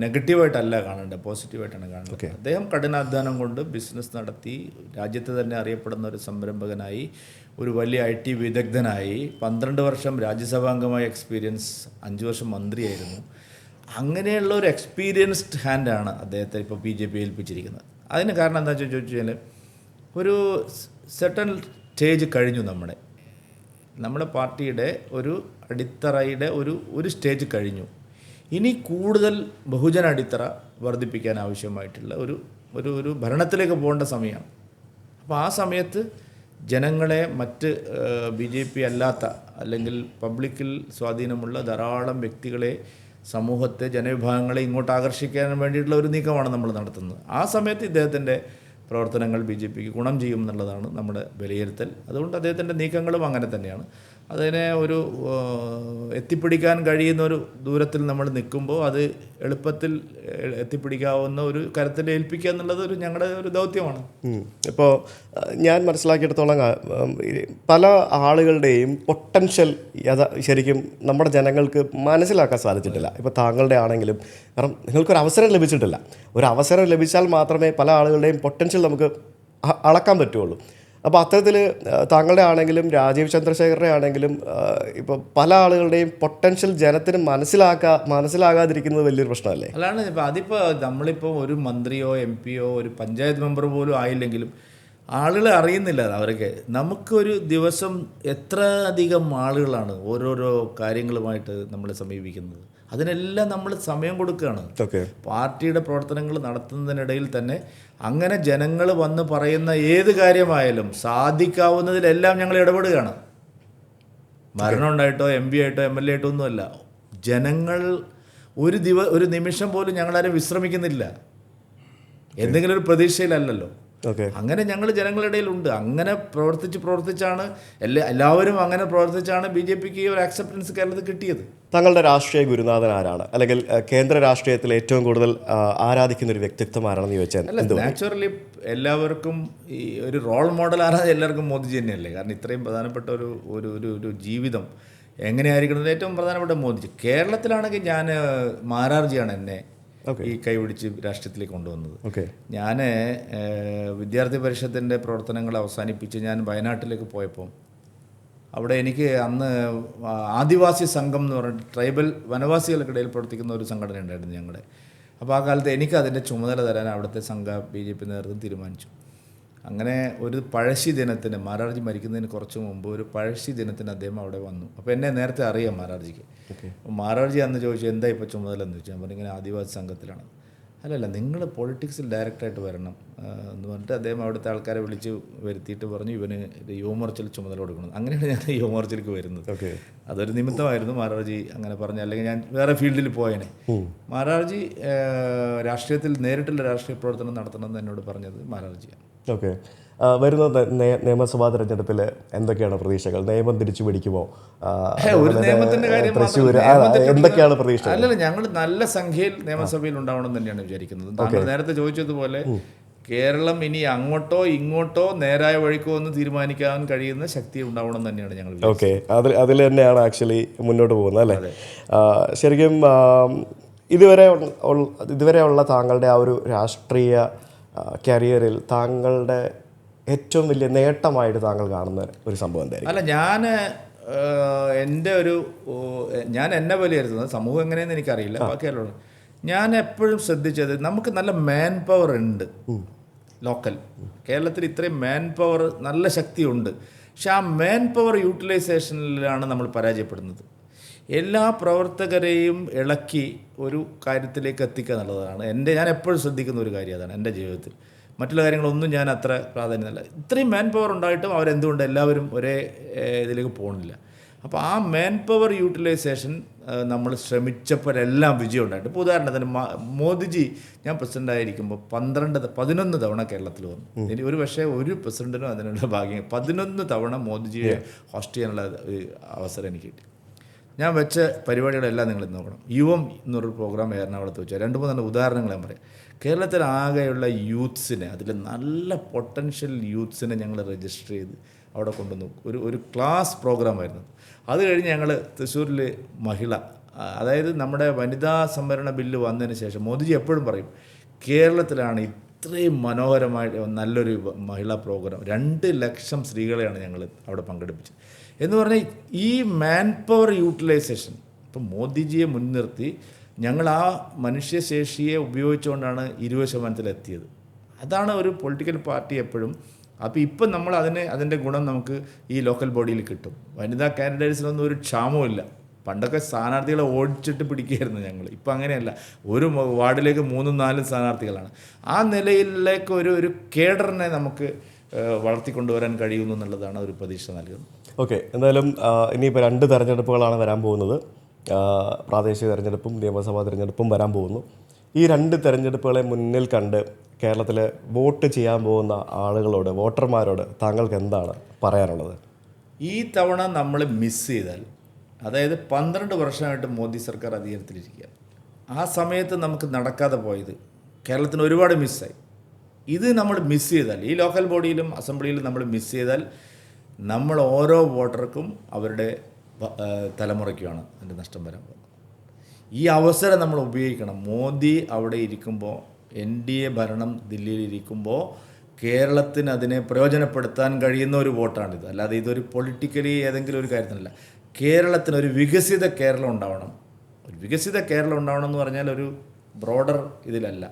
നെഗറ്റീവായിട്ടല്ല കാണേണ്ടത്, പോസിറ്റീവായിട്ടാണ് കാണേണ്ടത്. അദ്ദേഹം കഠിനാധ്വാനം കൊണ്ട് ബിസിനസ് നടത്തി രാജ്യത്ത് തന്നെ അറിയപ്പെടുന്ന ഒരു സംരംഭകനായി, ഒരു വലിയ IT വിദഗ്ധനായി, 12 വർഷം രാജ്യസഭാംഗമായ എക്സ്പീരിയൻസ്, 5 വർഷം മന്ത്രിയായിരുന്നു. അങ്ങനെയുള്ള ഒരു എക്സ്പീരിയൻസ്ഡ് ഹാൻഡാണ് അദ്ദേഹത്തെ ഇപ്പോൾ BJP ഏൽപ്പിച്ചിരിക്കുന്നത്. അതിന് കാരണം എന്താ ചോദിച്ചാൽ, ഒരു സെർട്ടൺ സ്റ്റേജ് കഴിഞ്ഞു. നമ്മുടെ പാർട്ടിയുടെ ഒരു അടിത്തറയുടെ ഒരു സ്റ്റേജ് കഴിഞ്ഞു. ഇനി കൂടുതൽ ബഹുജന അടിത്തറ വർദ്ധിപ്പിക്കാൻ ആവശ്യമായിട്ടുള്ള ഒരു ഭരണത്തിലേക്ക് പോകേണ്ട സമയമാണ്. അപ്പോൾ ആ സമയത്ത് ജനങ്ങളെ മറ്റ് BJP അല്ലാത്ത അല്ലെങ്കിൽ പബ്ലിക്കിൽ സ്വാധീനമുള്ള ധാരാളം വ്യക്തികളെ, സമൂഹത്തെ, ജനവിഭാഗങ്ങളെ ഇങ്ങോട്ട് ആകർഷിക്കാൻ വേണ്ടിയിട്ടുള്ള ഒരു നീക്കമാണ് നമ്മൾ നടത്തുന്നത്. ആ സമയത്ത് ഇദ്ദേഹത്തിൻ്റെ പ്രവർത്തനങ്ങൾ BJPക്ക് ഗുണം ചെയ്യും എന്നുള്ളതാണ് നമ്മുടെ വിലയിരുത്തൽ. അതുകൊണ്ട് അദ്ദേഹത്തിൻ്റെ നീക്കങ്ങളും അങ്ങനെ തന്നെയാണ്. അതിനെ എത്തിപ്പിടിക്കാൻ കഴിയുന്ന ഒരു ദൂരത്തിൽ നമ്മൾ നിൽക്കുമ്പോൾ അത് എളുപ്പത്തിൽ എത്തിപ്പിടിക്കാവുന്ന ഒരു കരത്തിൽ ഏൽപ്പിക്കുക എന്നുള്ളത് ഞങ്ങളുടെ ഒരു ദൗത്യമാണ്. ഇപ്പോൾ ഞാൻ മനസ്സിലാക്കിയെടുത്തോളം പല ആളുകളുടെയും പൊട്ടൻഷ്യൽ ശരിക്കും നമ്മുടെ ജനങ്ങൾക്ക് മനസ്സിലാക്കാൻ സാധിച്ചിട്ടില്ല. ഇപ്പോൾ താങ്കളുടെ ആണെങ്കിലും, കാരണം നിങ്ങൾക്കൊരു അവസരം ലഭിച്ചിട്ടില്ല. ഒരു അവസരം ലഭിച്ചാൽ മാത്രമേ പല ആളുകളുടെയും പൊട്ടൻഷ്യൽ നമുക്ക് അളക്കാൻ പറ്റുള്ളൂ. അപ്പോൾ അത്തരത്തിൽ താങ്കളുടെ ആണെങ്കിലും രാജീവ് ചന്ദ്രശേഖരൻ്റെ ആണെങ്കിലും ഇപ്പോൾ പല ആളുകളുടെയും പൊട്ടൻഷ്യൽ ജനത്തിന് മനസ്സിലാകാതിരിക്കുന്നത് വലിയൊരു പ്രശ്നമല്ലേ? അതാണ് അതിപ്പോൾ നമ്മളിപ്പോൾ ഒരു മന്ത്രിയോ MP-യോ ഒരു പഞ്ചായത്ത് മെമ്പർ പോലും ആയില്ലെങ്കിലും ആളുകൾ അറിയുന്നില്ല. അവരൊക്കെ നമുക്കൊരു ദിവസം എത്ര അധികം ആളുകളാണ് ഓരോരോ കാര്യങ്ങളുമായിട്ട് നമ്മളെ സമീപിക്കുന്നത്. അതിനെല്ലാം നമ്മൾ സമയം കൊടുക്കുകയാണ്. പാർട്ടിയുടെ പ്രവർത്തനങ്ങൾ നടത്തുന്നതിനിടയിൽ തന്നെ അങ്ങനെ ജനങ്ങൾ വന്ന് പറയുന്ന ഏത് കാര്യമായാലും സാധിക്കാവുന്നതിലെല്ലാം ഞങ്ങൾ ഇടപെടുകയാണ്. മരണം ഉണ്ടായിട്ടോ MP ആയിട്ടോ MLA ആയിട്ടോ ഒന്നുമല്ല. ജനങ്ങൾ ഒരു നിമിഷം പോലും ഞങ്ങളാരും വിശ്രമിക്കുന്നില്ല. എന്തെങ്കിലും ഒരു പ്രതീക്ഷയിലല്ലല്ലോ. അങ്ങനെ ഞങ്ങൾ ജനങ്ങളിടയിലുണ്ട്. അങ്ങനെ പ്രവർത്തിച്ചാണ് എല്ലാവരും അങ്ങനെ പ്രവർത്തിച്ചാണ് BJPക്ക് ഒരു ആക്സെപ്റ്റൻസ് കേരളത്തിൽ കിട്ടിയത്. താങ്കളുടെ രാഷ്ട്രീയ ഗുരുനാഥൻ ആരാണ്? അല്ലെങ്കിൽ കേന്ദ്ര രാഷ്ട്രീയത്തിൽ ഏറ്റവും കൂടുതൽ ആരാധിക്കുന്ന ഒരു വ്യക്തിത്വം ആരാണെന്ന് ചോദിച്ചാൽ? നാച്ചുറലി എല്ലാവർക്കും ഈ ഒരു റോൾ മോഡൽ ആരാധന എല്ലാവർക്കും മോദിജി തന്നെയല്ലേ. കാരണം ഇത്രയും പ്രധാനപ്പെട്ട ഒരു ജീവിതം എങ്ങനെയായിരിക്കുന്നത് ഏറ്റവും പ്രധാനപ്പെട്ട മോദിജി. കേരളത്തിലാണെങ്കിൽ ഞാൻ മാരാർജിയാണ് എന്നെ ഈ കൈപിടിച്ച് രാഷ്ട്രീയത്തിലേക്ക് കൊണ്ടുവന്നത്. ഞാൻ വിദ്യാർത്ഥി പരിഷത്തിൻ്റെ പ്രവർത്തനങ്ങൾ അവസാനിപ്പിച്ച് ഞാൻ വയനാട്ടിലേക്ക് പോയപ്പോൾ അവിടെ എനിക്ക് അന്ന് ആദിവാസി സംഘം എന്ന് പറഞ്ഞിട്ട് ട്രൈബൽ വനവാസികൾക്കിടയിൽ പ്രവർത്തിക്കുന്ന ഒരു സംഘടന ഉണ്ടായിരുന്നു ഞങ്ങളുടെ. അപ്പോൾ ആ കാലത്ത് എനിക്ക് അതിൻ്റെ ചുമതല തരാൻ അവിടുത്തെ BJP നേതൃത്വം തീരുമാനിച്ചു. അങ്ങനെ ഒരു പഴശ്ശി ദിനത്തിന്, മാരാർജി മരിക്കുന്നതിന് കുറച്ച് മുമ്പ് ഒരു പഴശ്ശി ദിനത്തിന് അദ്ദേഹം അവിടെ വന്നു. അപ്പോൾ എന്നെ നേരത്തെ അറിയാം മാരാർജിക്ക്. അപ്പോൾ മാരാർജി അന്ന് ചോദിച്ചു, എന്താ ഇപ്പോൾ ചുമതല എന്ന് ചോദിച്ചു. ഞാൻ പറഞ്ഞു, ഇങ്ങനെ ആദിവാസി സംഘത്തിലാണ്. അല്ലല്ല, നിങ്ങൾ പൊളിറ്റിക്സിൽ ഡയറക്റ്റായിട്ട് വരണം, എന്ന് പറഞ്ഞിട്ട് അദ്ദേഹം അവിടുത്തെ ആൾക്കാരെ വിളിച്ച് വരുത്തിയിട്ട് പറഞ്ഞു ഇവന് യുവമോർച്ചയിൽ ചുമതല കൊടുക്കണം. അങ്ങനെയാണ് ഞാൻ യുവമോർച്ചയിലേക്ക് വരുന്നത്. അതൊരു നിമിത്തമായിരുന്നു. മാരാർജി അങ്ങനെ പറഞ്ഞു, അല്ലെങ്കിൽ ഞാൻ വേറെ ഫീൽഡിൽ പോയേനെ. മാരാർജി രാഷ്ട്രീയത്തിൽ നേരിട്ടുള്ള രാഷ്ട്രീയ പ്രവർത്തനം നടത്തണമെന്ന് എന്നോട് പറഞ്ഞത് മാരാർജിയാണ്. ഓക്കെ, വരുന്ന നിയമസഭാ തെരഞ്ഞെടുപ്പിൽ എന്തൊക്കെയാണ് പ്രതീക്ഷകൾ? നിയമം തിരിച്ചു പിടിക്കുമോ? ഒരു നിയമത്തിന്റെ കാര്യം എന്തൊക്കെയാണ് പ്രതീക്ഷ? അല്ലല്ല, ഞങ്ങൾ നല്ല സംഖ്യയിൽ നിയമസഭയിൽ ഉണ്ടാവണം തന്നെയാണ് വിചാരിക്കുന്നത്. താങ്കൾ നേരത്തെ ചോദിച്ചതുപോലെ കേരളം ഇനി അങ്ങോട്ടോ ഇങ്ങോട്ടോ നേരായ വഴിക്കോ എന്ന് തീരുമാനിക്കാൻ കഴിയുന്ന ശക്തി ഉണ്ടാവണം തന്നെയാണ് ഞങ്ങൾ. ഓക്കെ, അതിൽ തന്നെയാണ് ആക്ച്വലി മുന്നോട്ട് പോകുന്നത് അല്ലേ? ശരിക്കും ഇതുവരെയുള്ള താങ്കളുടെ ആ ഒരു രാഷ്ട്രീയ കരിയറിൽ താങ്കളുടെ ഏറ്റവും വലിയ നേട്ടമായിട്ട് താങ്കൾ കാണുന്ന ഒരു സംഭവം എന്തായിരിക്കും? അല്ല, ഞാൻ എന്നെ വിലയിരുത്തുന്നത്, സമൂഹം എങ്ങനെയെന്ന് എനിക്കറിയില്ല, ബാക്കിയല്ലോ. ഞാൻ എപ്പോഴും ശ്രദ്ധിച്ചത് നമുക്ക് നല്ല മാൻ പവർ ഉണ്ട് ലോക്കൽ. കേരളത്തിൽ ഇത്രയും മാൻ പവർ, നല്ല ശക്തിയുണ്ട്. പക്ഷെ ആ മാൻ പവർ യൂട്ടിലൈസേഷനിലാണ് നമ്മൾ പരാജയപ്പെടുന്നത്. എല്ലാ പ്രവർത്തകരെയും ഇളക്കി ഒരു കാര്യത്തിലേക്ക് എത്തിക്കുക എന്നുള്ളതാണ് ഞാൻ എപ്പോഴും ശ്രദ്ധിക്കുന്ന ഒരു കാര്യം. അതാണ് എൻ്റെ ജീവിതത്തിൽ. മറ്റുള്ള കാര്യങ്ങളൊന്നും ഞാൻ അത്ര പ്രാധാന്യമല്ല. ഇത്രയും മാൻ പവർ ഉണ്ടായിട്ടും അവരെന്തുകൊണ്ട് എല്ലാവരും ഒരേ ഇതിലേക്ക് പോകുന്നില്ല? അപ്പോൾ ആ മാൻ പവർ യൂട്ടിലൈസേഷൻ നമ്മൾ ശ്രമിച്ചപ്പോഴെല്ലാം വിജയം ഉണ്ടായിട്ട്. ഇപ്പോൾ ഉദാഹരണത്തിന് മോദിജി, ഞാൻ പ്രസിഡൻ്റായിരിക്കുമ്പോൾ 11 തവണ കേരളത്തിൽ വന്നു. ഇനി ഒരു പക്ഷേ ഒരു പ്രസിഡൻറ്റിനും അതിനുള്ള ഭാഗ്യം 11 തവണ മോദിജിയെ ഹോസ്റ്റ് ചെയ്യാനുള്ള അവസരം എനിക്ക് കിട്ടി. ഞാൻ വെച്ച പരിപാടികളെല്ലാം നിങ്ങൾ നോക്കണം. യുവം എന്നൊരു പ്രോഗ്രാം എറണാകുളത്ത് വെച്ചാൽ 2-3 ഉദാഹരണങ്ങൾ ഞാൻ പറയാം. കേരളത്തിലാകെയുള്ള യൂത്ത്സിനെ, അതിൽ നല്ല പൊട്ടൻഷ്യൽ യൂത്ത്സിനെ ഞങ്ങൾ രജിസ്റ്റർ ചെയ്ത് അവിടെ കൊണ്ടുവന്നു. ഒരു ക്ലാസ് പ്രോഗ്രാമായിരുന്നു. അത് കഴിഞ്ഞ് ഞങ്ങൾ തൃശ്ശൂരിൽ മഹിള, അതായത് നമ്മുടെ വനിതാ സംവരണ ബില്ല് വന്നതിന് ശേഷം മോദിജി എപ്പോഴും പറയും കേരളത്തിലാണ് ഇത്രയും മനോഹരമായിട്ട് നല്ലൊരു മഹിളാ പ്രോഗ്രാം. 2 ലക്ഷം സ്ത്രീകളെയാണ് ഞങ്ങൾ അവിടെ പങ്കെടുപ്പിച്ചത്. എന്ന് പറഞ്ഞാൽ ഈ മാൻ പവർ യൂട്ടിലൈസേഷൻ, ഇപ്പം മോദിജിയെ മുൻനിർത്തി ഞങ്ങൾ ആ മനുഷ്യശേഷിയെ ഉപയോഗിച്ചുകൊണ്ടാണ് 20% എത്തിയത്. അതാണ് ഒരു പൊളിറ്റിക്കൽ പാർട്ടി എപ്പോഴും. അപ്പോൾ ഇപ്പം നമ്മൾ അതിൻ്റെ ഗുണം നമുക്ക് ഈ ലോക്കൽ ബോഡിയിൽ കിട്ടും. വനിതാ കാൻഡിഡേറ്റ്സിനൊന്നും ഒരു ക്ഷാമവുമില്ല. പണ്ടൊക്കെ സ്ഥാനാർത്ഥികളെ ഓടിച്ചിട്ട് പിടിക്കുകയായിരുന്നു ഞങ്ങൾ. ഇപ്പം അങ്ങനെയല്ല. ഒരു വാർഡിലേക്ക് 3-4 സ്ഥാനാർത്ഥികളാണ്. ആ നിലയിലേക്ക് ഒരു കേഡറിനെ നമുക്ക് വളർത്തിക്കൊണ്ടുവരാൻ കഴിയുന്നു എന്നുള്ളതാണ് ഒരു പ്രതീക്ഷ നൽകുന്നത്. ഓക്കെ, എന്തായാലും ഇനിയിപ്പോൾ 2 തെരഞ്ഞെടുപ്പുകളാണ് വരാൻ പോകുന്നത്. പ്രാദേശിക തെരഞ്ഞെടുപ്പും നിയമസഭാ തെരഞ്ഞെടുപ്പും വരാൻ പോകുന്നു. ഈ 2 തെരഞ്ഞെടുപ്പുകളെ മുന്നിൽ കണ്ട് കേരളത്തിൽ വോട്ട് ചെയ്യാൻ പോകുന്ന ആളുകളോട്, വോട്ടർമാരോട് താങ്കൾക്ക് എന്താണ് പറയാനുള്ളത്? ഈ തവണ നമ്മൾ മിസ് ചെയ്താൽ, അതായത് 12 വർഷമായിട്ട് മോദി സർക്കാർ അധികാരത്തിലിരിക്കുക, ആ സമയത്ത് നമുക്ക് നടക്കാതെ പോയത് കേരളത്തിന് ഒരുപാട് മിസ്സായി. ഇത് നമ്മൾ മിസ് ചെയ്താൽ, ഈ ലോക്കൽ ബോഡിയിലും അസംബ്ലിയിലും നമ്മൾ മിസ് ചെയ്താൽ, നമ്മൾ ഓരോ വോട്ടർക്കും അവരുടെ തലമുറയ്ക്കുമാണ് അതിൻ്റെ നഷ്ടം വരാൻ പോകുന്നത്. ഈ അവസരം നമ്മൾ ഉപയോഗിക്കണം. മോദി അവിടെ ഇരിക്കുമ്പോൾ, NDA ഭരണം ദില്ലിയിലിരിക്കുമ്പോൾ കേരളത്തിന് അതിനെ പ്രയോജനപ്പെടുത്താൻ കഴിയുന്ന ഒരു വോട്ടാണിത്. അല്ലാതെ ഇതൊരു പൊളിറ്റിക്കലി ഏതെങ്കിലും ഒരു കാര്യത്തിനല്ല. കേരളത്തിന് ഒരു വികസിത കേരളം ഉണ്ടാവണം. ഒരു വികസിത കേരളം ഉണ്ടാവണം എന്ന് പറഞ്ഞാൽ ഒരു ബ്രോഡർ ഇതിലല്ല.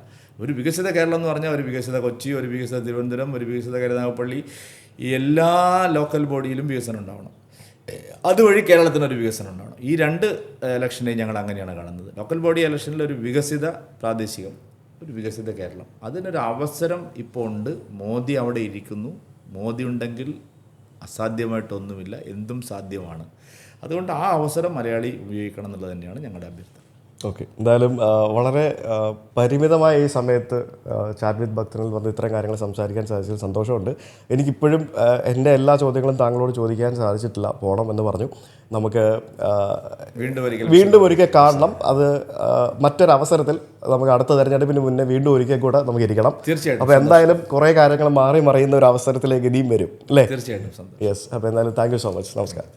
ഒരു വികസിത കേരളം എന്ന് പറഞ്ഞാൽ ഒരു വികസിത കൊച്ചി, ഒരു വികസിത തിരുവനന്തപുരം, ഒരു വികസിത കരുനാഗപ്പള്ളി, ഈ എല്ലാ ലോക്കൽ ബോഡിയിലും വികസനം ഉണ്ടാവണം. അതുവഴി കേരളത്തിനൊരു വികസനം ഉണ്ടാവണം. ഈ 2 ഇലക്ഷനെയും ഞങ്ങൾ അങ്ങനെയാണ് കാണുന്നത്. ലോക്കൽ ബോഡി ഇലക്ഷനിൽ ഒരു വികസിത പ്രാദേശികം, ഒരു വികസിത കേരളം, അതിനൊരു അവസരം ഇപ്പോൾ ഉണ്ട്. മോദി അവിടെ ഇരിക്കുന്നു. മോദി ഉണ്ടെങ്കിൽ അസാധ്യമായിട്ടൊന്നുമില്ല, എന്തും സാധ്യമാണ്. അതുകൊണ്ട് ആ അവസരം മലയാളി ഉപയോഗിക്കണം എന്നുള്ളത് തന്നെയാണ് ഞങ്ങളുടെ അഭ്യർത്ഥന. ഓക്കെ, എന്തായാലും വളരെ പരിമിതമായ ഈ സമയത്ത് ചാറ്റ് വിത്ത് ഭക്തനിൽ വന്ന് ഇത്തരം കാര്യങ്ങൾ സംസാരിക്കാൻ സാധിച്ചതിൽ സന്തോഷമുണ്ട്. എനിക്കിപ്പോഴും എൻ്റെ എല്ലാ ചോദ്യങ്ങളും താങ്കളോട് ചോദിക്കാൻ സാധിച്ചിട്ടില്ല. പോകണം എന്ന് പറഞ്ഞു. നമുക്ക് വീണ്ടും ഒരിക്കൽ കാണണം. അത് മറ്റൊരവസരത്തിൽ നമുക്ക് അടുത്ത തെരഞ്ഞെടുപ്പിന് മുന്നേ വീണ്ടും ഒരിക്കൽ കൂടെ നമുക്ക് ഇരിക്കണം. തീർച്ചയായിട്ടും. അപ്പോൾ എന്തായാലും കുറേ കാര്യങ്ങൾ മാറി മറിയുന്ന ഒരു അവസരത്തിലേക്ക് ഇനിയും വരും അല്ലേ? തീർച്ചയായിട്ടും. യെസ്. അപ്പോൾ എന്തായാലും താങ്ക് യു സോ മച്ച്. നമസ്കാരം.